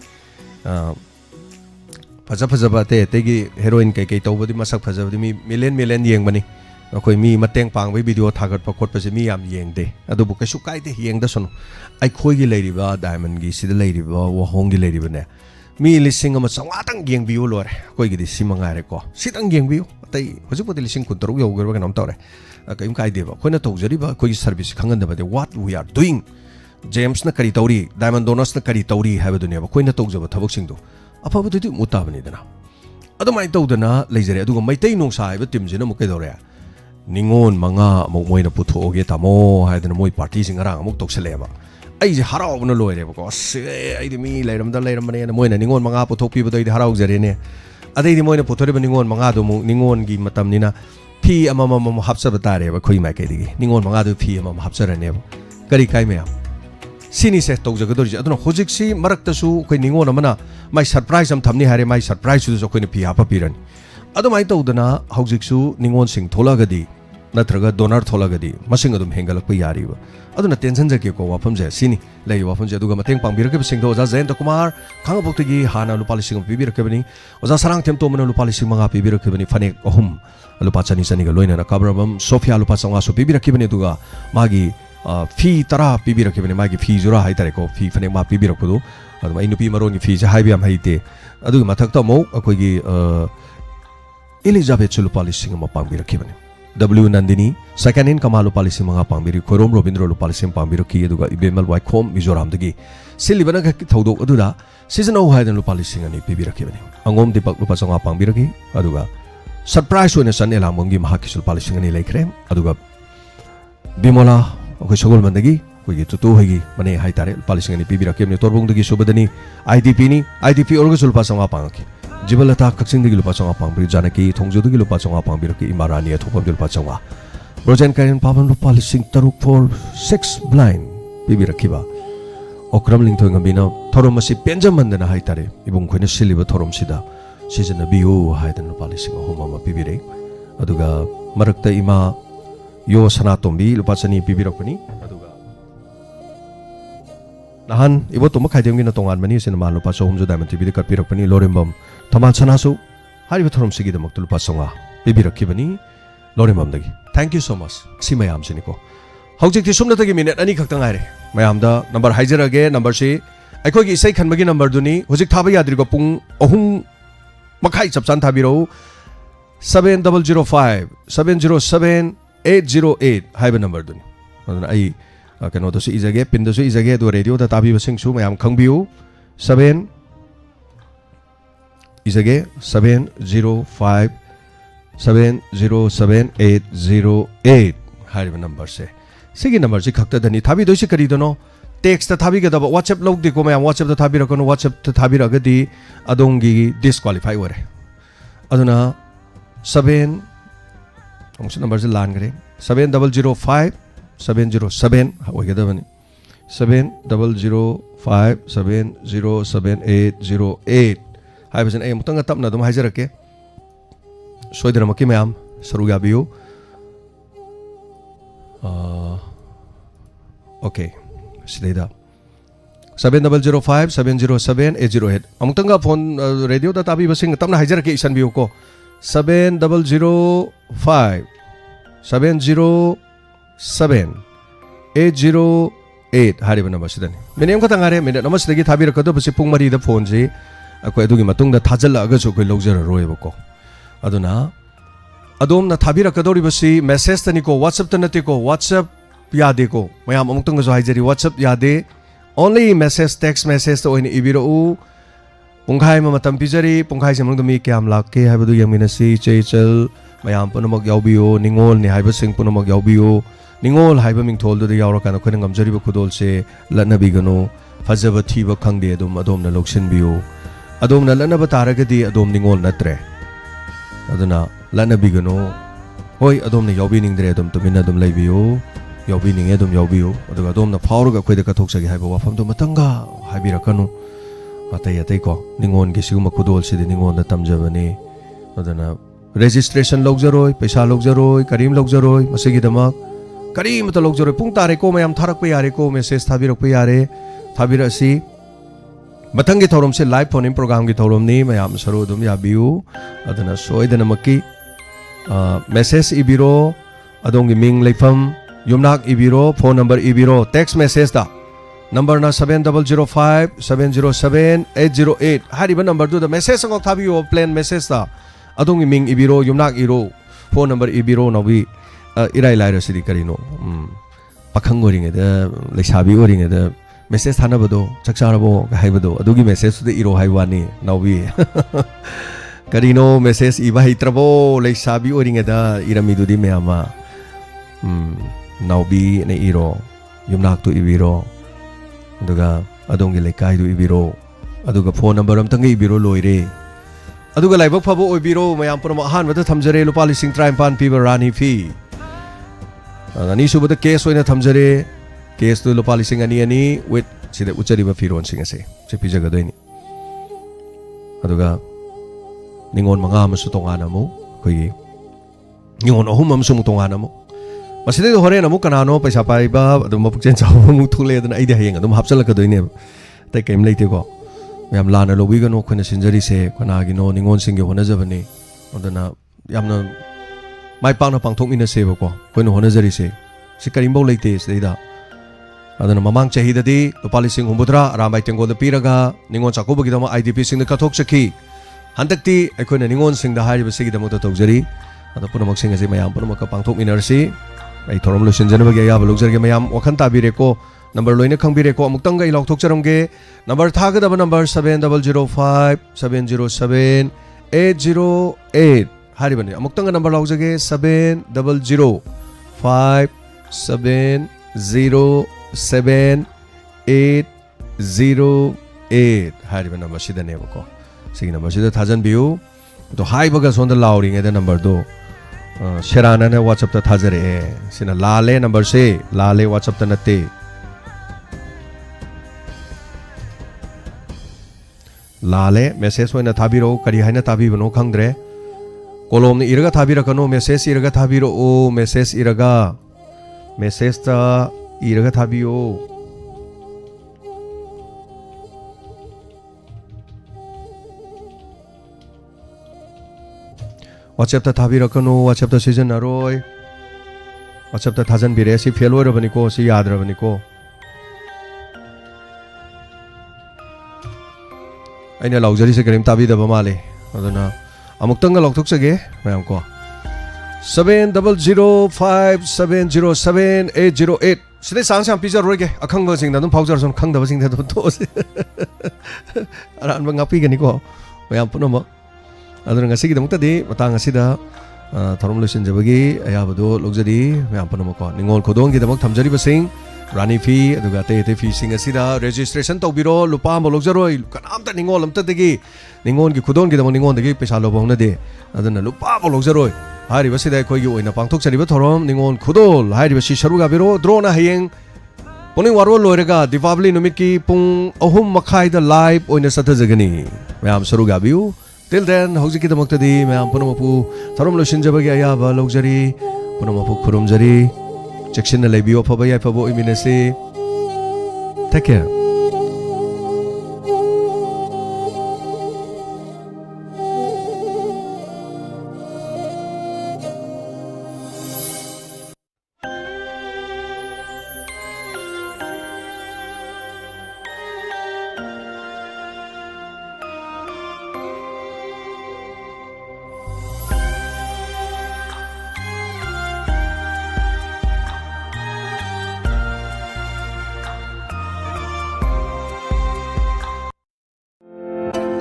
faja bate tegi heroine kai tawbadi masak fajabadi mi million yengbani akoi mi mateng pangbai video thagat pa khot pa se mi yam yengde adu bu kaisu kaide yengda sono ai khoi gi leiriba diamond gi sida leiriba wahong gi leiriba ne mi lising ama sawatang yengbiu lore koi gi di simanga re ko sidang yengbiu tai hojupoti lising kun taruk yogerba kanam tawre kaim kai deba khoi na tawjari ba khoi service khangan da ba what we are doing James na kari tauri Diamond Donuts na kari tauri haiba dunia ba khoi na tawjaba thabak sing do afa ba du muta bani dana adumai tawdana leijare aduga maitai nongsa haiba team jina mo kaidore ningon manga mo moina puthoge tamo haidana moi party sing arang amuk toksale ba ai je harau bna loire ba ko ai de mi leiram bane na moina ningon manga puthokpi ba doi harau jare ne adai di moina puthore ba ningon manga do mu ningon gi matam nina phi amam hapsa ba tare ba khoi mai kai digi ningon manga do phi amam hapsara ne ba kari kai me sini se tawjagador ji aduna hojik si marak ta su khoi ningon amana mai surprise am thamni hare mai surprise su khoi ne phi hapa piran adumai tawdana hojik su ningon sing thola gadi natraga donor thola gadi masing adum hengalak pa yari ba aduna tension ja ke ko wafam je sini lei wafam je aduga mateng pangbir ke sing do oja Jayanta Kumar khangabok gi hana lupa lising pibir ke bani oja sarang them to mana lupa lising manga pibir ke bani fanek ahum lupa chani chani ga loina na kabrabam Sophia lupa changa so pibir ke bani duga magi fee tara pibir ke bani magi fee jura hai tare ko fee fanek ma pibir ko do aduma inupi maron gi fee ja hai biam haite aduga mathak to mo akoi gi Elizabeth lupa lising ma pangbir ke bani W Nandini second in Kamalu policy mga pangbiri Korom Robindro lu policy pangbiro ki aduga Ibemal Waikom Mizoram dagi silibana ka thodok aduda season o haidan lu policy ngani pibira kibani angom dipak lu pasanga pangbiro ki aduga surprise wena san elamong gi mahakisul policy ngani laikre aduga Bimola ko sogol mandagi ko gi tutu hagi mane haitare policy ngani pibira kibani torbong dagi subadani IDP orgasul pasanga pangaki Jibalata Kaksing di lupa chonga pangbiri Janaki Thongju di lupa chonga pangbiri ki Imarani Thopam di lupa chonga Brojan Kayan Papan lupa lising taruk for 6 blind Bibi rakiba Okram ling thoing ngabina thorom masi penjaman dana haitare ibung khoina siliba thorom sida season na biu haidan lupa lising homa ma bibi re aduga marakta ima yo sanatombi lupa chani bibi rakuni nahan ibo tuma khaidemgi na tongan mani sinama lupa sohum jo diamond tv de kat pirakpani lorembam thamal chanasu hariba thorom sigi damak lupa songa bibi rakhibani lorembam dagi thank you so much si mayam siniko hojik ti sumna tagi minute ani khakta ngai re mayam da number haijarage number si aikoi gi isai khanbagi number duni hojik thaba yadri ko pung ahum makhai chapchan thabiro 7005 707 808 haiba number duni aduna ai kano to si izage pin to si izage do radio da tabi basing su mayam khangbiu 7 izage 705 707 808 hariba number se sigi number si khakta dani thabi do si kari dono text ta thabi ga da whatsapp log de ko mayam whatsapp ta thabi ra kono whatsapp ta thabi ra gadi adongi disqualify ore aduna 7 ongsi number se lan gare 7005 707 होगेदबनी 7005 707 808 हाइबसन ए मुतंग तपना दम हाइजरके सोइदरमकी ma'am सरुगाबियो okay सिदेदा 7005 707 808 अमुतंग phone radio दा ताबी busing तपना हाइजरके इसन बियो को 7005 70808 hariba number sidani meniam ka tangare minute number sidagi thabi rakado basi pung mari da phone ji akoi adugi matung da thajal aga chu koi logjar roi bako aduna adom na thabi rakado ri basi message tani ko whatsapp tanati ko whatsapp yade ko mayam amuk tung jo haijari whatsapp yade only message text message to oini ibiro u pungkhai ma matam pijari pungkhai samung da mi kyam lakke haibadu yaminasi cheichel mayam punamak yaubiyo ningol ni haiba sing punamak yaubiyo Ningol haiba mingthol do yaura kana khone ngamjari ba khudol se lanna bigano fajaba thiba khangde adom na loksin biyo adom na lanna ba taragadi adom ningol natre aduna lanna bigano hoi adom na yaubi ningdre adom tumina adom laibiyo yaubi ning adom yaubiyo aduga adom na phawruga khoida ka thoksagi haiba wafam do matanga haibira kanu atai ko ningon gi siguma khudol se ningon da tamjabani aduna registration logjaroi paisa logjaroi karim logjaroi masigi damak Karim to log jore pung tare ko mayam tharak pe yare ko message thabirok pe yare thabira si mathang gi thorom se live phone in program gi thorom ni mayam saru dum ya biu adana soidana makki message ibiro adong gi ming leifam yumnak ibiro phone number ibiro text message da number na 7005 707 808 hariba number do the message ngok thabiyo plain message da adong gi ming ibiro yumnak iro phone number ibiro nawi irai lai rasidi karino pakhang oringeda leisabi oringeda message thanabado chakcharabo haibado adugi message de iro haiwani nawbi karino message iba hitrabo leisabi oringeda iramidudi meama nawbi ne iro yumnak tu ibiro aduga adongi lekai du ibiro aduga phone number amtang ibiro loire aduga laibak phabo oibiro mayam purama han wada thamjare lupa lising trimpan piba rani fi ani subada case oina thamjare case tu lupa lising ani with sida uchari ba firon sing ase se pijaga doini aduga ningon manga amasu tongana mo koi ningon ahum amasu tongana mo maside hore namu kanano paisa pai ba adum mapukchen chaw mu thule dana aidi hayeng adum hapsala ka doine tai kem leite ko yam lana lobi ga no khona sinjari se kana gi no ningon sing ge hona jabani odana yamna mai pa na pangthok mina se ba ko koi no hona jari se sikarim bo leite seida adana mamang chahi dadi lupali sing humbudra ramai tengol da piraga ningon chakuba gi dama idp sing da kathok chaki handakti aikoina ningon sing da hari ba sigi da mo ta tawjari ada punamak sing ase mayam punamak ka pangthok minersi ai thorom lo sinjana ba ge ya ba lokjar ge mayam wakhan ta bire ko number loina khang bire ko amuk tang ga ilok thok charam ge number tha ga da number 7005 707 808 hari bani amuk tang ga number lok jage 7005 707 808 hari bani number sida ne ba ko sigi number sida thajan biu to hai baga sonda lauring eda number do sherana ne whatsapp ta thajare sina lale number se lale whatsapp ta natte lale message hoina thabiro kari haina tabi bano khangdre kolom ni iraga thabira kano message iraga thabiro o message iraga message ta iraga thabio WhatsApp ta thabira kano WhatsApp ta season naroi WhatsApp ta thajan bire si fail ora bani ko si yad ra bani ko aina laujari se karim tabi da bamale adana amuk tanga lokthok sage mayam ko 7005707808 sile sang sang pizza roge akhang ba sing da dum phaujar son khang da ba sing da to aran ba ngapi gani ko mayam punoma adana ngasi gi damukta di matang asida thorom losin jabagi ayabado lokjari mayam punoma ko ningol khodong gi damak thamjari ba sing rani fee aduga te fee sing asida registration tawbiro lupa mo lokjaroi kanamta ningol amta degi ningon gi khudon gi damang ningon degi pesa lobong na de adana lupa mo lokjaroi hari basida koi gi oina pangthok chariba thorom ningon khudol hari basi sharuga biro drona hayeng poni warol loirega diwali numit ki pung ahum makhai da live oina satha jagani mayam sharuga biu till then hauji ki damakta di mayam punomapu thorom losin jabagi ayaba lokjari punomapu khurumjari Checkshin na lebiyo pa ba yai pa bo iminasi. Take care.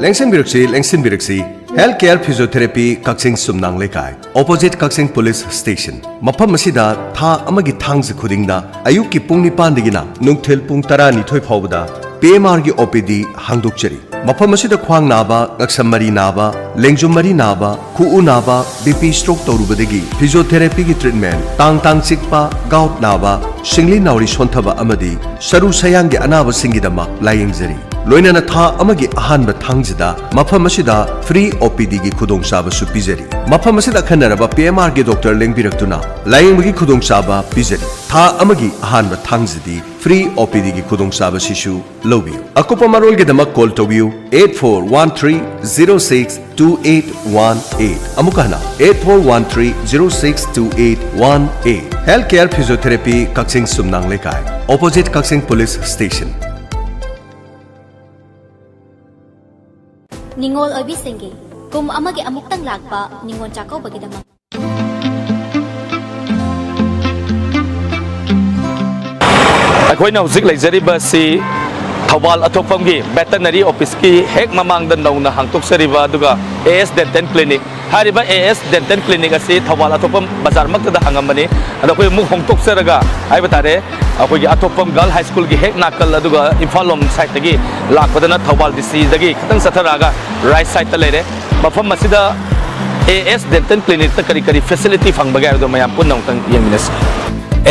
Lengsen Biraksi Healthcare Physiotherapy Kaksing Sumnang Lekai Opposite Kaksing Police Station Mapam Masida Tha Amagi Thangzi Khudingda Ayuki Pung Nipan Digina Nungthil Pung Tara Nithoi Phawbada PMR gi OPD Hangdokchari Mapam Masida Khwang Naba Kaksamari Naba Lengjumari Naba Khu Naba BP Stroke Torubadagi Physiotherapy gi treatment Tang Chikpa Gout Naba Singli Nauri Sonthaba Amadi Saru Sayang gi Anaba Singidama Layengzari Loinana tha amagi ahanba thangzida mafam asida free OPD gi khudong saba su pizari mafam asida khanaraba PMR gi doctor lengbirakuna layengbi khudong saba pizari tha amagi ahanba thangzidi free OPD gi khudong saba sisu lobi akopa marol gi dama call tobiu 8413062818 amukana 8413062818 Healthcare Physiotherapy Kaksing Sumnang Lekai Opposite Kaksing Police Station Ningol obi singi kum amagi amuktang lagpa ningon chakaw bagidamang ꯑꯩꯈꯣꯏꯅ ꯍꯧꯖꯤꯛ ꯂꯩꯖꯔꯤꯕꯁꯤ Thoubal ꯑꯊꯣꯛꯐꯝꯒꯤ veterinary ꯑꯣꯐꯤꯁꯀꯤ ꯍꯦꯛ ꯃꯃꯥꯡꯗ ꯅꯧꯅ ꯍꯥꯡꯗꯣꯛꯆꯔꯤꯕ ꯑꯗꯨꯒ AS dental clinic ꯍꯥꯏꯔꯤꯕ AS dental clinic ꯑꯁꯤ ꯊꯧꯕꯥꯜ ꯑꯊꯣꯛꯐꯝ ꯕꯖꯥꯔꯃꯛꯇꯗ ꯍꯥꯡꯉꯝꯕꯅꯤ ꯑꯗꯣ ꯑꯩꯈꯣꯏ ꯑꯃꯨꯛ ꯍꯣꯡꯗꯣꯛꯆꯔꯒ ꯍꯥꯏꯕ ꯇꯥꯔꯦ ꯑꯩꯈꯣꯏꯒꯤ ꯑꯊꯣꯛꯐꯝ ꯒꯔꯜ ꯍꯥꯏ ꯁ꯭ꯀꯨꯜꯒꯤ ꯍꯦꯛ ꯅꯥꯀꯜ ꯑꯗꯨꯒ ꯏꯝꯐꯥꯜ ꯂꯣꯝ ꯁꯥꯏꯠꯇꯒꯤ ꯂꯥꯛꯄꯗꯅ ꯊꯧꯕꯥꯜ ꯗꯤꯁꯇ꯭ꯔꯤꯛꯇꯒꯤ ꯈꯤꯇꯪ ꯆꯠꯊꯔꯛꯑꯒ ꯔꯥꯏꯠ ꯁꯥꯏꯠꯇ ꯂꯩꯔꯦ ꯃꯐꯝ ꯑꯁꯤꯗ AS ꯗꯦꯟꯇꯦꯜ ꯀ꯭ꯂꯤꯅꯤꯛꯇ ꯀꯔꯤ ꯐꯦꯁꯤलिꯇꯤ ꯐꯪꯕꯒꯦ ꯍꯥꯏꯕꯗꯣ ꯃꯌꯥꯝ ꯄꯨꯟꯅ ꯑꯃꯨꯛꯇꯪ ꯌꯦꯡꯃꯤꯟꯅꯁꯤ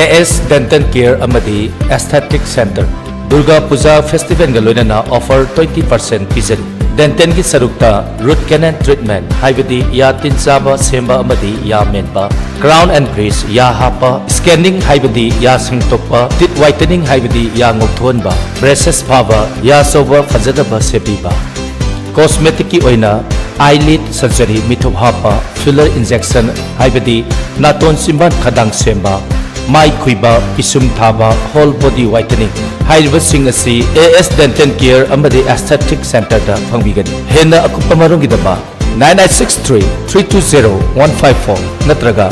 AS ꯗꯦꯟꯇꯦꯜ ꯀꯦꯌꯔ ꯑꯃꯗꯤ aesthetic centre Durga Puja festival का लोइना ऑफर 20% पिजरी डेंटल की सरुक्ता रूट कैनल ट्रीटमेंट हाइबदी या तिन चाबा सेंबा अमदी या मेनबा क्राउन एंड ब्रिज या हापा स्कैनिंग हाइबदी या सिंगतोपा टिट वाइटनिंग हाइबदी या ngokthonba ब्रेसेस फाबा या सोबा फजदबा सेबीबा कॉस्मेटिक की ओइना eyelid surgery मिथुब हापा फिलर इंजेक्शन हाइबदी नातोन सिंबन खदांग सेंबा माई खुइबा पिसुम थाबा होल बॉडी वाइटनिंग हाइबसिंग असि AS डेंटल केयर अमदि एस्थेटिक सेंटर दा फंगबिगनि हेना अकुपा मरुंगिदबा 9963320154 नत्रगा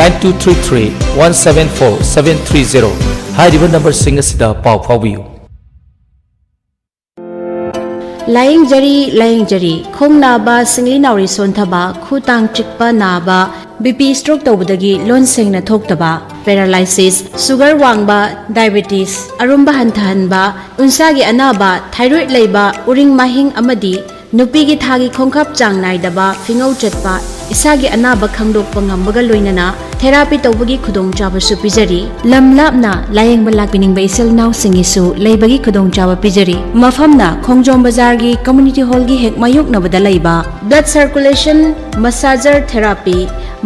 9233174730 हाइरिबा नंबर सिंग असिदा पाव फावबियु लाइंग जरी खोंग नाबा सिंगली नाउरी सोनथबा खुतांग चिकपा नाबा BP stroke तौबदगी लोन सेंगना थोक्तबा पैरालाइसिस सुगर वांगबा डायबिटीज अरुंबा हंथहनबा उनसागी अनाबा थायराइड लेबा उरिंग माहिंग अमदी नुपीगी थागी खोंखाप चांग नाइदबा फिंगौ चटपा इसागी अनाबा खंगदोकपा ngambगा लोइनना थेरापी तौबगी खुदोंग चाबसु पिजरी लमलापना लायेंगबा लाकपिनिंगबा इसल नाउ सिंगिसु लेबगी खुदोंग चाबा पिजरी मफमना खोंगजोम बाजारगी कम्युनिटी हॉलगी हेक मायुकनबदा लेबा ब्लड सर्कुलेशन मसाजर थेरापी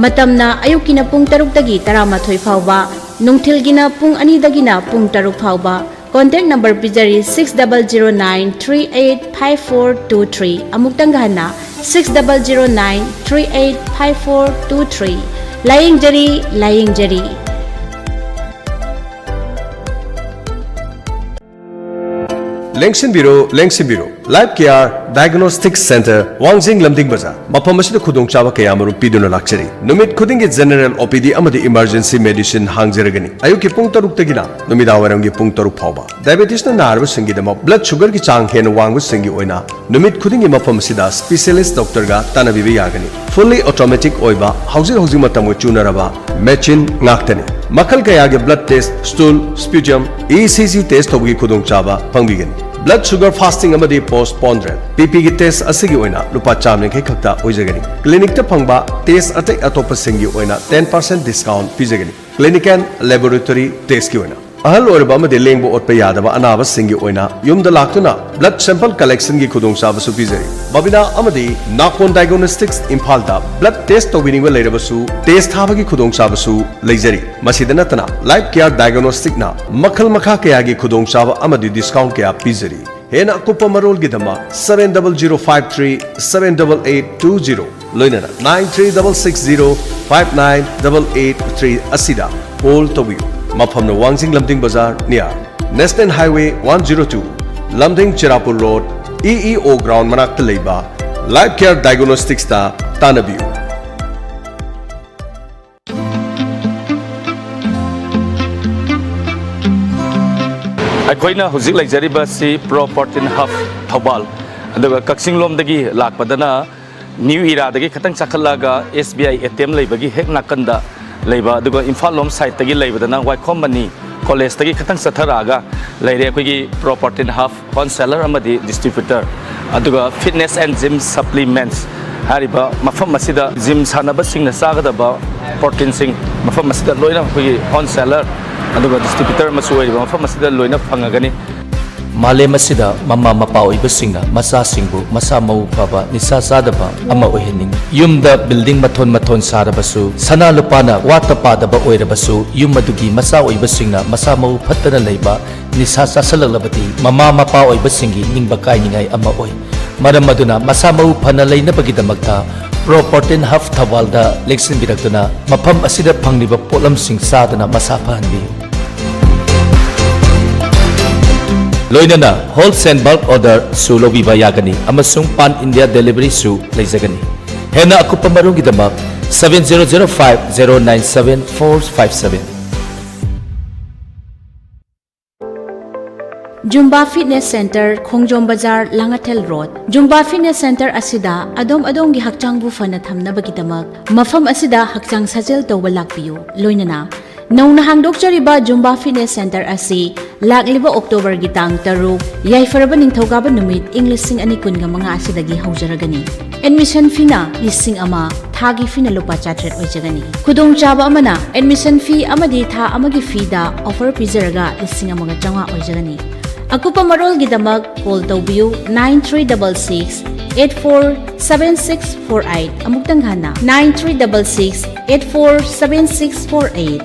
मतमना अयुकिना पुंग 6 दगी 13 फावबा नुंगथिलगिना पुंग 2 दगिना पुंग 6 फावबा कॉन्टैक्ट नंबर पिजरी 6009385423 अमुक्तंगहना 6009385423 लाइंग जरी लेंसिनबिरो life care diagnostic centre Wangjing Lamding बाजार मफम असिद खुदोंग चाबा कया मरु पिदुना लाक्चरी नुमित खुदिंगी जनरल ओपीडी अमदी इमरजेंसी मेडिसिन हांगजरगनी अयुकी पुंग 6 तगिना नुमिदा वरंगी पुंग 6 फावबा डायबिटीज ना नारबा सिंगिदम ब्लड शुगर की चांग हेन वांगबु सिंगी ओइना नुमित खुदिंगी मफम असिदा स्पेशलिस्ट डॉक्टर गा तानबिबे यागनी फुल्ली ऑटोमेटिक ओइबा हौजिक मतम चुनरबा मेचिन नाक्तनी मखल कयागे blood test stool sputum ECG test होगी खुदोंग चाबा फंगबिगनी ब्लड शुगर फास्टिंग अमदी पोस्टपोन्ड्रेट PP की टेस्ट असिगी ओइना लुपा 4 खक्ता ओइजगनी क्लिनिक ता फंगबा टेस्ट अतै अतोपा सिंगी ओइना 10% डिस्काउंट पिजगनी क्लिनिक एंड लैबोरेटरी टेस्ट की ओइना अहल ओरबा अमदी लेंगबो ओटपा यादबा अनाबा सिंगी ओइना युमदा लाक्तुना ब्लड सैंपल कलेक्शन की खुदोंग चाबसु पिजरी बबिना अमदी नाकोन डायग्नोस्टिक्स इम्फालदा ब्लड टेस्ट तोबिनिंग लेरबसु टेस्ट थाबगी खुदोंग चाबसु लेजरी मसिदा नतना लाइफ केयर डायग्नोस्टिक ना मखल मखा कयागी खुदोंग चाबा अमदी डिस्काउंट कया पिजरी हेना कुप्पा मरोल की दमा 7005378820 लोइना 9360598883 असिदा कॉल तोबियो मफम वांगजिंग लमदिंग बाजार near national highway 102 Lamding Chirapur road EEO ground मनाक्ता लेबा लाइफ केयर डायग्नोस्टिक्स ता तानबियो अखोइना हुजिक लेजरिबसी प्रोपर्टी हब थौबाल अदुगा कक्सिंग लोमदगी लाकपदना न्यू इरादगी खतंग चखलागा SBI ATM लेबगी हेक नाकंदा लेबा अदुगा इम्फाल लोम साइड तगी लेबदना वाइखोम मनी कॉलेज तगी खतंग सथरागा लेरे अखोगी प्रोपर्टी हब होलसेलर अमदी डिस्ट्रीब्यूटर अदुगा फिटनेस एंड जिम सप्लीमेंट्स हारिबा मफम मसिदा जिम सानबा सिंगना सागदबा प्रोटीन सिंग मफम मसिदा लोइना अखोगी होलसेलर अदुगा डिस्ट्रीब्यूटर मसु ओइबा मफम मसिदा लोइना फंगगनी माले मसिदा ममा मपा ओइबसिंगा मसा सिंगबु मसा मौ फबा निसा सादबा अमा ओहिनिंग युमदा बिल्डिंग मथोन सारबसु सना लुपाना वाता पादबा ओइरबसु युम मदुगी मसा ओइबसिंगा मसा मौ फत्तना लेबा निसा सासललबती ममा मपा ओइबसिंगी निंगबा काइनिंगाई अमा ओइ मरम मदुना मसा मौ फना लेनबगिदमक्ता प्रोपर्टी हब थवालदा लेक्सिन बिरक्तुना मफम असिदा फंगलिबा पोलम सिंग सादना मसा फहनबियु लोइनना होलसेल बल्क ऑर्डर सु लोबिबा यागनी अमसुंग पान इंडिया डिलीवरी सु लेजगनी हेना अकुपा मरुंगिदमक 7005097457 Jumba Fitness Center Khongjom Bazar Langathel Road Jumba Fitness Center asida adom gi hakchang bu fana thamna bagitamak mafam asida hakchang sajel tawba lakpiyu loinana Nong nahangdok chariba Jumba Fitness Center asi lakliba October gitang taruk yaifaraban ningthogaba numit English ani kunga mga asidagi haujaragani admission fee na lising ama thagi fee na lupa 300 oijagani khudong chaba amana admission fee amadi tha amagi fee da offer pizaraga lising amaga changa oijagani akupa marol gidamak call tawbiu 9366847648 amuktang hana 9366847648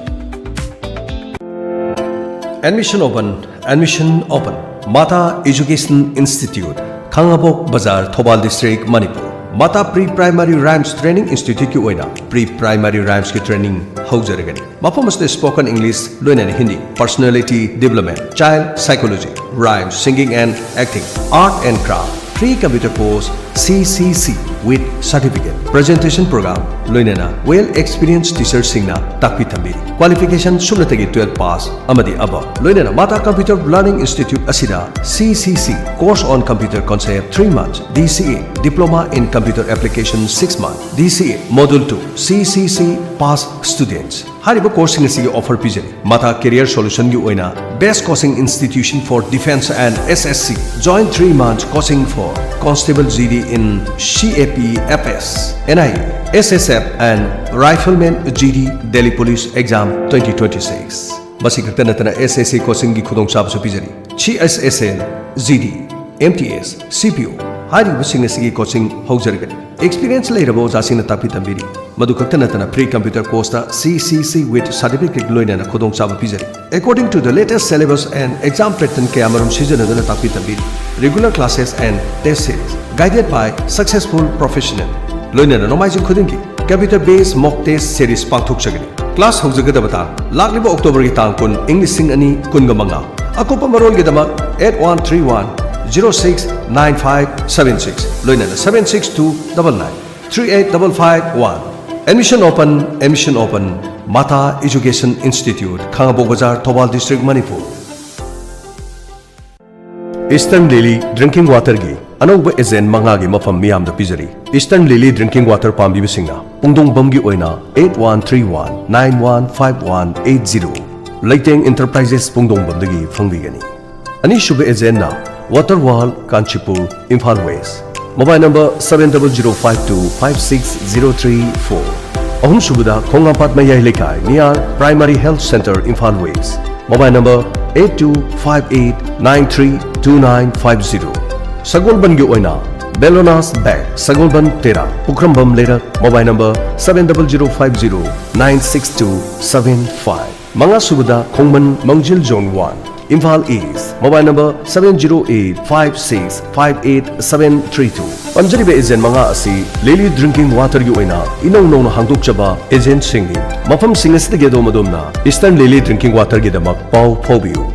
Admission open. Mata Education Institute, Khangabok Bazar, Thobal District, Manipur. Mata Pre-Primary Rhymes Training Institute ki oina Pre-Primary Rhymes ki training haujaragani. Mafam spoken English, loinani Hindi, personality development, child psychology, rhymes, singing and acting, art and craft. Free computer course CCC with certificate. Presentation program loinana well experienced teacher singna takpi thambiri. Qualification sumnatagi 12 pass amadi above. Loinana Mata Computer Learning Institute asida CCC course on computer concept 3 months, DCA diploma in computer application 6 months, DCA module 2 CCC pass students. Hariba course asigi offer pijari. Mata Career Solution gi oina best coaching institution for defense and SSC. Join 3 months coaching for Constable GD in CAPFS, NIE, SSF and Rifleman GD Delhi Police Exam 2026. Basi kaktanatana SSC coaching gi khudong chab su pijari. CSSL, GD, MTS, CPO. Hari basing asigi coaching haujaragani. Experience lairabo jasina tapi tambiri. Madu kaktanatana pre-computer course ta CCC with certificate loinana khudong chab pijari. According to the latest syllabus and exam pattern ke amarum seasonadana tapi tambiri. Regular classes and test series guided by successful professional. Loinana nomaijing khudingi computer based mock test series pangthok chagani. Class haujagadabata lakliba October gi tang kun English sing ani kunga manga. Akopa marol gi dama 8131 069576 loinana 76299 38551. Admission open. Mata Education Institute, Khangabok Bazar, Thobal District, Manipur. Eastern Lily Drinking Water gi anauba ezen mangagi mafam miyam da pizari. Eastern Lily Drinking Water pambi bisingna pungdong bamgi oina 8131915180 Leiteng Enterprises pungdong bamdagi fangbigani. Ani shube ezen na Waterwall, Kanchipur, Imphal West. Mobile number 70052560334. Ahum Subuda Kongampat Mayai Lekai near Primary Health Center, Imphal West. Mobile number 8258932950. Sagolban gi oina Belonas Bag Sagolban Tera Pukrambam Lerak. Mobile number 70050962275. Manga Subuda Kongman Mangjil Zone 1, Imphal East. Mobile number 70856587732. Panjaribe ejen manga asi Lily Drinking Water gi oina inong hangdok chaba ejen singni mafam singas de gedo madumna Eastern Lily Drinking Water gi damak pau phobiu